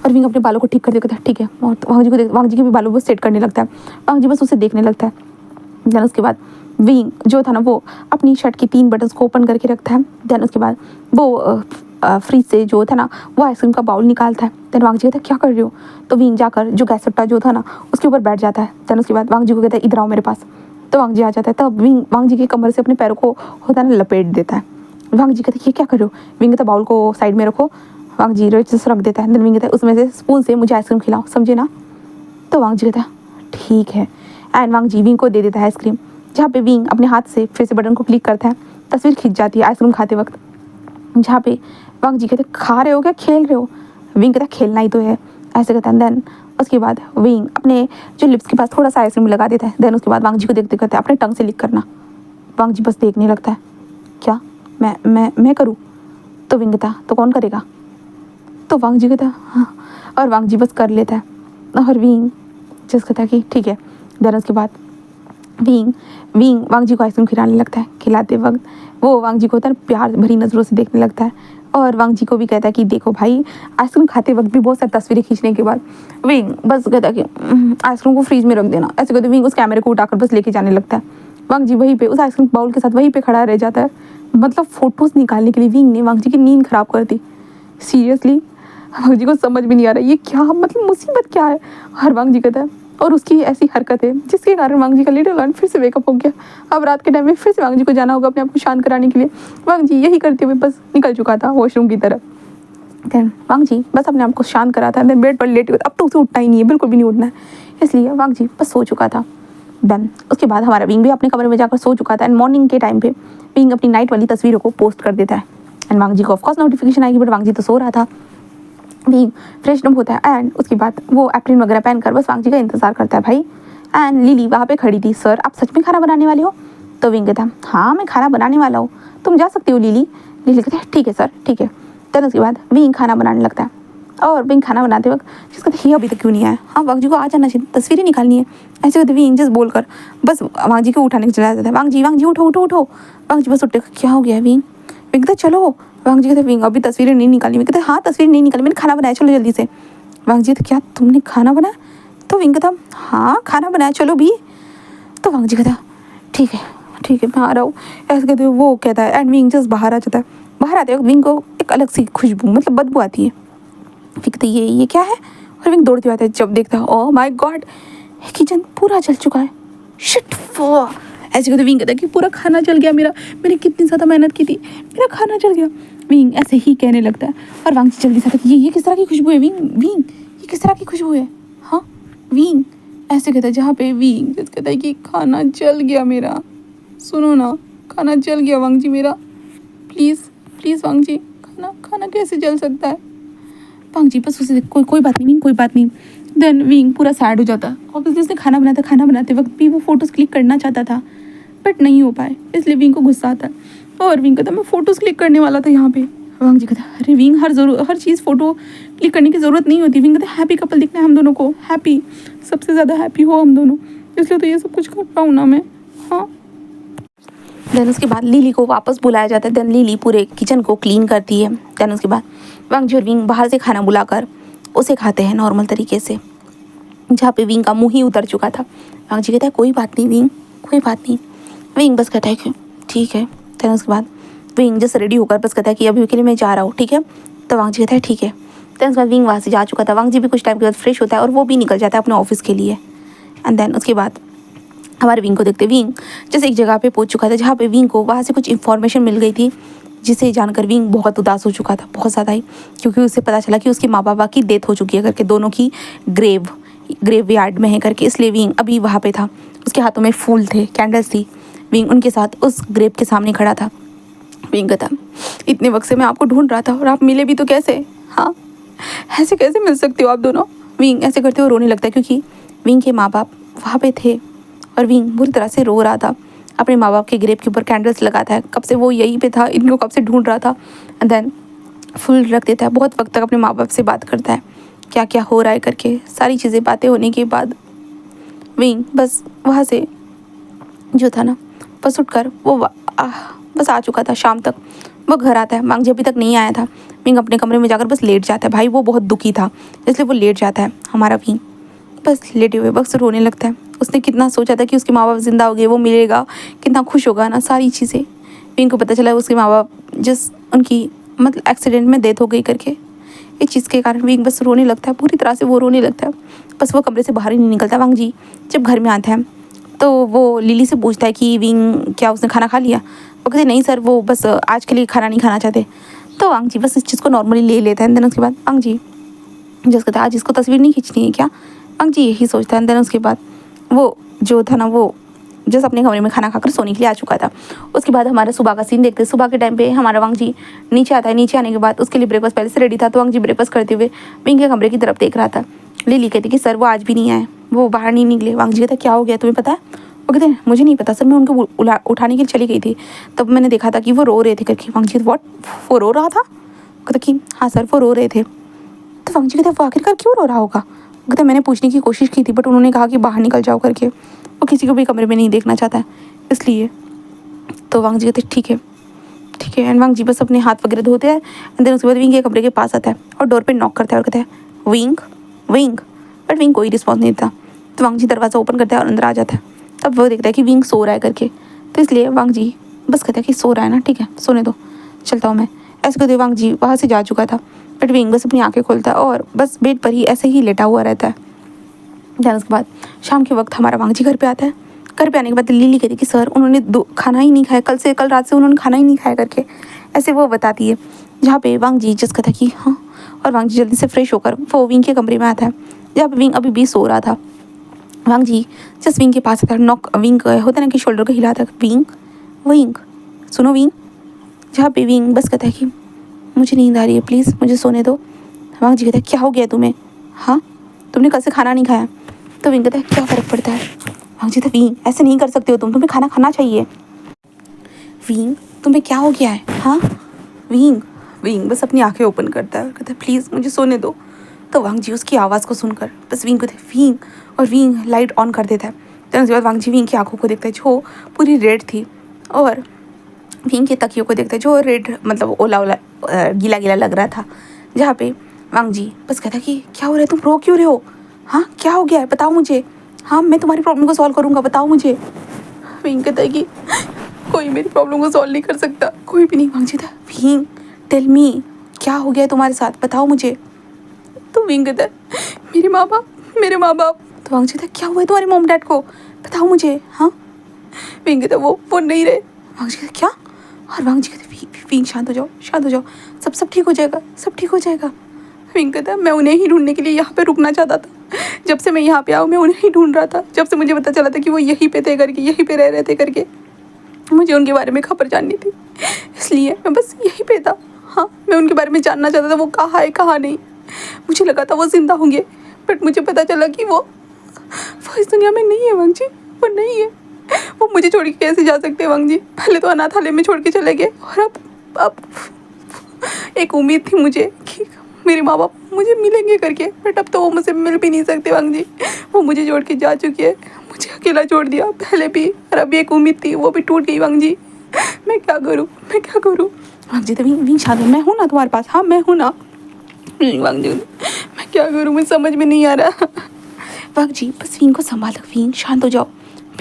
S1: और विंग अपने बालों को ठीक कर देता ठीक है। और वांग जी को वांग जी के भी बालों को सेट करने लगता है। वांग जी बस उसे देखने लगता है। देन उसके बाद विंग जो था ना वो अपनी शर्ट की 3 बटन्स को ओपन करके रखता है। देन उसके बाद वो फ्रिज से जो था ना वो आइसक्रीम का बाउल निकालता है। देन वांग जी कहता है क्या कर रही हो। तो विंग जाकर जो गैस सट्टा जो था ना उसके ऊपर बैठ जाता है। देन उसके बाद वांग जी को कहता है इधर आओ मेरे पास। तो वांग जी आ जाता है। तब विंग वांग जी के कमर से अपने पैरों को होता है ना लपेट देता है। वांग जी कहते ये क्या कर रहे हो। विंग कहता बाउल को साइड में रखो। वांग जी रख देता है। देन विंग कहता है उसमें से स्पून से मुझे आइसक्रीम खिलाओ, समझे ना। तो वांग जी कहता है ठीक है। एंड वांग जी विंग को दे देता है आइसक्रीम, जहाँ पे विंग अपने हाथ से फिर से बटन को क्लिक करता है। तस्वीर खिंच जाती है आइसक्रीम खाते वक्त, जहाँ पे वांग जी कहते खा रहे हो क्या, खेल रहे हो। विंग कहता खेलना ही तो है, ऐसे कहता है। देन उसके बाद विंग अपने जो लिप्स के पास थोड़ा सा आइसक्रीम लगा देता है। देन उसके बाद वांग जी को देखते कहते हैं अपने टंग से लिक करना। वांग जी बस देखने लगता है, क्या मैं करूँ। तो विंग कहता तो कौन करेगा। तो वांग जी कहता हाँ। और वांग जी बस कर लेता है। और विंग जस्ट कहता है कि ठीक है। देन उसके बाद विंग वांग जी को आइसक्रीम खिलाने लगता है। खिलाते वक्त वो वांग जी को होता है प्यार भरी नज़रों से देखने लगता है। और वांग जी को भी कहता है कि देखो भाई, आइसक्रीम खाते वक्त भी बहुत सारी तस्वीरें खींचने के बाद विंग बस कहता है कि आइसक्रीम को फ्रीज में रख देना, ऐसे कहते विंग उस कैमरे को उठाकर बस लेके जाने लगता है। वांग जी वहीं पे उस आइसक्रीम बाउल के साथ वहीं पे खड़ा रह जाता है। मतलब फोटोज़ निकालने के लिए विंग ने वांग जी की नींद खराब कर दी। सीरियसली वांग जी को समझ में नहीं आ रहा ये क्या, मतलब मुसीबत क्या है। हर वांग जी कहता है और उसकी ऐसी हरकत है जिसके कारण वांग जी का लिटिल वन फिर से वेकअप हो गया। अब रात के टाइम में फिर से वांग जी को जाना होगा अपने आप को शांत कराने के लिए। वांग जी यही करते हुए बस निकल चुका था वॉशरूम की तरफ। देन वांग जी बस अपने आप को शांत कराता है। देन बेड पर लेटे हुए, अब तो उसे उठना ही नहीं है, बिल्कुल भी नहीं उठना है, इसलिए वांग जी बस सो चुका था। देन उसके बाद हमारा विंग भी अपने कमरे में जाकर सो चुका था। एंड मॉर्निंग के टाइम पे विंग अपनी नाइट वाली तस्वीरों को पोस्ट कर देता है। एंड वांग जी को ऑफकोर्स नोटिफिकेशन आएगी, बट वांग जी तो सो रहा था। विंग फ्रेश अप होता है एंड उसके बाद वो एप्रिन वगैरह पहनकर बस वांग जी का इंतजार करता है भाई। एंड लिली वहाँ पे खड़ी थी। सर आप सच में खाना बनाने वाले हो। तो विंग कहता हाँ मैं खाना बनाने वाला हूँ, तुम जा सकती हो लिली। लिली कहती है ठीक है सर ठीक है। देन उसके बाद विंग खाना बनाने लगता है। और विंग खाना बनाते वक्त जिसका कहते ये अभी तक क्यों नहीं आया, हाँ वांग जी को आ जाना चाहिए, तस्वीरें निकालनी है, ऐसे कहते विंग जस्ट बोलकर बस वांग जी को उठाने के चला जाता है। वांग जी उठो उठो उठो। वांग जी बस उठे, क्या हो गया विंग। विंग कहता चलो। वांग जी कहते विंग अभी तस्वीरें नहीं निकाली। मैं कहते हाँ तस्वीरें नहीं निकाली, मैंने खाना बनाया, चलो जल्दी से। वांग जी कहते क्या तुमने खाना बनाया। तो विंग कहता हाँ खाना बनाया चलो भी। तो वांग जी कहता ठीक है मैं आ रहा हूँ, ऐसे कहते वो कहता है। एंड विंग जस्ट बाहर आ जाता है। बाहर आते वक्त विंग को एक अलग सी खुशबू मतलब बदबू आती है। विंग कहते ये क्या है। और विंग दौड़ते आता है, जब देखता है ओह माय गॉड किचन पूरा जल चुका है। शिट ऐसे कहते विंग कहता है कि पूरा खाना जल गया मेरा, मैंने कितनी ज़्यादा मेहनत की थी, मेरा खाना जल गया। विंग ऐसे ही कहने लगता है। और वांग जी जल्दी से आता है ये किस तरह की खुशबू है विंग ये किस तरह की खुशबू है। हाँ विंग ऐसे कहता है, जहाँ पे विंग कहता है कि खाना जल गया मेरा, सुनो ना खाना जल गया वांग जी मेरा, प्लीज़ वांग जी खाना कैसे जल सकता है। वांग जी बस उसे कोई बात नहीं विंग कोई बात नहीं। देन विंग पूरा सैड हो जाता है। ऑब्वियसली उसने खाना बनाते वक्त भी वो फोटोज़ क्लिक करना चाहता था बट नहीं हो पाए, इसलिए विंग को गुस्सा आता है। और विंग कहता मैं फ़ोटोज़ क्लिक करने वाला था यहाँ पे। वांग जी कहता अरे विंग हर चीज़ फ़ोटो क्लिक करने की ज़रूरत नहीं होती। विंग कहता हैप्पी कपल दिखना है हम दोनों को, हैप्पी सबसे ज़्यादा हैप्पी हो हम दोनों, इसलिए तो ये सब कुछ कर रहा हूँ ना मैं। हाँ देन उसके बाद लिली को वापस बुलाया जाता है। देन लिली पूरे किचन को क्लीन करती है। देन उसके बाद वांगजी और विंग बाहर से खाना बुलाकर उसे खाते हैं नॉर्मल तरीके से, जहाँ पे विंग का मुंह ही उतर चुका था। वांगजी कहता है कोई बात नहीं विंग, कोई बात नहीं। विंग बस कहता है कि ठीक है। देन उसके बाद विंग जैसे रेडी होकर बस कहता है कि अभी के लिए मैं जा रहा हूँ, ठीक है। तो वांगजी कहता है ठीक है। देन उसके बाद विंग वहाँ से जा चुका था। वांगजी भी कुछ टाइम के बाद फ्रेश होता है और वो भी निकल जाता है अपने ऑफिस के लिए। एंड देन उसके बाद हमारे विंग को देखते विंग जैसे एक जगह पे पहुंच चुका था, जहाँ पे विंग को वहाँ से कुछ इन्फॉर्मेशन मिल गई थी, जिसे जानकर विंग बहुत उदास हो चुका था, बहुत ज़्यादा ही, क्योंकि उसे पता चला कि उसके माँ बाबा की डेथ हो चुकी है करके, दोनों की ग्रेव यार्ड में है करके। इसलिए विंग अभी वहाँ पे था, उसके हाथों में फूल थे, कैंडल्स थी। विंग उनके साथ उस ग्रेव के सामने खड़ा था। विंग कहता इतने वक्त से मैं आपको ढूंढ रहा था और आप मिले भी तो कैसे, हाँ ऐसे कैसे मिल सकते हो आप दोनों। विंग ऐसे करते हुए रोने लगता है, क्योंकि विंग के माँ बाप वहाँ पे थे और विंग बुरी तरह से रो रहा था। अपने माँ बाप के ग्रेव के ऊपर कैंडल्स लगाता है, कब से वो यहीं पे था, इनको कब से ढूंढ रहा था। एंड देन फुल रख देता है, बहुत वक्त तक अपने माँ बाप से बात करता है क्या क्या हो रहा है करके। सारी चीज़ें बातें होने के बाद विंग बस वहाँ से जो था ना, बस उठकर वो बस आ चुका था। शाम तक वो घर आता है, वांगजी अभी तक नहीं आया था। विंग अपने कमरे में जाकर बस लेट जाता है। भाई वो बहुत दुखी था, इसलिए वो लेट जाता है। हमारा विंग बस लेटे हुए बस रोने लगता है। उसने कितना सोचा था कि उसके माँ बाप जिंदा हो गए, वो मिलेगा, कितना खुश होगा ना, सारी चीज़ें। विंग को पता चला उसके माँ बाप जिस उनकी मतलब एक्सीडेंट में डेथ हो गई करके। इस चीज़ के कारण विंग बस रोने लगता है, पूरी तरह से वो रोने लगता है। बस वो कमरे से बाहर ही नहीं निकलता। वांगजी जब घर में आता है तो वो लिली से पूछता है कि विंग क्या उसने खाना खा लिया। वो कहते नहीं सर, वो बस आज के लिए खाना नहीं खाना चाहते। तो वांगजी बस इस चीज़ को नॉर्मली ले लेता है। देन उसके बाद वांगजी जस कहता है आज इसको तस्वीर नहीं खींचनी है क्या, वांगजी यही सोचता है। देन उसके बाद वो जो था ना, वो जस्ट अपने कमरे में खाना खाकर सोने के लिए आ चुका था। उसके बाद हमारा सुबह का सीन देखते हैं। सुबह के टाइम पे हमारा वांगजी नीचे आता है। नीचे आने के बाद उसके लिए ब्रेकफास्ट पहले से रेडी था, तो वांगजी ब्रेकफास्ट करते हुए विंग के कमरे की तरफ देख रहा था। लिली कहती कि सर वो आज भी नहीं आए, वो बाहर नहीं निकले। वांगजी कहता क्या हो गया तुम्हें पता है। वो कहते हैं मुझे नहीं पता सर, मैं उनको उठाने के लिए चली गई थी, तब मैंने देखा था कि वो रो रहे थे करके। वांगजी व्हाट, वो रो रहा था। कहता कि हाँ सर वो रो रहे थे। तो वांगजी कहते वो आखिरकार क्यों रो रहा होगा। कहते मैंने पूछने की कोशिश की थी, बट उन्होंने कहा कि बाहर निकल जाओ करके, वो किसी को भी कमरे में नहीं देखना चाहता है इसलिए। तो वांगजी कहते ठीक है ठीक है। एंड वांगजी बस अपने हाथ वगैरह धोते हैं। एंड देन उसके बाद विंग के कमरे के पास आता है और डोर पे नॉक करता है और कहता है विंग विंग, बट विंग कोई रिस्पॉन्स नहीं देता। तो वांगजी दरवाज़ा ओपन करता है और अंदर आ जाता है। तब वो देखता है कि विंग सो रहा है करके, तो इसलिए वांगजी बस कहता है कि सो रहा है ना, ठीक है सोने दो, चलता हूँ मैं। ऐसे कहते वांगजी वहाँ से जा चुका था, बट विंग बस अपनी आंखें खोलता है और बस बेड पर ही ऐसे ही लेटा हुआ रहता है। देन उसके बाद शाम के वक्त हमारा वांगजी घर पे आता है। घर पे आने के बाद लिली कहती कि सर उन्होंने खाना ही नहीं खाया, कल रात से उन्होंने खाना ही नहीं खाया करके, ऐसे वो बताती है। जहाँ पे वांगजी जस कहता कि हाँ, और वांगजी जल्दी से फ्रेश होकर वो विंग के कमरे में आता है, जहाँ पे विंग अभी भी सो रहा था। वांगजी जस्ट विंग के पास आता है, नॉक विंग होता है ना कि शोल्डर को हिलाता है, विंग विंग सुनो विंग। जहाँ पे विंग बस कहता है कि मुझे नींद आ रही है, प्लीज़ मुझे सोने दो। वांगजी कहता है क्या हो गया तुम्हें, हाँ तुमने कल से खाना नहीं खाया। तो विंग कहता है क्या फ़र्क पड़ता है। वांगजी कहता विंग ऐसे नहीं कर सकते हो तुम्हें खाना खाना चाहिए। विंग तुम्हें क्या हो गया है, हाँ विंग। विंग बस अपनी आंखें ओपन करता है और कहता है प्लीज़ मुझे सोने दो। तो वांगजी उसकी आवाज़ को सुनकर बस विंग को कहते विंग, और विंग लाइट ऑन कर देता है। तो उसके बाद वांगजी विंग की आंखों को देखता है जो पूरी रेड थी, और विंग के तकियों को देखता है जो रेड मतलब ओला ओला गीला गीला लग रहा था। जहाँ पे वांगजी बस कहता कि क्या हो रहा है, तुम रो क्यों रहे हो, हाँ क्या हो गया है बताओ मुझे, हाँ मैं तुम्हारी प्रॉब्लम को सॉल्व करूँगा, बताओ मुझे। विंग कहता है कि कोई मेरी प्रॉब्लम को सॉल्व नहीं कर सकता, कोई भी नहीं। वांगजी था विंग टेल मी क्या हो गया है तुम्हारे साथ, बताओ मुझे। तो विंग कहता है मेरे माँ बाप, मेरे माँ बाप। तो वांगजी था क्या हुआ है तुम्हारे मॉम डैड को, बताओ मुझे, हाँ। विंग कहता वो नहीं रहे। वांगजी कहता क्या, और वांगजी कहते विंग शांत हो जाओ, शांत हो जाओ, सब ठीक हो जाएगा, सब ठीक हो जाएगा। विंग कहता मैं उन्हें ही ढूंढने के लिए यहाँ पे रुकना चाहता था, जब से मैं यहाँ पे आऊँ मैं उन्हें ही ढूंढ रहा था, जब से मुझे पता चला था कि वो यहीं पे थे करके, यहीं पे रह रहे थे करके, मुझे उनके बारे में खबर जाननी थी, इसलिए मैं बस यहीं पे था। हाँ मैं उनके बारे में जानना चाहता था, वो कहाँ है कहाँ नहीं। मुझे लगा था वो जिंदा होंगे, बट मुझे पता चला कि वो इस दुनिया में नहीं है। वांगजी वो नहीं है, वो मुझे छोड़ के कैसे जा सकते हैं वांगजी। पहले तो अनाथालय में छोड़ के चले गए, और अब एक उम्मीद थी मुझे कि मेरे माँ बाप मुझे मिलेंगे करके, बट अब तो वो मुझसे मिल भी नहीं सकते वांगजी। वो मुझे छोड़ के जा चुकी है, मुझे अकेला छोड़ दिया पहले भी, और अभी एक उम्मीद थी वो भी टूट गई वांगजी। मैं क्या करूँ, मैं क्या करूँ। वांग जी तो विंग शांत हो, मैं हूँ ना तुम्हारे पास, हाँ मैं हूँ ना। वांग जी मैं क्या करूँ, मैं समझ में नहीं आ रहा। वांग जी बस विंग को संभाल, विंग शांत हो जाओ।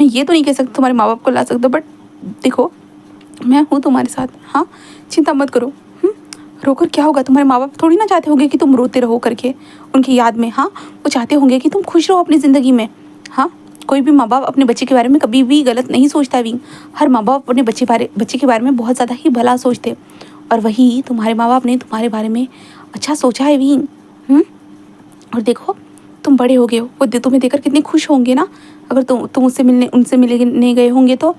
S1: मैं ये तो नहीं कह सकती तुम्हारे माँ बाप को ला सकते, बट देखो मैं हूँ तुम्हारे साथ, हाँ चिंता मत करो। रोकर क्या होगा, तुम्हारे माँ बाप थोड़ी ना चाहते होंगे कि तुम रोते रहो करके उनकी याद में, हाँ वो चाहते होंगे कि तुम खुश रहो अपनी ज़िंदगी में। हाँ कोई भी माँ बाप अपने बच्चे के बारे में कभी भी गलत नहीं सोचता है विंग। हर माँ बाप अपने बच्चे के बारे में बहुत ज़्यादा ही भला सोचते, और वही तुम्हारे माँ बाप ने तुम्हारे बारे में अच्छा सोचा है विंग। और देखो तुम बड़े हो गए हो, वो तुम्हें देखकर कितने खुश होंगे ना। अगर तुम उनसे मिलने गए होंगे तो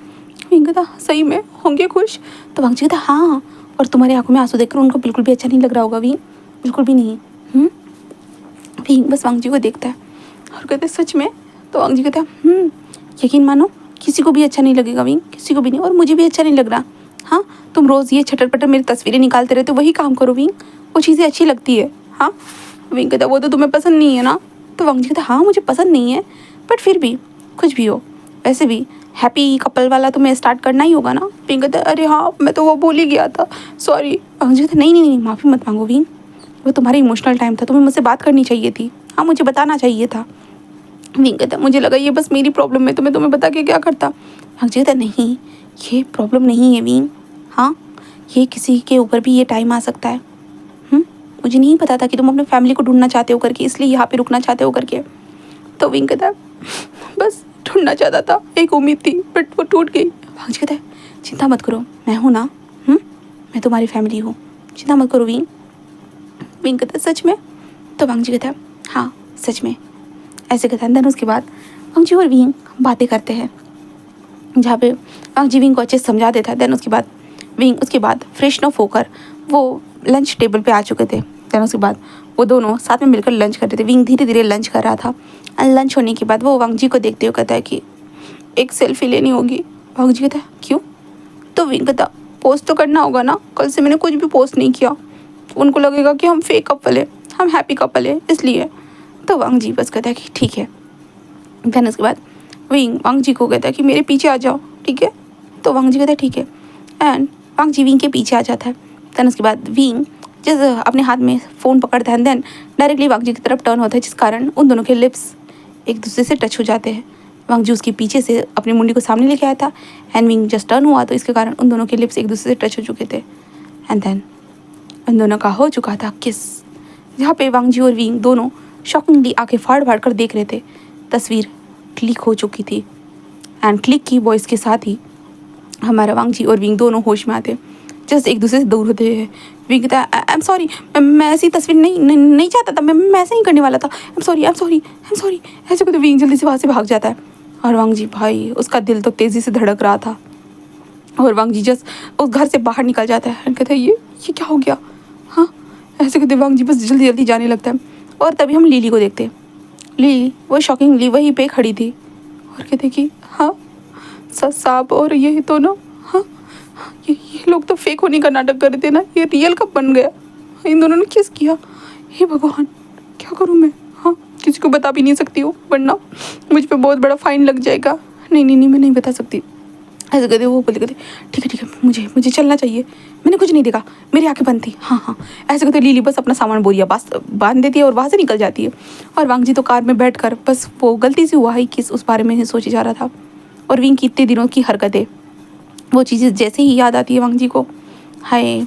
S1: विंग कहता सही में होंगे खुश। तो वांग जी कहता हाँ, और तुम्हारी आंखों में आंसू देखकर उनको बिल्कुल भी अच्छा नहीं लग रहा होगा विंग, बिल्कुल भी नहीं। विंग बस वांग जी को देखता है और कहते सच में। तो वांग जी कहता यकीन मानो किसी को भी अच्छा नहीं लगेगा विंग, किसी को भी नहीं, और मुझे भी अच्छा नहीं लग रहा। हाँ तुम रोज़ ये छटर पटर मेरी तस्वीरें निकालते रहते हो, वही काम करो विंग, वो चीज़ें अच्छी लगती है। हाँ विंग कहता वो तो तुम्हें पसंद नहीं है ना। तो वांग जी कहता हाँ मुझे पसंद नहीं है, बट फिर भी कुछ भी हो, वैसे भी हैप्पी कपल वाला तुम्हें स्टार्ट करना ही होगा ना। विंग कहता अरे हाँ मैं तो वो भूल ही गया था, सॉरी। वांग जी कहता नहीं नहीं नहीं, माफ़ी मत मांगो विंग, वो तुम्हारा इमोशनल टाइम था, तुम्हें मुझसे बात करनी चाहिए थी, हाँ मुझे बताना चाहिए था। विंग कहता मुझे लगा ये बस मेरी प्रॉब्लम है, तो मैं तुम्हें बता के क्या करता। वांग जी कहता नहीं ये प्रॉब्लम नहीं है विंग, हाँ ये किसी के ऊपर भी ये टाइम आ सकता है। मुझे नहीं पता था कि तुम अपने फैमिली को ढूंढना चाहते हो करके, इसलिए यहाँ पे रुकना चाहते हो करके। तो विंग कहता है बस ढूंढना चाहता था, एक उम्मीद थी बट वो टूट गई। वांग जी कहता है चिंता मत करो, मैं हूँ ना, मैं तुम्हारी फैमिली हूँ, चिंता मत करो विंग। विंग कहता है सच में। तो वांग जी कहता है हाँ सच में, ऐसे कहता है। देन उसके बाद वांग जी और विंग बातें करते हैं, जहाँ पे वांग जी विंग को अच्छे से समझा देता है। देन उसके बाद विंग उसके बाद फ्रेशन अप होकर वो लंच टेबल पे आ चुके थे। देन उसके बाद वो दोनों साथ में मिलकर लंच कर रहे थे। विंग धीरे धीरे लंच कर रहा था, और लंच होने के बाद वो वांग जी को देखते हुए कहता है कि एक सेल्फी लेनी होगी। वांग जी कहता है क्यों। तो विंग कहता पोस्ट तो करना होगा ना, कल से मैंने कुछ भी पोस्ट नहीं किया, उनको लगेगा कि हम फेक कपल है, हम हैप्पी कपल है, इसलिए। तो वांग जी बस कहता है कि ठीक है। देन उसके बाद विंग वांग जी को कहता है कि मेरे पीछे आ जाओ, ठीक है। तो वांग जी कहता है ठीक है, एंड वांग जी विंग के पीछे आ जाता है। देन उसके बाद विंग जैसे अपने हाथ में फ़ोन पकड़ता है, देन डायरेक्टली वांग जी की तरफ टर्न होता है, जिस कारण उन दोनों के लिप्स एक दूसरे से टच हो जाते हैं। वांग जी उसके पीछे से अपनी मुंडी को सामने लेके आया था, एंड विंग जस्ट टर्न हुआ, तो इसके कारण उन दोनों के लिप्स एक दूसरे से टच हो चुके थे। एंड देन उन दोनों का हो चुका था किस, जहाँ पे वांग जी और विंग दोनों शॉकिंगली आंखें फाड़ फाड़ कर देख रहे थे। तस्वीर क्लिक हो चुकी थी, एंड क्लिक की वॉइस के साथ ही हमारा वांग जी और विंग दोनों होश में आते, जस्ट एक दूसरे से दूर होते हैं। विंग कहता है आई एम सॉरी, मैं ऐसी तस्वीर नहीं चाहता था, मैं ऐसे नहीं करने वाला था, आई am sorry I am sorry I am sorry. ऐसे कहते विंग जल्दी से वहाँ से भाग जाता है, और वांग जी भाई उसका दिल तो तेज़ी से धड़क रहा था, और वांग जी जस्ट उस घर से बाहर निकल जाता है, एंड कहता है ये क्या हो गया। हाँ ऐसे कहते वांग जी बस जल्दी जल्दी जाने लगता है, और तभी हम लिली को देखते हैं। लिली वो शॉकिंगली वहीं पे खड़ी थी, और कहते कि हाँ साहब और ये तो ना, हाँ ये लोग तो फेक होने का नाटक कर रहे थे ना, ये रियल कब बन गया, इन दोनों ने किस किया। हे भगवान क्या करूँ मैं, हाँ किसी को बता भी नहीं सकती हूँ, वरना मुझ पे बहुत बड़ा फाइन लग जाएगा। नहीं नहीं नहीं मैं नहीं बता सकती। ऐसे कहते वो बोलते कहते ठीक है मुझे चलना चाहिए, मैंने कुछ नहीं देखा, मेरी आंखें बंद थी, हाँ। ऐसे कहते लीली बस अपना सामान बोरिया बस बांध देती है और वहाँ से निकल जाती है, और वांग जी तो कार में बैठ कर बस वो गलती से हुआ ही किस उस बारे में ही सोचे जा रहा था। और विंग की इतने दिनों की हरकतें, वो चीज़ें जैसे ही याद आती है वांग जी को, हाय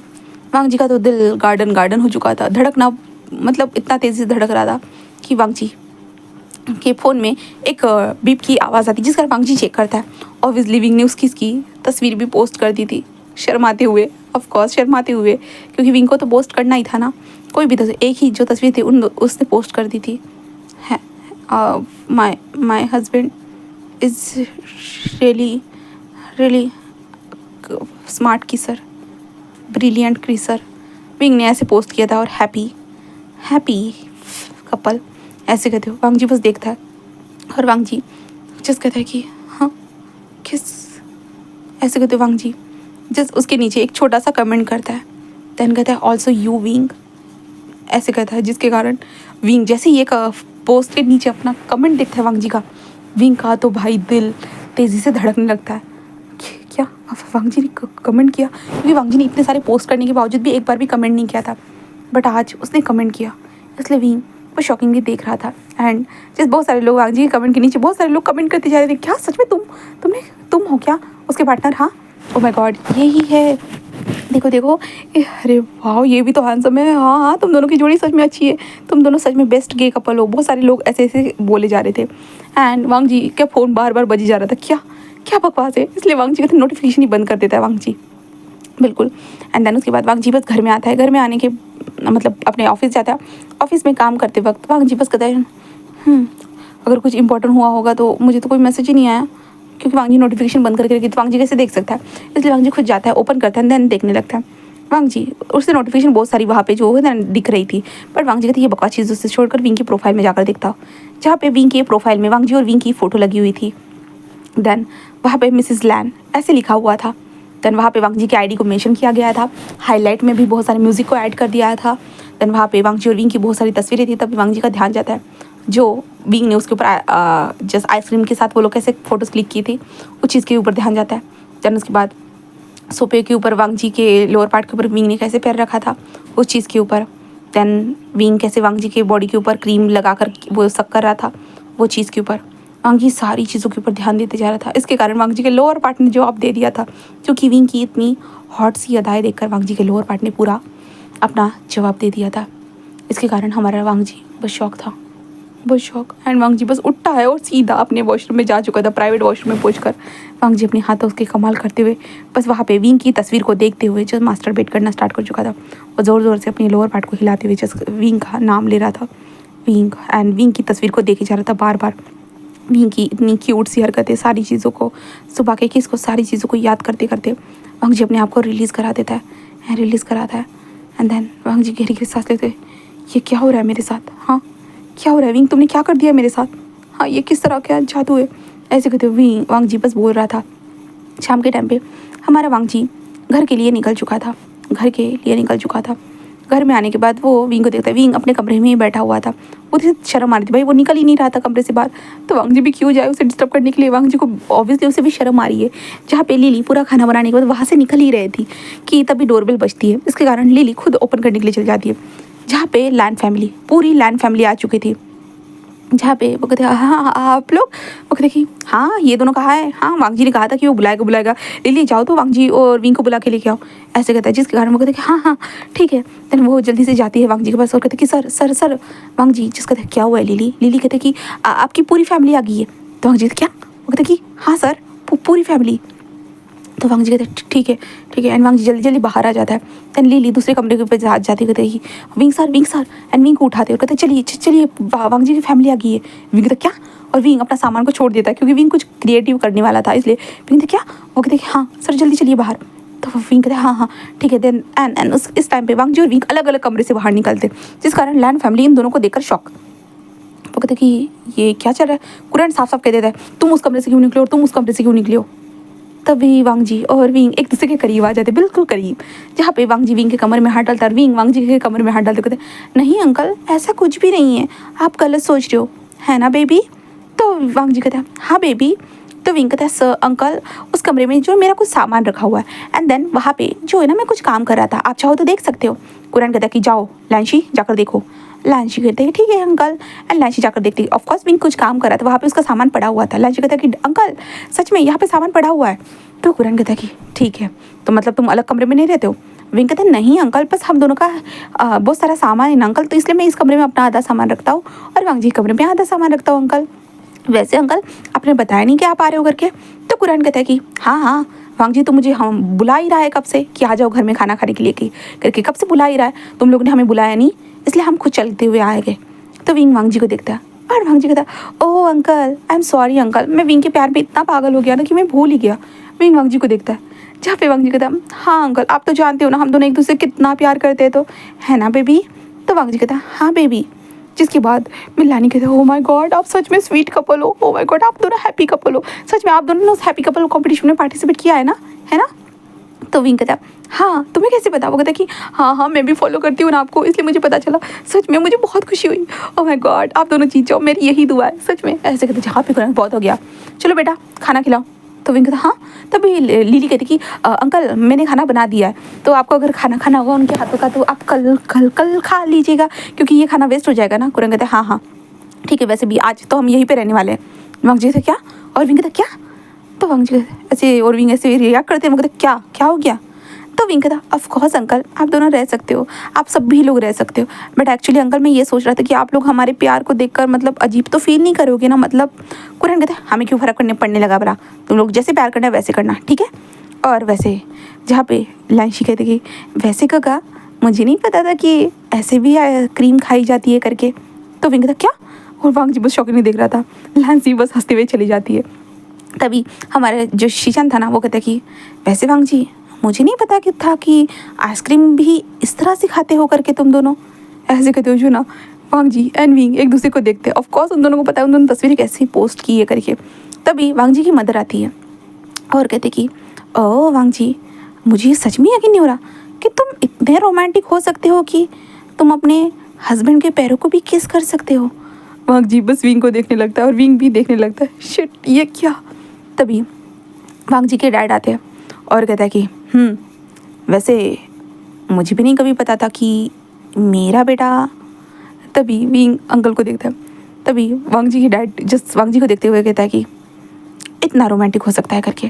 S1: वांग जी का तो दिल गार्डन हो चुका था, धड़कना मतलब इतना तेज़ी से धड़क रहा था कि वांग जी के फ़ोन में एक बीप की आवाज़ आती, जिस कारण वांग जी चेक करता है। ऑब्वियसली विंग ने उसकी तस्वीर भी पोस्ट कर दी थी, शर्माते हुए, ऑफ कोर्स शर्माते हुए, क्योंकि विंग को तो पोस्ट करना ही था ना, कोई भी तस्वीर, एक ही जो तस्वीर थी उसने पोस्ट कर दी थी। है my husband is really smart kisser, brilliant kisser, Wing ने ऐसे पोस्ट किया था। और हैप्पी कपल ऐसे कहते हो। वांग जी बस देखता है, और वांग जी जस्ट कहता है कि हाँ किस, ऐसे कहते हो। वांग जी जस्ट उसके नीचे एक छोटा सा कमेंट करता है, देन कहता है ऑल्सो यू विंग, ऐसे कहता है, जिसके कारण विंग जैसे ही एक पोस्ट के नीचे अपना कमेंट देखता है वांग जी का, विंग का तो भाई दिल तेज़ी से धड़कने लगता है। क्या वांग जी ने कमेंट किया, क्योंकि वांग जी ने इतने सारे पोस्ट करने के बावजूद भी एक बार भी कमेंट नहीं किया था, बट आज उसने कमेंट किया, इसलिए विंग वो शॉकिंगली देख रहा था। एंड जैसे बहुत सारे लोग वांग जी के कमेंट के नीचे बहुत सारे लोग कमेंट करते जा रहे थे, क्या सच में तुम हो क्या उसके पार्टनर? हाँ, ओ माय गॉड यही है, देखो देखो अरे वाह ये भी तो हैंडसम है, हाँ हाँ तुम दोनों की जोड़ी सच में अच्छी है, तुम दोनों सच में बेस्ट गे कपल हो। बहुत सारे लोग ऐसे ऐसे बोले जा रहे थे। एंड वांग जी का फ़ोन बार बार बजी जा रहा था, क्या क्या बकवास है, इसलिए वांग जी का नोटिफिकेशन ही बंद कर देता है वांग जी, बिल्कुल। एंड देन उसके बाद वांग जी बस घर में आता है, घर में आने के मतलब अपने ऑफिस जाता है। ऑफिस में काम करते वक्त वांग जी बस कहता है अगर कुछ इंपॉर्टेंट हुआ होगा तो मुझे तो कोई मैसेज ही नहीं आया, क्योंकि वांग जी नोटिफिकेशन बंद करके रखी तो वांग जी कैसे देख सकता है, इसलिए वांग जी खुद जाता है, ओपन करता है, देन देखने लगता है। वांग जी उससे नोटिफिकेशन बहुत सारी वहाँ पे जो है ना दिख रही थी, बट वांग जी कहती ये बकवास चीज़ उससे छोड़कर विंग की प्रोफाइल में जाकर देखता, जहाँ पे विंग की प्रोफाइल में वांग जी और विंग की फ़ोटो लगी हुई थी। देन वहाँ पे मिसिस लैन ऐसे लिखा हुआ था। देन वहाँ पे वांग जी के आईडी को मेंशन किया गया था, हाईलाइट में भी बहुत सारे म्यूज़िक को ऐड कर दिया था। देन वहाँ पे वांग जी और विंग की बहुत सारी तस्वीरें थी, तब वांग जी का ध्यान जाता है जो विंग ने उसके ऊपर जस्ट आइसक्रीम के साथ वो लोग कैसे फ़ोटोज़ क्लिक की थी उस चीज़ के ऊपर ध्यान जाता है। देन उसके बाद सोफे के ऊपर वांग जी के लोअर पार्ट के ऊपर विंग ने कैसे पैर रखा था उस चीज़ के ऊपर। देन विंग कैसे वांग जी के बॉडी के ऊपर क्रीम लगा कर वो सक कर रहा था वो चीज़ के ऊपर। वांग जी सारी चीज़ों के ऊपर ध्यान देते जा रहा था, इसके कारण वांग जी के लोअर पार्ट ने जवाब दे दिया था, क्योंकि विंग की इतनी हॉट सी अदाएँ देखकर वांग जी के लोअर पार्ट ने पूरा अपना जवाब दे दिया था। इसके कारण हमारा वांग जी बस शौक था, बहुत शौक। एंड वांग जी बस उठता है और सीधा अपने वॉशरूम में जा चुका था, प्राइवेट वॉशरूम में पहुंचकर वांग जी अपने हाथों के कमाल करते हुए बस वहाँ पे विंग की तस्वीर को देखते हुए जो मास्टर बेट करना स्टार्ट कर चुका था, और ज़ोर ज़ोर से अपने लोअर पार्ट को हिलाते हुए जस्ट विंग का नाम ले रहा था, विंग। एंड विंग की तस्वीर को देखे जा रहा था बार बार, विंग की इतनी क्यूट सी हरकतें, सारी चीज़ों को, सुबह के किस को, सारी चीज़ों को याद करते करते वांग जी अपने आप को रिलीज़ करा देता है, रिलीज़ कराता है। एंड देन वांग जी गहरी गहरी सांस लेते, ये क्या हो रहा है मेरे साथ, हाँ क्या हो रहा है विंग, तुमने क्या कर दिया मेरे साथ, हाँ ये किस तरह क्या जादू है, ऐसे कहते हुए वांग जी बस बोल रहा था। शाम के टाइम पे हमारा वांग जी घर के लिए निकल चुका था, घर में आने के बाद वो विंग को देखता है, विंग अपने कमरे में ही बैठा हुआ था, वो शर्म आ रही थी भाई, वो निकल ही नहीं रहा था कमरे से बाहर, तो वांग जी भी क्यों जाए उसे डिस्टर्ब करने के लिए। वांग जी को ऑब्वियसली उसे भी शर्म आ रही है, जहाँ पे लिली पूरा खाना बनाने के बाद वहाँ से निकल ही रही थी कि तभी डोरबेल बजती है, इसके कारण लिली खुद ओपन करने के लिए चली जाती है, जहाँ पे पूरी लैंड फैमिली आ चुकी थी, जहाँ पे वो कहते हाँ आप लोग, वो कहते कि हाँ ये दोनों कहाँ है, हाँ वांग जी ने कहा था कि वो बुलाएगा लिली जाओ तो वांग जी और विंग को बुला के लेके आओ, ऐसे कहता है, जिसके कारण वो कहते कि हाँ हाँ ठीक है। देन वो जल्दी से जाती है वांग जी के पास और कहते कि सर वांग जी, जिस कहते क्या हुआ है लिली कहते कि आपकी पूरी फैमिली आ गई है, तो वांग जी क्या, वो कहते कि हाँ सर पूरी फैमिली, तो वांग जी कहते ठीक है। एंड वांग जी जल्दी जल्दी बाहर आ जाता है। देन लिली दूसरे कमरे के ऊपर जाती कहते कि विंग सर एंड विंग को उठाते और कहते चलिए वांग जी की फैमिली आ गई है। विंग कहता क्या, और विंग अपना सामान को छोड़ देता है, क्योंकि विंग कुछ क्रिएटिव करने वाला था, इसलिए विंग कहता क्या, वो कहते हाँ सर जल्दी चलिए बाहर, तो विंग कहते हाँ ठीक है। देन एंड इस टाइम पे वांग जी और विंग अलग अलग कमरे से बाहर निकलते, जिस कारण लैंड फैमिली इन दोनों को देखकर शॉक, वो कहते कि ये क्या चल रहा है, कुरेंट साफ कह देता है तुम उस कमरे से क्यों निकले और तुम उस कमरे से क्यों निकले हो। तभी वांग जी और विंग एक दूसरे के करीब आ जाते, बिल्कुल करीब, जहाँ पे वांग जी विंग के कमरे में हाथ डालता है, विंग वांग जी के कमरे में हाथ डालते, कहते नहीं अंकल ऐसा कुछ भी नहीं है, आप गलत सोच रहे हो है ना बेबी। तो वांग जी कहता है हाँ बेबी, तो विंग कहता है सर अंकल उस कमरे में जो मेरा कुछ सामान रखा हुआ है, एंड देन वहाँ पे जो है ना मैं कुछ काम कर रहा था, आप चाहो तो देख सकते हो। कुरैन कहता है कि जाओ लैंशी जाकर देखो। लैंशी कहते हैं ठीक है अंकल, एंड लैंशी जाकर देखती है, ऑफकोर्स विंग कुछ काम कर रहा था, वहाँ पे उसका सामान पड़ा हुआ था। लैंशी कहता है कि अंकल सच में यहाँ पे सामान पड़ा हुआ है, तो कुरैन कहता है कि ठीक है, तो मतलब तुम अलग कमरे में नहीं रहते हो। विंग कहते हैं नहीं अंकल, बस हम दोनों का बहुत सारा सामान है ना अंकल, तो इसलिए मैं इस कमरे में अपना आधा सामान रखता हूँ और वांग जी कमरे में आधा सामान रखता हूँ अंकल। वैसे अंकल आपने बताया नहीं कि आप आ रहे हो करके। तो कुरैन कहता है कि हाँ वांग जी तो मुझे हम बुला ही रहा है कब से कि आ जाओ घर में खाना खाने के लिए करके, कब से बुला ही रहा है, तुम लोगों ने हमें बुलाया नहीं, इसलिए हम खुद चलते हुए आए गए। तो विंग वांग जी को देखता है और वांग जी कहता है oh uncle I am sorry uncle, मैं विंग के प्यार में इतना पागल हो गया ना कि मैं भूल ही गया। विंग वांग जी को देखता है, जहाँ पे वांग जी कहता है हाँ अंकल आप तो जानते हो ना हम दोनों एक दूसरे कितना प्यार करते हैं, तो है ना बेबी। तो वांग जी कहता है हाँ बेबी, जिसके बाद मिलानी कहते हैं ओ माय गॉड आप सच में स्वीट कपल हो, ओ माय गॉड आप दोनों हैप्पी कपल हो, सच में आप दोनों ने उस हैप्पी कपल कॉम्पिटिशन में पार्टिसिपेट किया है ना। तो विंग कहता है हाँ तुम्हें कैसे पता, वो कहता है कि हाँ मैं भी फॉलो करती हूँ ना आपको, इसलिए मुझे पता चला, सच में मुझे बहुत खुशी हुई, ओ माय गॉड आप दोनों जीत जाओ, मेरी यही दुआ है सच में, ऐसे कहते जहाँ पे कुरैन बहुत हो गया, चलो बेटा खाना खिलाओ। तो विंग कहता हाँ। तभी लिली कहती कि अंकल मैंने खाना बना दिया है, तो आपको अगर खाना खाना होगा उनके हाथों का तो आप कल कल कल खा लीजिएगा, क्योंकि ये खाना वेस्ट हो जाएगा ना। कुरन कहते हाँ हाँ ठीक है, वैसे भी आज तो हम यहीं पे रहने वाले हैं। वांग जी कहते क्या, और विंग कहता क्या, तो वांग जी ऐसे, और विंग ऐसे रिएक्ट करते हैं। वो कहते क्या क्या हो गया, तो विंग कहता ऑफ कोर्स अंकल आप दोनों रह सकते हो, आप सभी लोग रह सकते हो, बट एक्चुअली अंकल मैं ये सोच रहा था कि आप लोग हमारे प्यार को देखकर मतलब अजीब तो फील नहीं करोगे ना, मतलब। कुरन कहते हमें क्यों फ़र्क पड़ने लगा बरा, तुम लोग जैसे प्यार करना है वैसे करना, ठीक है। और वैसे जहाँ पे लांशी कहते कि वैसे काका मुझे नहीं पता था कि ऐसे भी क्रीम खाई जाती है करके, तो विंग कहता क्या, और वांग जी बस शौक नहीं देख रहा था, लांसी बस हंसते हुए चली जाती है। तभी हमारे जो शीशन था ना वो कहता कि वैसे वांग जी मुझे नहीं पता कि था कि आइसक्रीम भी इस तरह से खाते हो करके तुम दोनों, ऐसे कहते हो जो ना। वांग जी एंड विंग एक दूसरे को देखते हैं, ऑफ कोर्स उन दोनों को पता है उन दोनों तस्वीरें कैसे पोस्ट की है करके। तभी वांग जी की मदर आती है और कहते कि ओ वांग जी मुझे सच में यकीन नहीं हो रहा कि तुम इतने रोमांटिक हो सकते हो कि तुम अपने हस्बैंड के पैरों को भी किस कर सकते हो। वांग जी बस विंग को देखने लगता है और विंग भी देखने लगता है, शिट ये क्या। तभी वांग जी के डैड आते हैं और कहता है कि वैसे मुझे भी नहीं कभी पता था कि मेरा बेटा। तभी विंग अंकल को देखता है। तभी वांग जी की डैड जस्ट वांग जी को देखते हुए कहता है कि इतना रोमांटिक हो सकता है करके,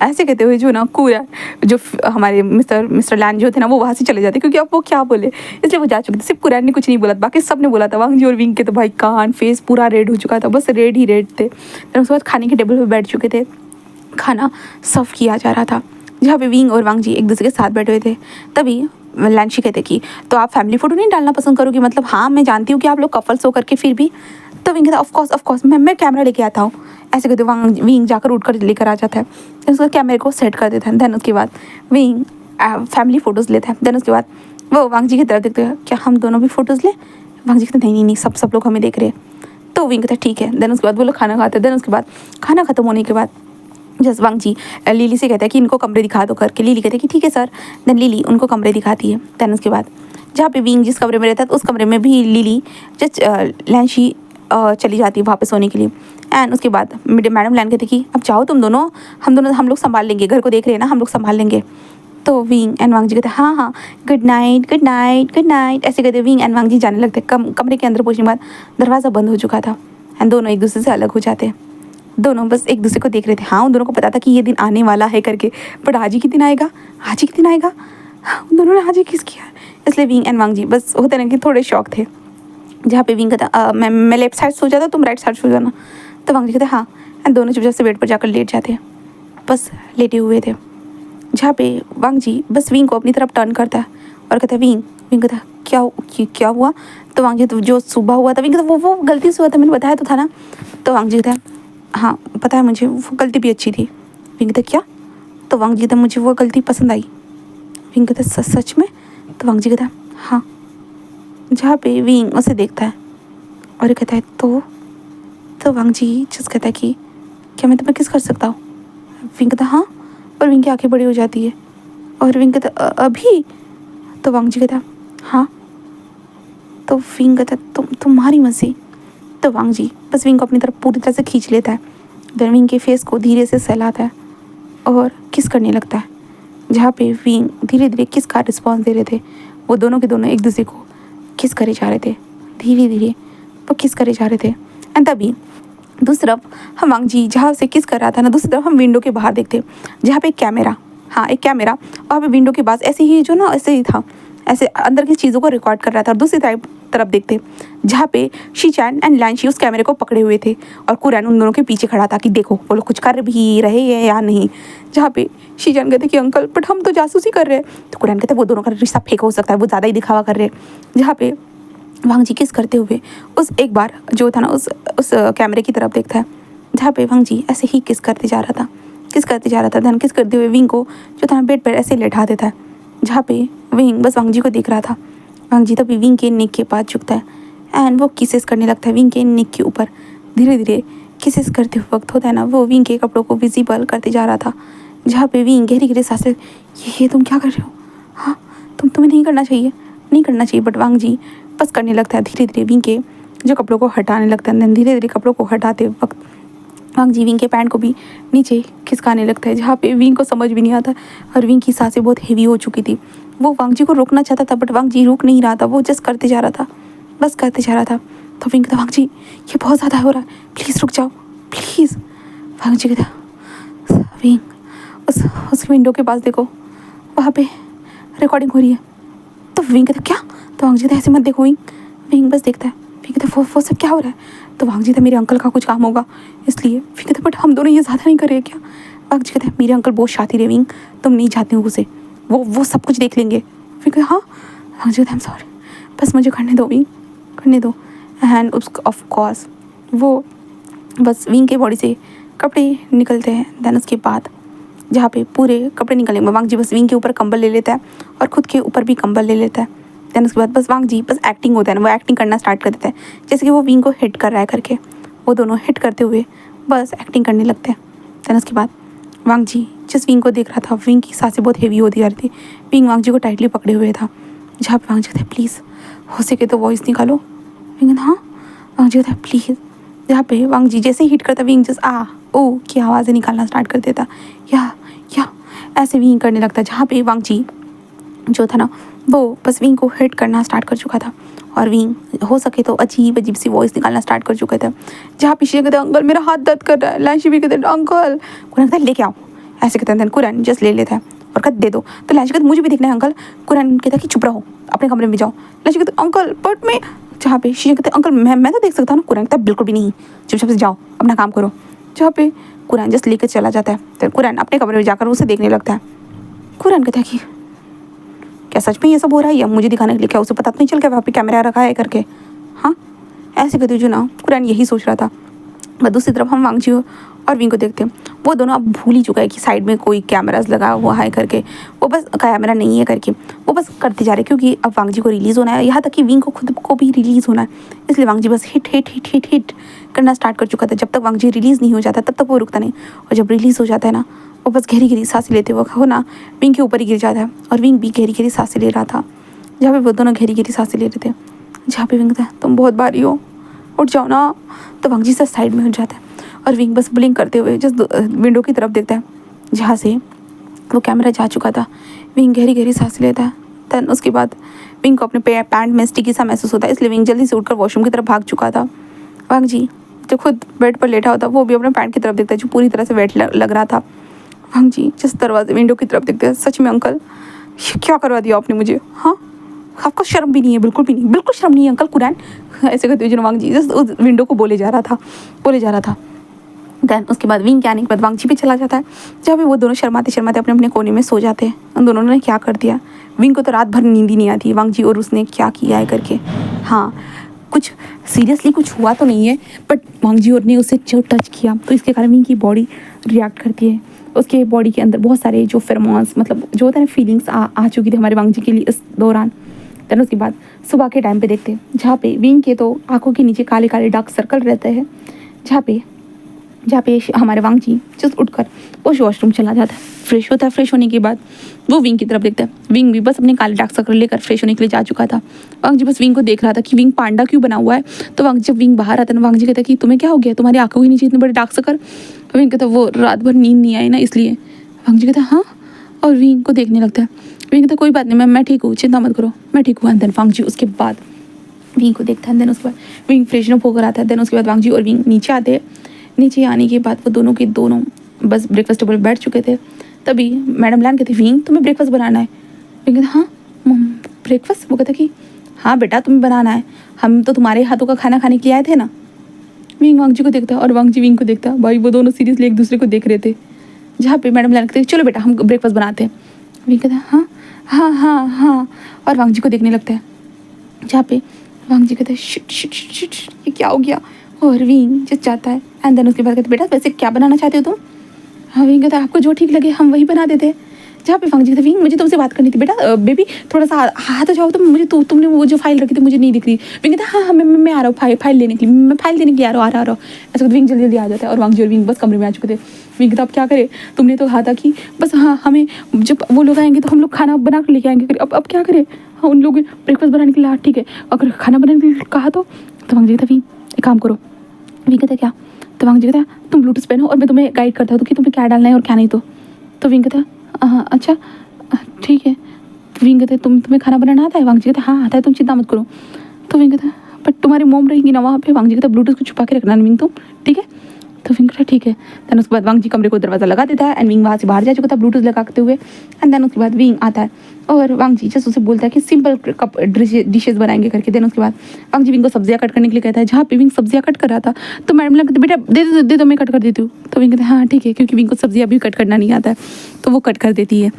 S1: ऐसे कहते हुए जो ना कूरा जो हमारे मिस्टर लैन जो थे ना वो वहाँ से चले जाते, क्योंकि अब वो क्या बोले इसलिए वो जा चुके थे। सिर्फ कुरैन ने कुछ नहीं बोला, बाकी सब ने बोला था। वांग जी और विंग के तो भाई कान फेस पूरा रेड हो चुका था, बस रेड ही रेड थे। फिर उसके बाद खाने के टेबल पर बैठ चुके थे, खाना सर्व किया जा रहा था, जहाँ पे विंग और वांग जी एक दूसरे के साथ बैठे हुए थे। तभी लैंशी कहते कि तो आप फैमिली फ़ोटो नहीं डालना पसंद करोगे, मतलब हाँ मैं जानती हूँ कि आप लोग कपल्स हो करके फिर भी। तो विंग कहता ऑफ कोर्स मैं कैमरा लेके आता हूँ, ऐसे कहते वांग विंग जाकर उठ कर लेकर आ जाता है, फिर उसका कैमरे को सेट कर देता है। देन उसके बाद विंग फैमिली फ़ोटोज़ लेता है। देन उसके बाद वो वांग जी की तरफ देखते हैं, क्या हम दोनों भी फ़ोटोज़ ले। वांग जी कहते नहीं सब लोग हमें देख रहे हैं। तो विंग कहता है ठीक है। देन उसके बाद वो लोग खाना खाते हैं। देन उसके बाद खाना खत्म होने के बाद जस्ट वांग जी लिली से कहता है कि इनको कमरे दिखा दो करके। लिली कहते हैं कि ठीक है सर। देन लिली उनको कमरे दिखाती है। देन उसके बाद जहाँ पे विंग जिस कमरे में रहता है तो उस कमरे में भी लिली जस्ट लैंशी चली जाती है वहाँ पे सोने के लिए। एंड उसके बाद मैडम लैन कहती कि अब जाओ तुम दोनों, हम लोग संभाल लेंगे, घर को देख रहे हैं ना, हम लोग संभाल लेंगे। तो विंग एंड वांग जी कहते हाँ good night good night good night, ऐसे कहते विंग एंड वांग जी जाने लगते। कमरे के अंदर पहुँचने के बाद दरवाज़ा बंद हो चुका था एंड दोनों एक दूसरे से अलग हो जाते। दोनों बस एक दूसरे को देख रहे थे। हाँ उन दोनों को पता था कि ये दिन आने वाला है करके, बट आज ही के दिन आएगा, आज ही के दिन आएगा। उन दोनों ने आज ही किस किया, इसलिए विंग एंड वांग जी बस होते ना कि थोड़े शौक थे। जहाँ पे विंग कहता मैं लेफ्ट साइड सो जाता, तुम राइट साइड सो जाना। तो वांग जी कहते हाँ, एंड दोनों चुपचाप से बेड पर जाकर लेट जाते हैं, बस लेटे हुए थे। जहाँ पे वांग जी बस विंग को अपनी तरफ टर्न करता है और कहता है विंग कहता क्या हुआ। तो वांग जी तो जो सुबह हुआ था विंग कहता वो गलती से हुआ था, मैंने बताया तो था ना। तो वांग जी कहता है हाँ पता है मुझे, वो गलती भी अच्छी थी। विंग कहता क्या, तो वांग जी कहता मुझे वो गलती पसंद आई। विंग कहता सच में। तो वांग जी कहता हाँ। जहाँ पे विंग उसे देखता है और कहता है तो वांग जी जस्ट कहता है कि क्या मैं तुम्हें किस कर सकता हूँ। विंग कहता हाँ, और विंग की आंखें बड़ी हो जाती है और विंग कहता अभी। तो वांग जी कहता हाँ। तो विंग कहता तुम्हारी मर्जी। तो वांग जी बस विंग को अपनी तरफ पूरी तरह से खींच लेता है। देन विंग के फेस को धीरे से सहलाता है और किस करने लगता है। जहाँ पे विंग धीरे धीरे किस का रिस्पॉन्स दे रहे थे, वो दोनों के दोनों एक दूसरे को किस करे जा रहे थे, धीरे धीरे वो किस करे जा रहे थे। एंड तभी दूसरी तरफ हम वांग जी जहाँ से किस कर रहा था ना, दूसरी तरफ हम विंडो के बाहर देखते जहाँ पे एक कैमरा, हाँ एक कैमरा, वहाँ पे विंडो के पास ऐसे ही जो ना ऐसे ही था, ऐसे अंदर की चीज़ों को रिकॉर्ड कर रहा था। और दूसरी तरफ देखते जहाँ पे शीचैन एंड लैंशी उस कैमरे को पकड़े हुए थे और कुरैन उन दोनों के पीछे खड़ा था कि देखो वो लोग कुछ कर भी रहे हैं या नहीं। जहाँ पे शीचैन कहते कि अंकल बट हम तो जासूसी कर रहे हैं। तो कुरैन कहते वो दोनों का रिश्ता फेक हो सकता है, वो ज़्यादा ही दिखावा कर रहे हैं। जहाँ पे वांग जी किस करते हुए उस एक बार जो था ना उस कैमरे की तरफ देखता है, जहाँ पे वांग जी ऐसे ही किस करते जा रहा था। धन किस करते हुए विंग को जो था ना बेड पर ऐसे लेटा देता है। जहाँ पे विंग बस वांग जी को देख रहा था। वांग जी तभी विंग के नेक के पास झुकता है एंड वो किसेस करने लगता है विंग के नेक के ऊपर। धीरे धीरे किसेस करते हुए वक्त होता है ना, वो विंग के कपड़ों को विजिबल करते जा रहा था। जहाँ पे विंग गहरी गहरी सांसें, ये तुम क्या कर रहे हो, हाँ तुम्हें नहीं करना चाहिए। बट वांग जी बस करने लगता है। धीरे धीरे विंग के जो कपड़ों को हटाने लगता है। धीरे धीरे कपड़ों को हटाते वक्त वांग जी विंग के पैंट को भी नीचे खिसकाने लगता है, जहाँ पे विंग को समझ भी नहीं आता और विंग की सांसें बहुत हेवी हो चुकी थी। वो वांग जी को रोकना चाहता था बट वांग जी रुक नहीं रहा था, वो जस्ट करते जा रहा था, बस करते जा रहा था। तो विंग कहता वांग जी ये बहुत ज़्यादा हो रहा है, प्लीज़ रुक जाओ प्लीज़। वांग जी कहता विंग उस विंडो के पास देखो, वहाँ पे रिकॉर्डिंग हो रही है। तो विंग कहता क्या? तो वांग जी कहता ऐसे मत देखो विंग। विंग बस देखता है। विंग कहता वो सब क्या हो रहा है? तो वांग जी कहता मेरे अंकल का कुछ काम होगा इसलिए। विंग कहता बट हम दोनों ये ज़्यादा नहीं कर रहे क्या? वांग जी कहता है मेरे अंकल बहुत शातिर है विंग, तुम नहीं चाहते हो उसे, वो सब कुछ देख लेंगे। विंग कहता हाँ। वांग जी कहता आई एम सॉरी, बस मुझे करने दो विंग, करने दो। एंड ऑफ कोर्स वो बस विंग के बॉडी से कपड़े निकलते हैं। देन उसके बाद जहाँ पे पूरे कपड़े निकलेंगे, वांग जी बस विंग के ऊपर कंबल ले लेता है और खुद के ऊपर भी कंबल ले लेता है। देन उसके बाद बस वांग जी बस एक्टिंग होता है ना, वो एक्टिंग करना स्टार्ट कर देता है जैसे कि वो विंग को हिट कर रहा है करके। वो दोनों हिट करते हुए बस एक्टिंग करने लगते हैं। देन उसके बाद वांग जी जिस विंग को देख रहा था, विंग की सांसें बहुत हेवी होती जा रही थी। विंग वांग जी को टाइटली पकड़े हुए था, जहाँ पे वांग जी कहते प्लीज़ हो सके तो वॉइस निकालो। विंग हाँ। वांग जी कहता प्लीज़। जहाँ पे वांग जी जैसे ही हिट करता विंग जस्ट आ ओ की आवाज़ें निकालना स्टार्ट कर देता, या ऐसे विंग करने लगता, जहाँ पे वांग जी जो था ना वो बस विंग को हिट करना स्टार्ट कर चुका था और विंग हो सके तो अजीब अजीब सी वॉइस निकालना स्टार्ट कर चुका था। जहाँ पीछे कहते अंकल मेरा हाथ दर्द कर रहा है, लांशी भी कहते अंकल। कुरान कहता है लेके आओ, ऐसे कहते हैं। कुरान जस्ट ले लेता है और कहते दे दो। तो लांशी कहते मुझे भी देखना है अंकल। कुरान कहता है कि चुप रहो, अपने कमरे में जाओ। लांशी कहते अंकल बट मैं, जहाँ पे शीशे कहते अंकल मैं तो देख सकता हूँ ना। कुरान कहता बिल्कुल भी नहीं, चुपचाप से जाओ अपना काम करो। जहाँ पे कुरान जस्ट लेकर चला जाता है। तो कुरान अपने कमरे में जाकर उसे देखने लगता है। कुरान कहता है कि क्या सच में ये सब हो रहा है या मुझे दिखाने के लिए? क्या उसे पता तो नहीं चल गया वहाँ पे कैमरा रखा है करके? हाँ ऐसे कहते जो ना कुरान यही सोच रहा था। बस दूसरी तरफ हम वांग जी और विंग को देखते हैं, वो दोनों अब भूल ही चुका है कि साइड में कोई कैमराज लगा हुआ है करके। वो बस कैमरा नहीं है करके वो बस करते जा रहे, क्योंकि अब वांग जी को रिलीज़ होना है, यहाँ तक कि विंग को खुद को भी रिलीज़ होना है। इसलिए वांग जी बस हिट करना स्टार्ट कर चुका था। जब तक वांग जी रिलीज़ नहीं हो जाता तब तक वो रुकता नहीं, और जब रिलीज़ हो जाता है ना वो बस गहरी गहरी सांसें लेते हुए हो ना विंग के ऊपर ही गिर जाता है। और विंग भी गहरी गहरी सांसें ले रहा था, जहाँ पे वो दोनों गहरी गहरी सांसें ले रहे थे। जहाँ पे विंग था तुम बहुत भारी हो, उठ जाओ ना। तो वांग जी से साइड में उठ जाता है और विंग बस ब्लिंक करते हुए जस्ट विंडो की तरफ देखता है जहाँ से वो कैमरा जा चुका था। विंग गहरी गहरी सांसें लेता है। देन उसके बाद विंग को अपने पैंट में स्टिकी सा महसूस होता है, इसलिए विंग जल्दी से उठकर वॉशरूम की तरफ भाग चुका था। वांग जी जो खुद बेड पर लेटा होता वो भी अपने पैंट की तरफ देखता है जो पूरी तरह से वेट लग रहा था। वांग जी जिस दरवाजे विंडो की तरफ देखते हैं, सच में अंकल ये क्या करवा दिया आपने मुझे? हाँ आपको शर्म भी नहीं है? बिल्कुल भी नहीं, बिल्कुल शर्म नहीं है अंकल। कुरान ऐसे कहते हुए वांग जी जस्ट उस विंडो को बोले जा रहा था। देन उसके बाद विंग के आने के बाद वांग जी भी चला जाता है, जहाँ पे वो दोनों शर्माते शर्माते अपने अपने कोने में सो जाते हैं। उन दोनों ने क्या कर दिया, विंग को तो रात भर नींद ही नहीं आती वांग जी और उसने क्या किया है करके। हाँ कुछ सीरियसली कुछ हुआ तो नहीं है, बट वांग जी और ने उसे जो टच किया तो इसके कारण विंग की बॉडी रिएक्ट करती है। उसके बॉडी के अंदर बहुत सारे जो फेरोमोन्स मतलब जो होता है ना फीलिंग्स आ चुकी थी हमारे वांग जी के लिए इस दौरान। देन उसके बाद सुबह के टाइम पे देखते हैं, जहाँ पे विंग के तो आंखों के नीचे काले काले डार्क सर्कल रहते हैं, जहाँ पे हमारे वांग जी जस्ट उठकर वो वॉशरूम चला जाता है, फ्रेश होता है। फ्रेश होने के बाद वो विंग की तरफ देखता है। विंग भी बस अपने काले डार्क सर्कल लेकर फ्रेश होने के लिए जा चुका था। वांग जी बस विंग को देख रहा था कि विंग पांडा क्यों बना हुआ है। तो वांग जब विंग बाहर आता है वांग जी कहता है कि तुम्हें क्या हो गया, तुम्हारी आंखों के नीचे इतने बड़े डार्क सर्कल। विंग कहता है वो रात भर नींद नहीं आई ना इसलिए। वांग जी कहता है हाँ, और विंग को देखने लगता है। विंग कहता है कोई बात नहीं मैं ठीक हूँ, चिंता मत करो मैं ठीक हूँ। देन वांग जी उसके बाद विंग को देखता है। देन उसके बाद विंग फ्रेशन अप होकर आता है। देन उसके बाद वांग जी और विंग नीचे आते हैं। नीचे आने के बाद वो दोनों के दोनों बस ब्रेकफास्ट टेबल पर बैठ चुके थे। तभी मैडम लैन कहती विंग तुम्हें ब्रेकफास्ट बनाना है। विंग कहता हाँ ब्रेकफास्ट? वो कहता कि हाँ बेटा तुम्हें बनाना है, हम तो तुम्हारे हाथों का खाना खाने के लिए आए थे ना। विंग वांग जी को देखता और वांग जी विंग को देखता। भाई वो दोनों सीरियसली एक दूसरे को देख रहे थे। जहाँ पे मैडम लैन कहते चलो बेटा हम ब्रेकफास्ट बनाते हैं। विंग कहता हाँ हाँ हाँ हाँ और वांग जी को देखने लगता है। जहाँ पे वांग जी कहते हैं शिट ये क्या हो गया, और विंग जस्ट जाता है। एंड देन उसके बाद कहते बेटा वैसे क्या बनाना चाहते हो तुम? हाँ विंग कहता आपको जो ठीक लगे हम वही बना देते। जहाँ पे वांग जी कहते विंग मुझे तुमसे बात करनी थी बेटा, बेबी थोड़ा सा हाथ जाओ तो मुझे तुमने वो जो फाइल रखी थी मुझे नहीं दिख रही। विंग कहता हाँ मैं आ रहा हूँ फाइल लेने के लिए, मैं फाइल देने के लिए आ रहा हूँ। ऐसा विंग जल्दी आ जाता है और वांग जी और विंग बस कमरे में आ चुके थे। विंग कहता अब क्या करे, तुमने तो कहा था कि बस हाँ हमें जब वो लोग आएंगे तो हम लोग खाना बना कर लेके आएंगे। अब क्या करें? हाँ उन लोग ब्रेकफास्ट बनाने के लिए ठीक है, अगर खाना बनाने के लिए कहा तो वांग जी कहता विंग एक काम करो। विंग कहता क्या? तो वांग जी कहता है तुम ब्लूटूथ पहनो और मैं तुम्हें गाइड करता हूँ कि तुम्हें क्या डालना है और क्या नहीं। तो विंग कहता है अच्छा ठीक है। तो विंग कहते तुम्हें खाना बनाना आता है? वांग जी कहते हाँ आता है, तुम चिंता मत करो। तो विंग कहता है बट तुम्हारी मोम रहेगी ना वहाँ पे। वांग जी कहता ब्लूटूथ को छुपा के रखना विंग तुम, ठीक है। तो विंग कहता ठीक है। देन उसके बाद वांग जी कमरे को दरवाज़ा लगा देता है एंड विंग वहाँ से बाहर जा चुका था ब्लूटूथ लगाते हुए। एंड देन उसके बाद विंग आता है और वांग जी जस्ट उसे बोलता है कि सिंपल कप डिशेज बनाएंगे करके। देन उसके बाद वांग जी विंग को सब्जियाँ कट करने के लिए कहता है। जहाँ पे विंग सब्जियाँ कट कर रहा था तो मैडम ने कहते बेटा दे दो मैं कट कर देती हूँ। तो विंग कहते हैं हाँ ठीक है, क्योंकि विंग को सब्जियाँ भी कट करना नहीं आता है तो वो कट कर देती है।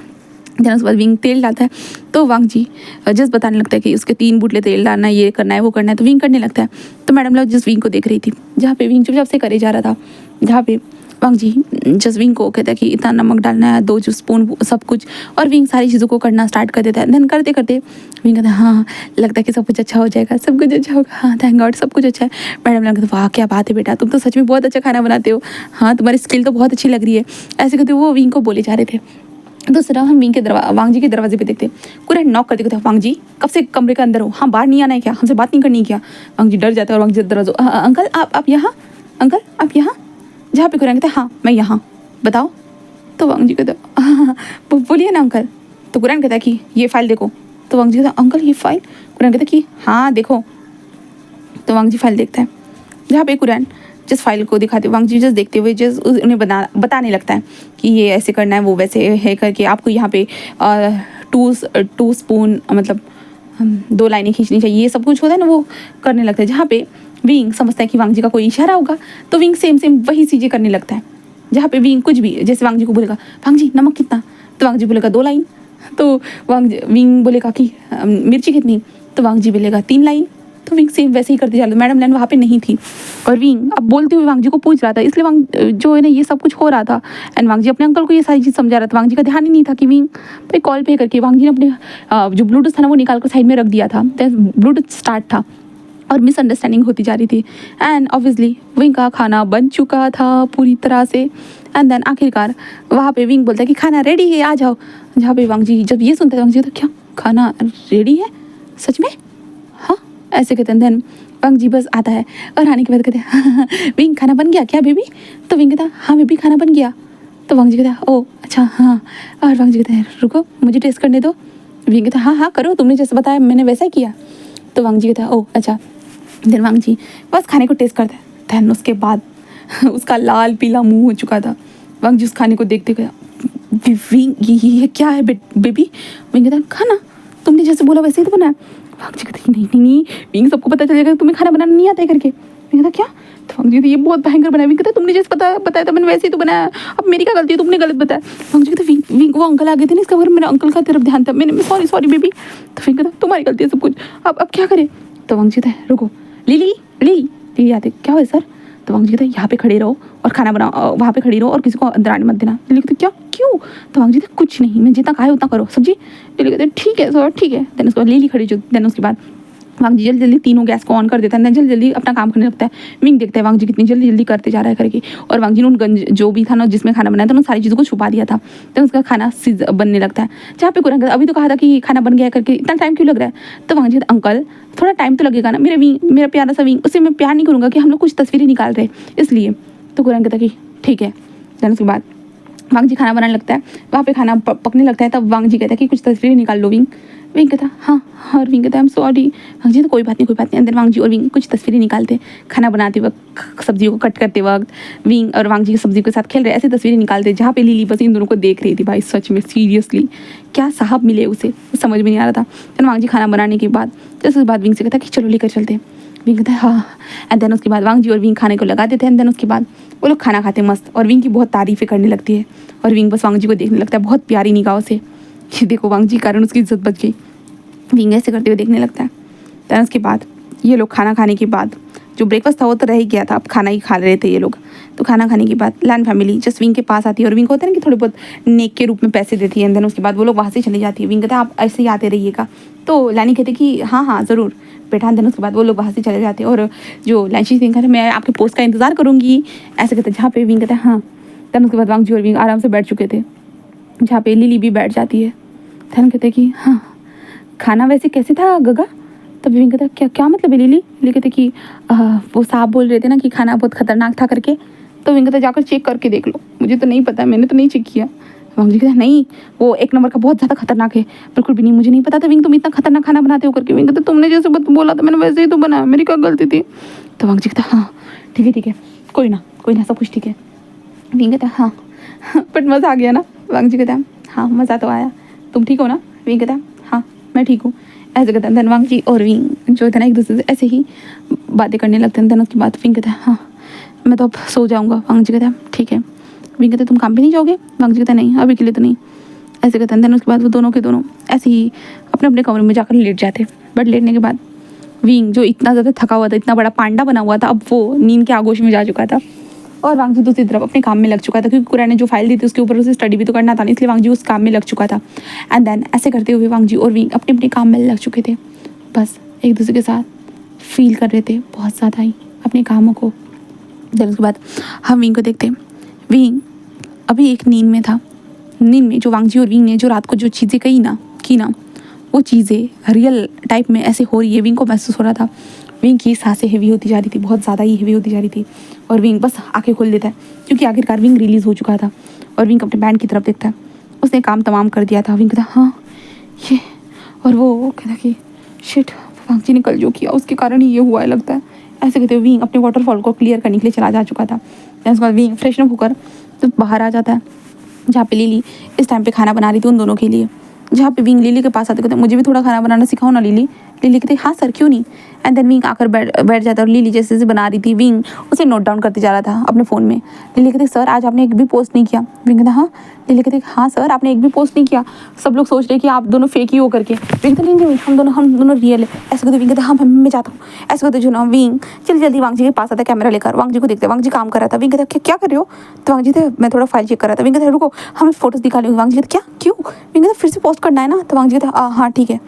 S1: देन उसके बाद विंग तेल डालता है तो वांग जी जस्ट बताने लगता है कि उसके 3 बुटले तेल डालना है, ये करना है वो करना है। तो विंग करने लगता है। तो मैडम लोग जस्ट विंग को देख रही थी, जहाँ पे विंग चुपचाप से करे जा रहा था। जहाँ पे वांग जी जस्ट विंग को कहता है कि इतना नमक डालना है, 2 स्पून सब कुछ, और विंग सारी चीज़ों को करना स्टार्ट कर देता है। देन करते करते विंग कहता है हाँ लगता है कि सब कुछ अच्छा हो जाएगा, सब कुछ अच्छा होगा, हाँ थैंक गॉड सब कुछ अच्छा है। मैडम लगता है वाह क्या बात है बेटा, तुम तो सच में बहुत अच्छा खाना बनाते हो, हाँ तुम्हारी स्किल तो बहुत अच्छी लग रही है। ऐसे करते वो विंग को बोले जा रहे थे। दूसरा हम विंग के वांग जी के दरवाजे पे देखते पूरा नॉक कर देते वांग जी कब से कमरे के अंदर हो, हाँ बाहर नहीं आना है क्या, हमसे बात नहीं करनी है क्या। वांग जी डर जाता है और वांग जी दरवाजा अंकल आप यहाँ, अंकल आप यहाँ। जहाँ पे कुरैन कहते हैं हाँ मैं यहाँ, बताओ। तो वांग जी कहते हाँ बोलिए ना अंकल। तो कुरैन कहता है कि ये फाइल देखो। तो वांग जी कहता है अंकल ये फाइल। कुरैन कहता है कि हाँ देखो। तो वांग जी फाइल देखता है। जहाँ पे कुरैन जिस फाइल को दिखाते वांग जी जस्ट देखते हुए जस्ट उन्हें बताने लगता है कि ये ऐसे करना है वो वैसे है करके आपको यहाँ पे 2 स्पून मतलब 2 लाइनें खींचनी चाहिए, ये सब कुछ होता है ना वो करने लगता है। जहाँ पे विंग समझता है कि वांग जी का कोई इशारा होगा तो विंग सेम वही चीज़ें करने लगता है। जहाँ पे विंग कुछ भी जैसे वांग जी को बोलेगा वांग जी नमक कितना, तो वांग जी बोलेगा 2 लाइन। तो विंग बोलेगा कि मिर्ची कितनी, तो वांग जी बोलेगा 3 लाइन। तो विंग सेम वैसे ही करते जा रहे। मैडम लैन वहाँ पे नहीं थी और विंग अब बोलते हुए वांग जी को पूछ रहा था, इसलिए वांग जो है ना ये सब कुछ हो रहा था। एंड वांग जी अपने अंकल को ये सारी चीज़ समझा रहा था। वांग जी का ध्यान ही नहीं था कि विंग पे कॉल पे करके वांग जी ने अपने जो ब्लूटूथ था ना वो निकाल कर साइड में रख दिया था। ब्लूटूथ स्टार्ट था और मिसअंडरस्टैंडिंग होती जा रही थी। एंड ऑब्वियसली विंग का खाना बन चुका था पूरी तरह से। एंड देन आखिरकार वहाँ पे विंग बोलता है कि खाना रेडी है आ जाओ। जहाँ पे वांग जी जब ये सुनता है वांग जी तो क्या खाना रेडी है सच में, हाँ ऐसे कहते हैं। देन वांग जी बस आता है और आने के बाद कहते हैं विंग खाना बन गया क्या बेबी। तो विंग कहता हाँ बेबी खाना बन गया। तो वांग जी कहता है ओ अच्छा हाँ। और वांग जी कहते हैं रुको मुझे टेस्ट करने दो। विंग कहता हाँ हाँ करो तुमने जैसे बताया मैंने वैसा ही किया। तो वांग जी कहता है ओ अच्छा। देन वांग जी बस खाने को टेस्ट करता है। देन उसके बाद उसका लाल पीला मुंह हो चुका था। वांग जी उस खाने को देखते गया विंग ये क्या है बेबी। विंग कहता है खाना तुमने जैसे बोला वैसे ही तो बनाया। वांग जी कहते नहीं नहीं नहीं विंग सबको पता चल जाएगा तुम्हें खाना बनाना नहीं आता है करके। विंग कहता क्या। तो वांग जी ये बहुत भयंकर बनाया। विंग कहता तुमने जैसे बताया था मैंने वैसे ही तो बनाया, अब मेरी क्या गलती है तुमने गलत बताया। वांग जी कहते विंग वो अंकल आ गए थे ना इसका बार मेरा अंकल का तरफ ध्यान था मैंने सॉरी बेबी। तो विंग कहता तुम्हारी गलती है सब कुछ, अब क्या करें। तो वांग जी कहता रुको लिली आते क्या हुआ सर। तो वांग जी कहते यहाँ पे खड़े रहो और खाना बनाओ, वहाँ पे खड़ी रहो और किसी को अंदर आने मत देना। लिली कहते क्या क्यों। तो वांग जी कहते कुछ नहीं मैं जितना खाए उतना करो सब्जी। लिली कहते ठीक है सर ठीक है। देन उसके बाद लिली खड़ी जो देन उसके बाद वांग जी जल्दी तीनों गैस को ऑन कर देता है। जल्दी अपना काम करने लगता है। विंग देखता है वांग जी कितनी जल्दी करते जा रहा है करके। और वांग जी ने उन गंज जो भी था ना जिसमें खाना बनाया था उन सारी चीज़ों को छुपा दिया था। तो उसका खाना बनने लगता है। जहाँ पे कुरैन अभी तो कहा था कि खाना बन गया करके इतना टाइम क्यों लग रहा है। तो वांग जी अंकल थोड़ा टाइम तो लगेगा ना, मेरा प्यारा सा विंग उससे मैं प्यार नहीं करूँगा कि हम लोग कुछ तस्वीरें निकाल रहे इसलिए। तो कुरैन कहता कि ठीक है। देन उसके बाद वांग जी खाना बनाने लगता है, वहाँ पे खाना पकने लगता है। तब वांग जी कहता है कि कुछ तस्वीरें निकाल लो विंग। विंग कहता हाँ और विंग कहता है आई एम सॉरी। वांग जी तो कोई बात नहीं। अंदर वांग जी और विंग कुछ तस्वीरें निकालते खाना बनाते वक्त, सब्जियों को कट करते वक्त विंग और वांग जी की सब्जी के साथ खेल रहे ऐसे तस्वीरें निकालते। जहाँ पे लिली बस इन दोनों को देख रही थी। भाई सच में सीरियसली क्या साहब मिले उसे समझ में नहीं आ रहा था। फिर वांग जी खाना बनाने के बाद उसके बाद विंग से कहता कि चलो लेकर चलते। विंग कहता है हाँ। एंड देन उसके बाद वांग जी और विंग खाने को लगा देते हैं। एंड देन उसके बाद वो लोग खाना खाते मस्त और विंग की बहुत तारीफ़ें करने लगती है। और विंग बस वांग जी को देखने लगता है बहुत प्यारी निगाहों से। ये देखो वांग जी कारण उसकी इज्जत बच गई। विंग ऐसे करते हुए देखने लगता है। देन उसके बाद ये लोग खाना खाने के बाद जो ब्रेकफास्ट था वो तो रह ही गया था, अब खाना ही खा रहे थे ये लोग। तो खाना खाने के बाद लैन फैमिली जस्ट विंग के पास आती है और विंग को होता है ना कि थोड़े बहुत नेक के रूप में पैसे देती है। एंड देन उसके बाद वो लोग वहाँ से चली जाती है। विंग कहता है आप ऐसे ही आते रहिएगा। तो लैनी कहते कि हाँ ज़रूर बेटा। देन उसके बाद वो लोग वहाँ से चले जाते हैं और जो लैंशी विंग कहते मैं आपके पोस्ट का इंतज़ार करूँगी ऐसे कहते हैं। जहाँ पे विंग कहता है हाँ। देन उसके बाद वांग जी और विंग आराम से बैठ चुके थे। जहाँ पे लिली भी बैठ जाती है। देन कहते कि हाँ खाना वैसे कैसे था गगा। तब विंग कहता क्या क्या मतलब है लिली? लिली कहते कि वो साहब बोल रहे थे ना कि खाना बहुत खतरनाक था करके। तो विंग कहता जाकर चेक करके देख लो, मुझे तो नहीं पता, मैंने तो नहीं चेक किया। वांग जी कहता नहीं, वो एक नंबर का बहुत ज़्यादा खतरनाक है। बिल्कुल भी नहीं, मुझे नहीं पता था विंग तुम इतना खतरनाक खाना बनाते हो करके। विंग कहता तुमने जैसे बोला था मैंने वैसे ही तो बनाया, मेरी क्या गलती थी? तो वांग जी कहता हाँ ठीक है कोई ना सब कुछ ठीक है। विंग कहता हाँ बट मज़ा आ गया ना? वांग जी कहता हाँ मज़ा तो आया, तुम ठीक हो ना? विंग कहता हाँ मैं ठीक हूँ। ऐसे कहते हैं धन वांग जी और विंग जो थे ना एक दूसरे से ऐसे ही बातें करने लगते हैं। धन उसकी बात विंग कहता है हाँ मैं तो अब सो जाऊँगा। वांग जी कहता है ठीक है। विंग कहते तुम काम पे नहीं जाओगे? वांग जी कहता नहीं अभी के लिए तो नहीं। ऐसे कहते हैं धन उसके बाद वो दोनों के दोनों ऐसे ही अपने अपने कमरे में जाकर लेट जाते। बट लेटने के बाद विंग जो इतना ज़्यादा थका हुआ था, इतना बड़ा पांडा बना हुआ था, अब वो नींद के आगोश में जा चुका था। और वांग जी दूसरी तरफ अपने काम में लग चुका था, क्योंकि कुरैन ने जो फाइल दी थी उसके ऊपर उसे स्टडी भी तो करना था, इसलिए वांग जी उस काम में लग चुका था। एंड देन ऐसे करते हुए वांग जी और विंग अपने अपने काम में लग चुके थे, बस एक दूसरे के साथ फील कर रहे थे बहुत ज़्यादा ही अपने कामों को। देन उसके बाद हम विंग को देखते। विंग अभी एक नींद में था। नींद में जो वांग जी और विंग ने जो रात को जो चीज़ें की ना वो चीज़ें रियल टाइप में ऐसे हो रही है। विंग को महसूस हो रहा था। विंग की सांसें हेवी होती जा रही थी, बहुत ज़्यादा ही हेवी होती जा रही थी। और विंग बस आंखें खोल देता है, क्योंकि आखिरकार विंग रिलीज़ हो चुका था। और विंग अपने बैंड की तरफ देखता है, उसने काम तमाम कर दिया था। विंग कहता हाँ ये, और वो कहता कि शिट वांग जी ने कल जो किया उसके कारण ही ये हुआ है लगता है। ऐसे कहते हुए विंग अपने वाटरफॉल को क्लियर करने के लिए चला जा चुका था। उसके बाद विंग फ्रेशन अप होकर तो बाहर आ जाता है, जहाँ पे लिली इस टाइम पे खाना बना रही थी उन दोनों के लिए। जहाँ पे विंग लिली के पास आते कहते मुझे भी थोड़ा खाना बनाना सिखाओ ना लिली। लिली कहती हाँ सर क्यों नहीं। एंड देन विंग आकर बैठ जाता है, और लिली जैसे जैसे बना रही थी विंग उसे नोट डाउन करते जा रहा था अपने फ़ोन में। लिली कहती सर आज आपने एक भी पोस्ट नहीं किया। विंग कहता हाँ। लिली कहती हाँ सर आपने एक भी पोस्ट नहीं किया, सब लोग सोच रहे कि आप दोनों फेक ही हो करके। विंग कहता नहीं हम दोनों रियल है। ऐसे कहते विंग कहता हाँ मैं जाता हूँ। ऐसे कहते जो ना विंग जल्दी वांग जी के पास आता है कैमरा लेकर। वांग जी को देखते वांग जी काम कर रहा था। विंग कहता क्या कर रहे हो? तो वांग जी थे मैं थोड़ा फाइल चेक कर रहा था। विंग कहता रुको हमें फोटोज दिखा लेंगे। वांग जी कहता क्या क्यों? विंग कहता फिर से पोस्ट करना है ना? तो वांग जी कहता हाँ ठीक है।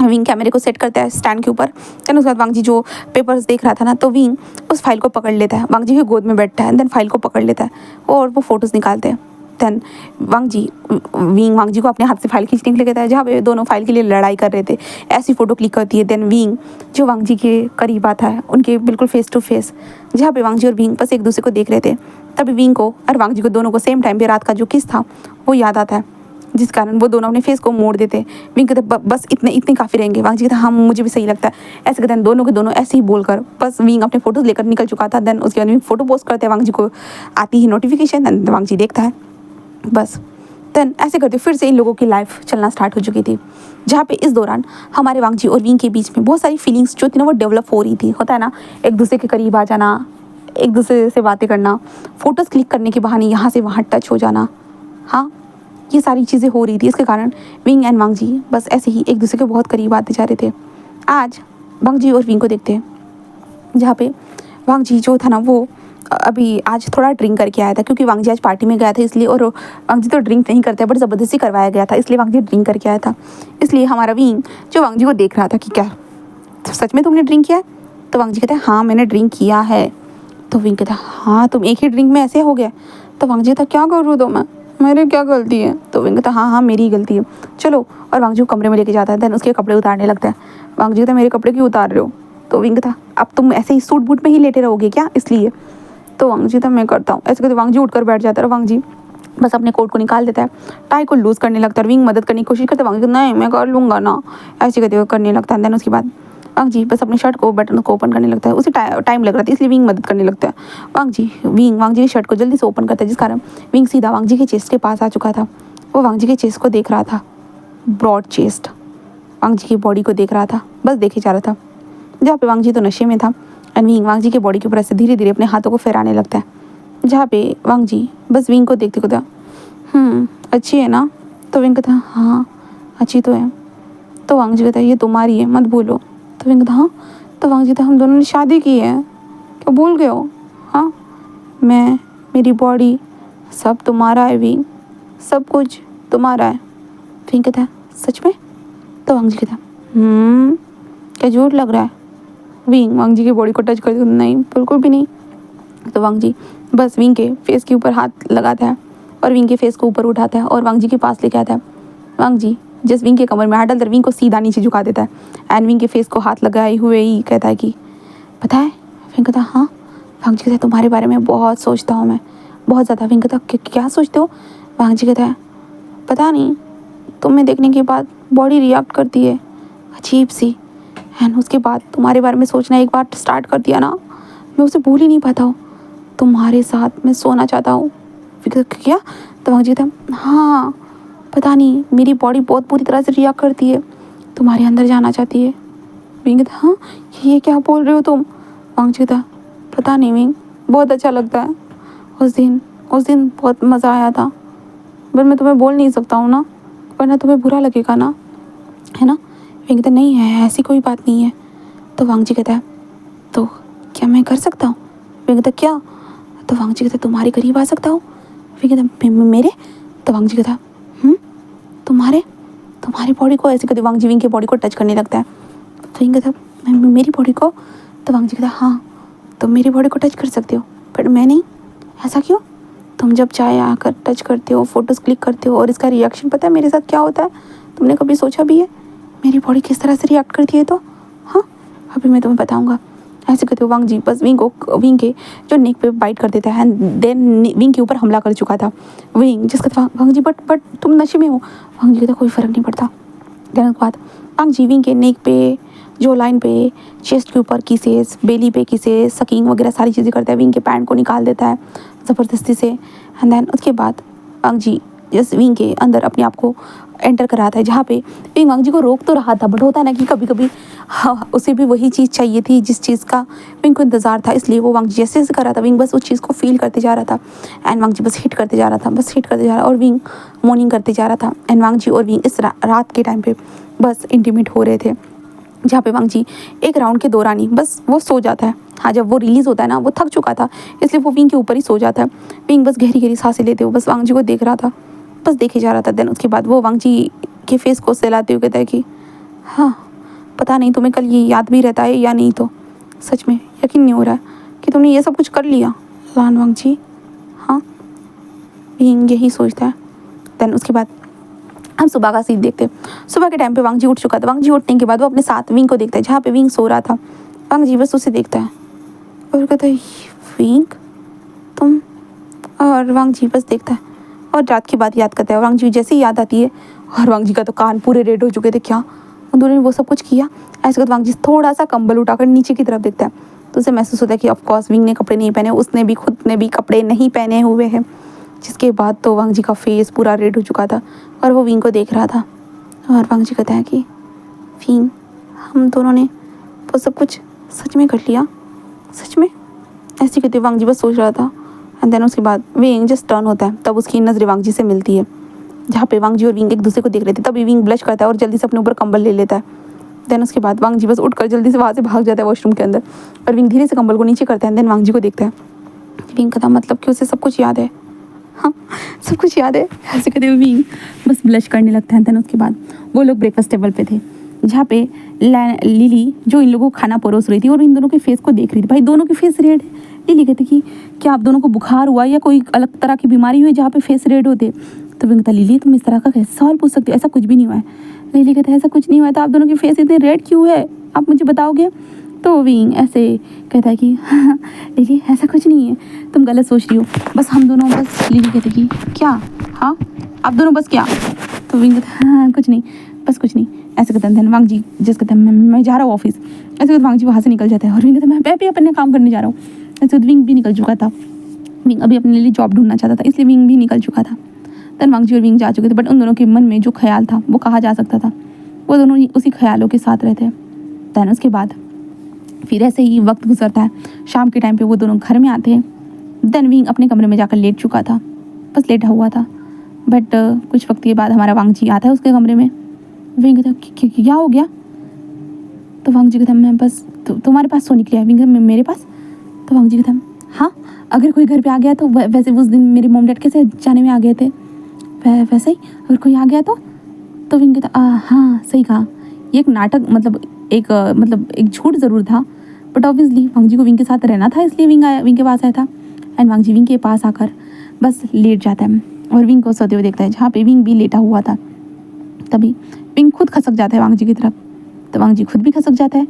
S1: विंग कैमरे को सेट करता है स्टैंड के ऊपर। देन उसके बाद वांग जी जो पेपर्स देख रहा था ना, तो विंग उस फाइल को पकड़ लेता है, वांग जी की गोद में बैठता है। देन फाइल को पकड़ लेता है और वो फोटोज़ निकालते हैं। देन वांग जी को अपने हाथ से फाइल खींचने के लिए कहता है, जहाँ पे दोनों फाइल के लिए लड़ाई कर रहे थे ऐसी फ़ोटो क्लिक करती है। देन विंग जो वांग जी के करीब आता है उनके बिल्कुल फेस टू फेस, जहाँ पे वांग जी और विंग बस एक दूसरे को देख रहे थे। तभी विंग को और वांग जी को दोनों को सेम टाइम पे रात का जो किस था वो याद आता है, जिस कारण वो दोनों अपने फेस को मोड़ देते। विंग कहते बस इतने काफ़ी रहेंगे। वांग जी कहता हाँ मुझे भी सही लगता है। ऐसे कहते हैं दोनों के दोनों ऐसे ही बोलकर बस विंग अपने फोटोज़ लेकर निकल चुका था। देन उसके बाद विंग फोटो पोस्ट करते हैं, वांग जी को आती ही नोटिफिकेशन। देन वांग जी देखता है बस। देन ऐसे करते फिर से इन लोगों की लाइफ चलना स्टार्ट हो चुकी थी, जहाँ पे इस दौरान हमारे वांग जी और विंग के बीच में बहुत सारी फीलिंग्स जो थी ना वो डेवलप हो रही थी। होता है ना एक दूसरे के करीब आ जाना, एक दूसरे से बातें करना, फ़ोटोज़ क्लिक करने के बहाने यहाँ से वहाँ टच हो जाना। हाँ ये सारी चीज़ें हो रही थी, इसके कारण विंग एंड वांग जी बस ऐसे ही एक दूसरे के बहुत करीब आते जा रहे थे। आज वांग जी और विंग को देखते हैं, जहाँ पे वांग जी जो था ना वो अभी आज थोड़ा ड्रिंक करके आया था, क्योंकि वांग जी आज पार्टी में गया था इसलिए। और वांग जी तो ड्रिंक नहीं करते बट ज़बरदस्ती करवाया गया था, इसलिए वांग जी ड्रिंक करके आया था। इसलिए हमारा विंग जो वांग जी को देख रहा था कि क्या सच में तुमने ड्रिंक किया है? तो वांग जी कहता है हाँ मैंने ड्रिंक किया है। तो विंग कहता हाँ तुम एक ही ड्रिंक में ऐसे हो गया? तो वांग जी कहता क्या करूँ तो मैं, मेरी क्या गलती है? तो विंग कहता हाँ मेरी ही गलती है, चलो। और वांग जी को कमरे में लेके जाता है। देन उसके कपड़े उतारने लगता है। वांग जी कहता मेरे कपड़े क्यों उतार रहे हो? तो विंग कहता अब तुम ऐसे ही सूट बूट में ही लेटे रहोगे क्या इसलिए? तो वांग जी था मैं करता हूँ। ऐसे कहते वांग जी उठकर बैठ जाता है। और वांग जी बस अपने कोट को निकाल देता है, टाई को लूज़ करने लगता है। विंग मदद करने की कोशिश करता है, वांग जी नहीं मैं कर लूँगा ना, ऐसे कहते हुए करने लगता है। देन उसके बाद वांग जी बस अपने शर्ट को बटन को ओपन करने लगता है। उसे टाइम लग रहा था इसलिए विंग मदद करने लगता है। वांग जी की शर्ट को जल्दी से ओपन करता है, जिस कारण विंग सीधा वांग जी के चेस्ट के पास आ चुका था। वो वांग जी के चेस्ट को देख रहा था, ब्रॉड चेस्ट वांग जी की बॉडी को देख रहा था, बस देखे जा रहा था। जहाँ पे वांग जी तो नशे में था एंड विंग वांग जी के बॉडी के ऊपर से धीरे धीरे अपने हाथों को फहराने लगता है, जहाँ पे वांग जी बस विंग को देखते कहता अच्छी है ना? तो विंग कहता हाँ अच्छी तो है। तो वांग जी कहता ये तुम्हारी है मत भूलो। तो विंग कहता हाँ। तो वांग जी कहता हम दोनों ने शादी की है, क्या भूल गए हो? हाँ मैं मेरी बॉडी सब तुम्हारा है विंग, सब कुछ तुम्हारा है। विंग कहता सच में? तो वांग जी कहता क्या झूठ लग रहा है? विंग वांग जी की बॉडी को टच कर नहीं बिल्कुल भी नहीं। तो वांग जी बस विंग के फेस के ऊपर हाथ लगाता है और विंग के फेस को ऊपर उठाता है और वांग जी के पास लेके आता है। वांग जी जस्ट विंग के कमर में हाथ डालता है, विंग को सीधा नीचे झुका देता है एंड विंग के फेस को हाथ लगाए हुए ही कहता है कि पता है। विंग कहता है हाँ। वांग जी कहता है तुम्हारे बारे में बहुत सोचता हूँ मैं, बहुत ज़्यादा। विंग कहता है क्या सोचते हो? वांग जी कहता है पता नहीं, तुम्हें देखने के बाद बॉडी रिएक्ट करती है अजीब सी, एंड उसके बाद तुम्हारे बारे में सोचना एक बार स्टार्ट कर दिया ना, मैं उसे भूल ही नहीं पाता हूँ। तुम्हारे साथ मैं सोना चाहता हूँ। क्या? तो वांग जी कहता है हाँ, पता नहीं मेरी बॉडी बहुत बुरी तरह से रिएक्ट करती है, तुम्हारे अंदर जाना चाहती है। विंग कहता हाँ ये क्या बोल रहे हो तुम? वांग जी कहता पता नहीं विंग, बहुत अच्छा लगता है। उस दिन बहुत मज़ा आया था, पर मैं तुम्हें बोल नहीं सकता हूँ ना, वरना तुम्हें बुरा लगेगा ना, है ना? विंग कहता नहीं है, ऐसी कोई बात नहीं है। तो वांग जी कहता है तो क्या मैं कर सकता हूँ? विंग कहता क्या? तो वांग जी कहता तुम्हारे करीब आ सकता हूँ? विंग कहता मेरे? तो वांग जी कहता तुम्हारी बॉडी को ऐसे कहते। वांग जी विंग की बॉडी को टच करने लगता है। तो विंग कहता मेरी बॉडी को? तो वांग जी कहता हाँ तुम मेरी बॉडी को टच कर सकते हो, पर मैं नहीं। ऐसा क्यों? तुम जब चाहे आकर टच करते हो, फोटोज़ क्लिक करते हो, और इसका रिएक्शन पता है मेरे साथ क्या होता है? तुमने कभी सोचा भी है मेरी बॉडी किस तरह से रिएक्ट करती है? तो हाँ अभी मैं तुम्हें बताऊँगा। ऐसे कहते हो वांग जी बस विंग के जो नेक पे बाइट कर देता है एंड देन विंग के ऊपर हमला कर चुका था विंग, जिसका वांग जी बट तुम नशे में हो। वांग जी कहता कोई फ़र्क नहीं पड़ता। देन उसके बाद वांग जी विंग के नेक पे, जो लाइन पे, चेस्ट के ऊपर किसेस, बेली पे किसेस, सकिंग वगैरह सारी चीज़ें करता है। विंग के पैंट को निकाल देता है ज़बरदस्ती से एंड देन उसके बाद वांग जी जिस विंग के अंदर अपने आप को एंटर कराता है, जहाँ पे विंग वांग जी को रोक तो रहा था, बट होता है ना कि कभी कभी हाँ उसे भी वही चीज़ चाहिए थी जिस चीज़ का विंग को इंतज़ार था, इसलिए वो वांग जी जैसे जैसे कर रहा था विंग बस उस चीज़ को फील करते जा रहा था एंड वांग जी बस हिट करते जा रहा था, बस हिट करते जा रहा और विंग मॉर्निंग करते जा रहा था एंड वांग जी और विंग इस रात के टाइम पे बस इंटीमेट हो रहे थे, जहाँ पे वांग जी एक राउंड के दौरान ही बस वो सो जाता है। हाँ जब वो रिलीज़ होता है ना, वो थक चुका था इसलिए वो विंग के ऊपर ही सो जाता है। विंग बस गहरी गहरी सांसें लेते हुए बस वांग जी को देख रहा था, बस देखे जा रहा था। देन उसके बाद वो वांग जी के फेस को सहलाते हुए कहता है कि हाँ पता नहीं तुम्हें कल ये याद भी रहता है या नहीं, तो सच में यकीन नहीं हो रहा है कि तुमने ये सब कुछ कर लिया लान वांग जी। हाँ विंग यही सोचता है। देन उसके बाद हम सुबह का सीन देखते हैं। सुबह के टाइम पे वांग जी उठ चुका था। वांग जी उठने के बाद वो अपने साथ विंग को देखता है, जहाँ पे विंग सो रहा था। वांग जी बस उसे देखता है और कहता है विंग तुम, और वांग जी बस देखता है और रात की बात याद करता है। वांग जी जैसे ही याद आती है और वांग जी का तो कान पूरे रेड हो चुके थे, क्या उन दोनों ने वो सब कुछ किया? ऐसे करके वांग जी थोड़ा सा कंबल उठाकर नीचे की तरफ देखता है तो उसे महसूस होता है कि ऑफकोर्स विंग ने कपड़े नहीं पहने, उसने भी खुद ने भी कपड़े नहीं पहने हुए हैं। जिसके बाद तो वांग जी का फेस पूरा रेड हो चुका था और वो विंग को देख रहा था और वांग जी कहता है कि विंग हम दोनों ने वो सब कुछ सच में कर लिया, सच में? ऐसे कहते वांग जी बस सोच रहा था एंड देन उसके बाद विंग जस्ट टर्न होता है, तब उसकी नज़रें वांग जी से मिलती है, जहाँ पे वांग जी और विंग एक दूसरे को देख रहे थे। तभी विंग ब्लश करता है और जल्दी से अपने ऊपर कंबल ले लेता है। देन उसके बाद वांग जी बस उठकर जल्दी से वहाँ से भाग जाता है वॉशरूम के अंदर और विंग धीरे से कंबल को नीचे करता है। देन वांग जी को देखता है। विंग कहता मतलब कि उसे सब कुछ याद है? हाँ सब कुछ याद है। ऐसे कहते हुए विंग बस ब्लश करने लगता है। देन उसके बाद वो लोग ब्रेकफास्ट टेबल पे थे, जहाँ पे लिली जो इन लोगों को खाना परोस रही थी और इन दोनों के फेस को देख रही थी। भाई दोनों के फेस रेड है। लिली कहती कि क्या आप दोनों को बुखार हुआ या कोई अलग तरह की बीमारी हुई जहाँ पे फेस रेड होते? तो विंग कहता लिली तुम इस तरह का कैसे सवाल पूछ सकती हो, ऐसा कुछ भी नहीं हुआ है। लिली कहता है ऐसा कुछ नहीं हुआ, तो आप दोनों के फेस इतने रेड क्यों है, आप मुझे बताओगे? तो विंग ऐसे कहता है कि हाँ लिली ऐसा कुछ नहीं है, तुम गलत सोच रही हो, बस हम दोनों बस। लिली कहती कि क्या? हाँ आप दोनों बस क्या? तो विंग कहता है हाँ कुछ नहीं, बस कुछ नहीं। ऐसे कहते हैं वांग जी जिस कहते हैं मैं जा रहा हूँ ऑफिस। ऐसे कहते वांग जी वहाँ से निकल जाता है और विंग कहता मैं भी अपने काम करने जा रहा हूँ। ऐसे विंग भी निकल चुका था। विंग अभी अपने लिए जॉब ढूंढना चाहता था, इसलिए विंग भी निकल चुका था। देन वांग जी और विंग जा चुके थे, बट उन दोनों के मन में जो ख्याल था वो कहा जा सकता था, वो दोनों उसी ख्यालों के साथ रहते हैं। देन उसके बाद फिर ऐसे ही वक्त गुजरता है। शाम के टाइम पे वो दोनों घर में आते हैं। देन विंग अपने कमरे में जाकर लेट चुका था, बस लेटा हुआ था। बट कुछ वक्त के बाद हमारा वांग जी आता है उसके कमरे में। विंग कहता क्या हो गया? तो वांग जी कहता मैं बस तुम्हारे पास सोने के लिए आया। विंग कहता मेरे पास? तो वांग जी कहता हाँ अगर कोई घर पे आ गया तो वैसे उस दिन मेरे मोम डैड कैसे जाने में आ गए थे, वैसे ही अगर कोई आ गया तो विंग कहता हाँ सही कहा, ये एक नाटक मतलब एक झूठ ज़रूर था, बट ऑब्वियसली वांग जी को विंग के साथ रहना था, इसलिए विंग के पास आया था। एंड वांग जी विंग के पास आकर बस लेट जाता है और विंग को सोते हुए देखता है, जहाँ पे विंग भी लेटा हुआ था। तभी विंग खुद खसक जाता है वांग जी की तरफ, तो वांग जी खुद भी खसक जाता है।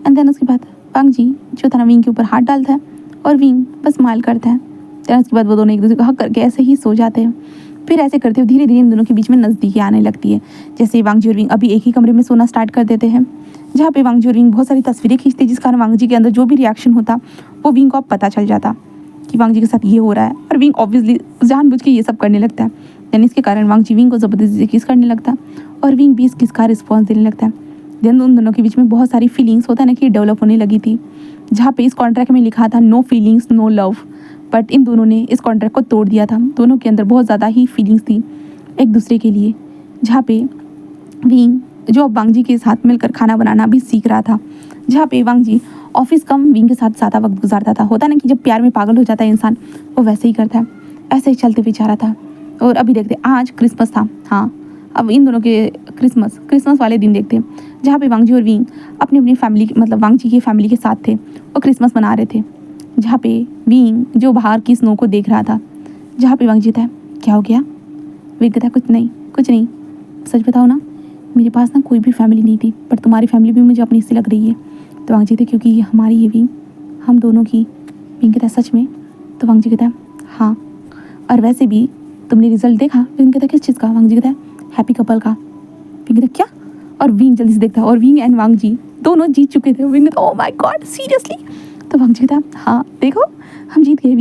S1: एंड देन उसके बाद वांग जी जो था ना विंग के ऊपर हाथ डालता है और विंग बस स्माइल करता है। देन उसके बाद वो दोनों एक दूसरे को हक करके ऐसे ही सो जाते हैं। फिर ऐसे करते हुए धीरे धीरे इन दोनों के बीच में नज़दीकी आने लगती है। जैसे वांग जी और विंग अभी एक ही कमरे में सोना स्टार्ट कर देते हैं, जहाँ पे वांग जी और विंग बहुत सारी तस्वीरें खींचते हैं, जिस कारण वांग जी के अंदर जो भी रिएक्शन होता वो विंग को अब पता चल जाता कि वांग जी के साथ ये हो रहा है, और विंग ऑब्वियसली जानबूझ के ये सब करने लगता है। यानी इसके कारण वांग जी विंग को ज़बरदस्ती से किस करने लगता है और विंग भी इस किस का रिस्पॉन्स देने लगता है। देन उन दोनों के बीच में बहुत सारी फीलिंग्स होता है ना कि डेवलप होने लगी थी, जहाँ पे इस कॉन्ट्रैक्ट में लिखा था no feelings no love, but इन दोनों ने इस कॉन्ट्रैक्ट को तोड़ दिया था। दोनों के अंदर बहुत ज़्यादा ही फीलिंग्स थी एक दूसरे के लिए, जहाँ पे विंग जो अब वांग जी के साथ मिलकर खाना बनाना भी सीख रहा था, जहाँ पे वांग जी ऑफिस कम विंग के साथ ज़्यादा वक्त गुजारता था। होता ना कि जब प्यार में पागल हो जाता है इंसान, वो वैसे ही करता है। ऐसे ही चलते हुए जा रहा था। और अभी देखते आज क्रिसमस था। हाँ, अब इन दोनों के क्रिसमस वाले दिन देखते हैं, जहाँ पे वांग जी और विंग अपनी अपनी फैमिली मतलब वांग जी की फैमिली के साथ थे, वो क्रिसमस मना रहे थे। जहाँ पे विंग जो बाहर की स्नो को देख रहा था, जहाँ पे वांग जी था क्या हो गया, विंग कहता कुछ नहीं, सच बताओ ना, मेरे पास ना कोई भी फैमिली नहीं थी, पर तुम्हारी फैमिली भी मुझे अपनी सी लग रही है। तो वांग जी थे क्योंकि ये हमारी ये विंग हम दोनों की। विंग कहता सच में? तो वांग जी कहता हाँ, और वैसे भी तुमने रिजल्ट देखा? विंग कहता किस चीज़ का? वांग जी कहता हैप्पी कपल का। विंग कहता क्या? और विंग जल्दी से देखता है और विंग एंड वांग जी दोनों जीत चुके थे। विंग कहता ओह माय गॉड सीरियसली? तो वांग जी कहता हाँ देखो हम जीत गए।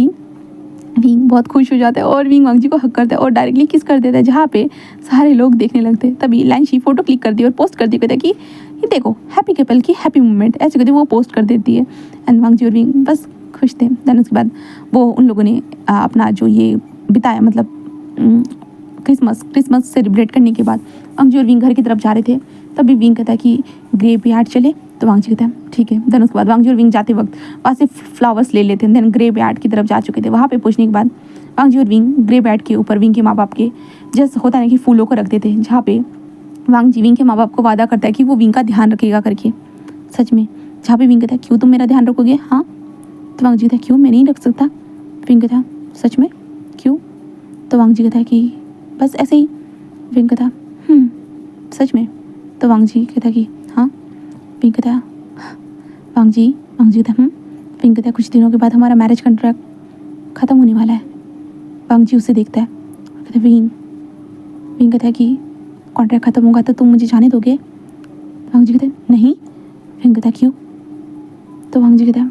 S1: विंग बहुत खुश हो जाता है और विंग वांग जी को हक करता है और डायरेक्टली किस कर देता है, जहाँ पे सारे लोग देखने लगते हैं। तभी लाइनशी फोटो क्लिक करती है और पोस्ट कर दी, कहता है कि ये देखो हैप्पी कपल की हैप्पी मोमेंट, ऐसे करती वो पोस्ट कर देती है। एंड वांग जी और विंग बस खुश थे। देन उसके बाद वो उन लोगों ने अपना जो ये बिताया मतलब क्रिसमस सेलिब्रेट करने के बाद वांग जी और विंग घर की तरफ जा रहे थे। तभी विंग कहता है कि ग्रेव यार्ड चले, तो वांग जी कहता है ठीक है। देन उसके बाद वांग जी और विंग जाते वक्त वहाँ से फ्लावर्स ले लेते हैं। देन ग्रेव यार्ड की तरफ जा चुके थे। वहाँ पे पहुँचने के बाद वांग जी और विंग ग्रेव यार्ड के ऊपर विंग के माँ बाप के जैसे होता है कि फूलों को रख देते हैं, जहाँ पे वांग जी विंग के माँ बाप को वादा करता है कि वो विंग का ध्यान रखेगा करके। सच में? जहाँ पे विंग कहता है क्यों तुम मेरा ध्यान रखोगे? हाँ। तो वांग जी कहता है क्यों मैं नहीं रख सकता? विंग कहता सच में क्यों? तो वांग जी कहता है कि बस ऐसे ही। विंग कहता सच में? तो वांग जी कहता कि हाँ। विंग कहता वांग जी कहता विंग कहता कुछ दिनों के बाद हमारा मैरिज कॉन्ट्रैक्ट ख़त्म होने वाला है। वांग जी उसे देखता है और कहता विंग कहता है कि कॉन्ट्रैक्ट ख़त्म होगा तो तुम मुझे जाने दोगे? वांग जी कहते नहीं। विंग कहता क्यों? तो वांग जी कहता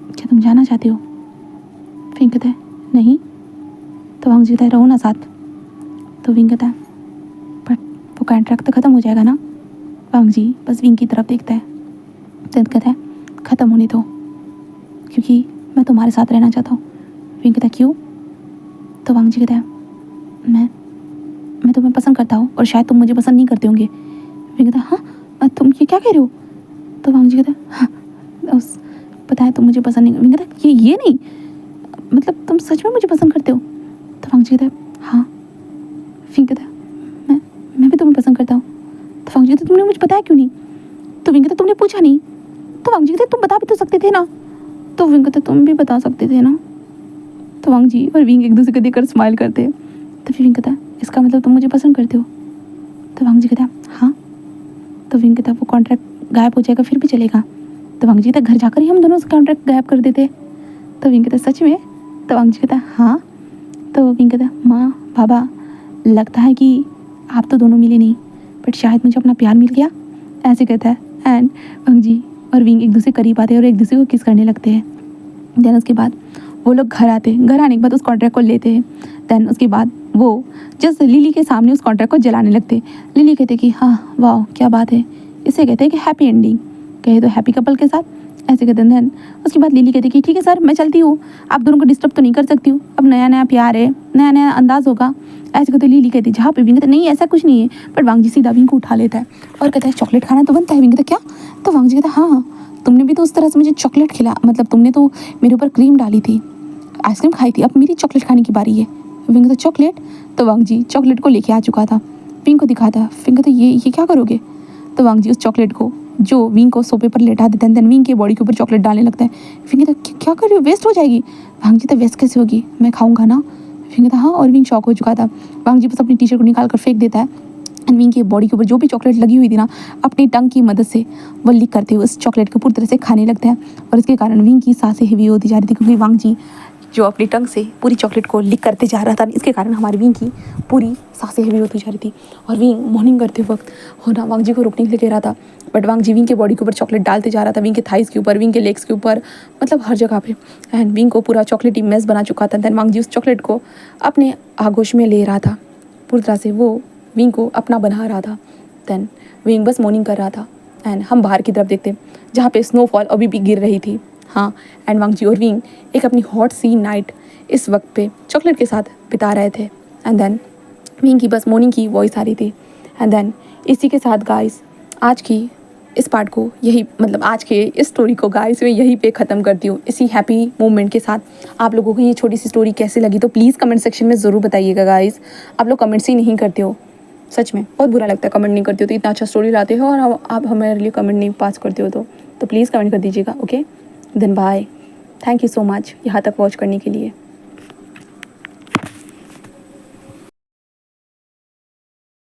S1: क्या तुम जाना चाहते हो? विंग कहता नहीं। तो वांग जी कहता रहो ना साथ। तो विंग कहता बट वो कॉन्ट्रैक्ट तो ख़त्म हो जाएगा ना? वांग जी बस विंग की तरफ देखता है, तो कहता है ख़त्म होने दो क्योंकि मैं तुम्हारे साथ रहना चाहता हूँ। विंग कहता क्यों? तो वांग जी कहता है मैं तुम्हें पसंद करता हूँ और शायद तुम मुझे पसंद नहीं करते होंगे। विंग कहता हाँ तुम ये क्या कह रहे हो? तो वांग जी कहता हाँ पता है तुम मुझे पसंद नहीं। विंग कहता ये नहीं मतलब तुम सच में मुझे पसंद करते हो? तो वांग जी कहता हाँ। विंग कहता मैं भी तुम्हें पसंद करता हूँ। तो वांग जी कहता तुमने मुझे बताया क्यों नहीं? तो विंग कहता तुमने पूछा नहीं। तो वांग जी कहते तुम बता भी तो सकते थे ना। तो विंग कहता तुम भी बता सकते थे ना। तो वांग जी और विंग एक दूसरे को देखकर स्माइल करते हैं। तो फिर विंग कहता इसका मतलब तुम मुझे पसंद करते हो? तो वांग जी कहता हाँ। तो विंग कहता वो कॉन्ट्रैक्ट गायब हो जाएगा फिर भी चलेगा? तो वांग जी कहता घर जाकर ही हम दोनों कॉन्ट्रैक्ट गायब कर देते। तो विंग कहता सच में? तो वांग जी कहता हाँ। तो विंग कहता माँ बाबा लगता है कि आप तो दोनों मिले नहीं, बट शायद मुझे अपना प्यार मिल गया, ऐसे कहता है। एंड वांग जी और विंग एक दूसरे करीब आते हैं और एक दूसरे को किस करने लगते हैं। देन उसके बाद वो लोग घर आते हैं। घर आने के बाद उस कॉन्ट्रैक्ट को लेते हैं। देन उसके बाद वो जस्ट लिली के सामने उस कॉन्ट्रैक्ट को जलाने लगते हैं। लिली कहते कि हाँ वाह क्या बात है, इसे कहते हैं कि हैप्पी एंडिंग, कहे तो हैप्पी कपल के साथ, ऐसे कहते हैं। देन उसके बाद लिली कहती कि ठीक है सर मैं चलती हूँ, आप दोनों को डिस्टर्ब तो नहीं कर सकती हूँ, अब नया नया प्यार है, नया नया अंदाज होगा, ऐसे कहते लिली कहती। जहाँ पे विंग कहता नहीं ऐसा कुछ नहीं है, बट वांग जी सीधा विंग को उठा लेता है और कहता है चॉकलेट खाना तो बनता है। विंग कहता क्या? तो वांग जी कहता हाँ तुमने भी तो उस तरह से मुझे चॉकलेट खिला, मतलब तुमने तो मेरे ऊपर क्रीम डाली थी, आइसक्रीम खाई थी, अब मेरी चॉकलेट खाने की बारी है। विंग कहता चॉकलेट? तो वांग जी चॉकलेट को लेके आ चुका था, विंग को दिखाता। विंग कहता ये क्या करोगे? तो वांग जी उस चॉकलेट को जो विंग को सोफे पर लेटा देता है, देन विंग के बॉडी के ऊपर चॉकलेट डालने लगता है। विंग कहता क्या कर रहे हो, वेस्ट हो जाएगी। वांग जी तो वेस्ट कैसे होगी, मैं खाऊंगा ना। विंग कहता हाँ, और विंग शॉक हो चुका था। वांग जी बस अपनी टी शर्ट को निकाल कर फेंक देता है एंड विंग की बॉडी के ऊपर जो भी चॉकलेट लगी हुई थी ना, अपनी टंग की मदद से वो लिक करते हुए उस चॉकलेट को पूरी तरह से खाने लगते हैं। और इसके कारण विंग की सांसें हेवी होती जा रही थी, क्योंकि वांग जी जो अपनी टंग से पूरी चॉकलेट को लिक करते जा रहा था, इसके कारण हमारी विंग की पूरी सांसें हेवी होती जा रही थी। और विंग मॉर्निंग करते वक्त होना वांग जी को रोकने के लिए कह रहा था, बट वांग जी विंग के बॉडी के ऊपर चॉकलेट डालते जा रहा था, विंग के थाइस के ऊपर, विंग के लेग्स के ऊपर, मतलब हर जगह पे। एंड विंग को पूरा चॉकलेटी मेस बना चुका था। देन वांग जी उस चॉकलेट को अपने आगोश में ले रहा था, पूरी तरह से वो विंग को अपना बना रहा था। देन विंग बस मॉर्निंग कर रहा था एंड हम बाहर की तरफ देखते जहाँ पे स्नोफॉल अभी भी गिर रही थी। हाँ, एंड वांग जी और विंग एक अपनी हॉट सी नाइट इस वक्त पे चॉकलेट के साथ बिता रहे थे। एंड देन विंग की बस मॉर्निंग की वॉइस आ रही थी। एंड देन इसी के साथ गाइस आज की इस पार्ट को यही, मतलब आज के इस स्टोरी को गाइस मैं यहीं पे ख़त्म करती हूँ, इसी हैप्पी मोमेंट के साथ। आप लोगों को ये छोटी सी स्टोरी कैसी लगी तो प्लीज़ कमेंट सेक्शन में ज़रूर बताइएगा गाइस। आप लोग कमेंट्स ही नहीं करते हो, सच में बहुत बुरा लगता है कमेंट नहीं करते हो। तो इतना अच्छा स्टोरी लाते हो और आप हमारे लिए कमेंट नहीं पास करते हो, तो प्लीज़ कमेंट कर दीजिएगा। Okay, then bye, thank you so much यहाँ तक वॉच करने के लिए।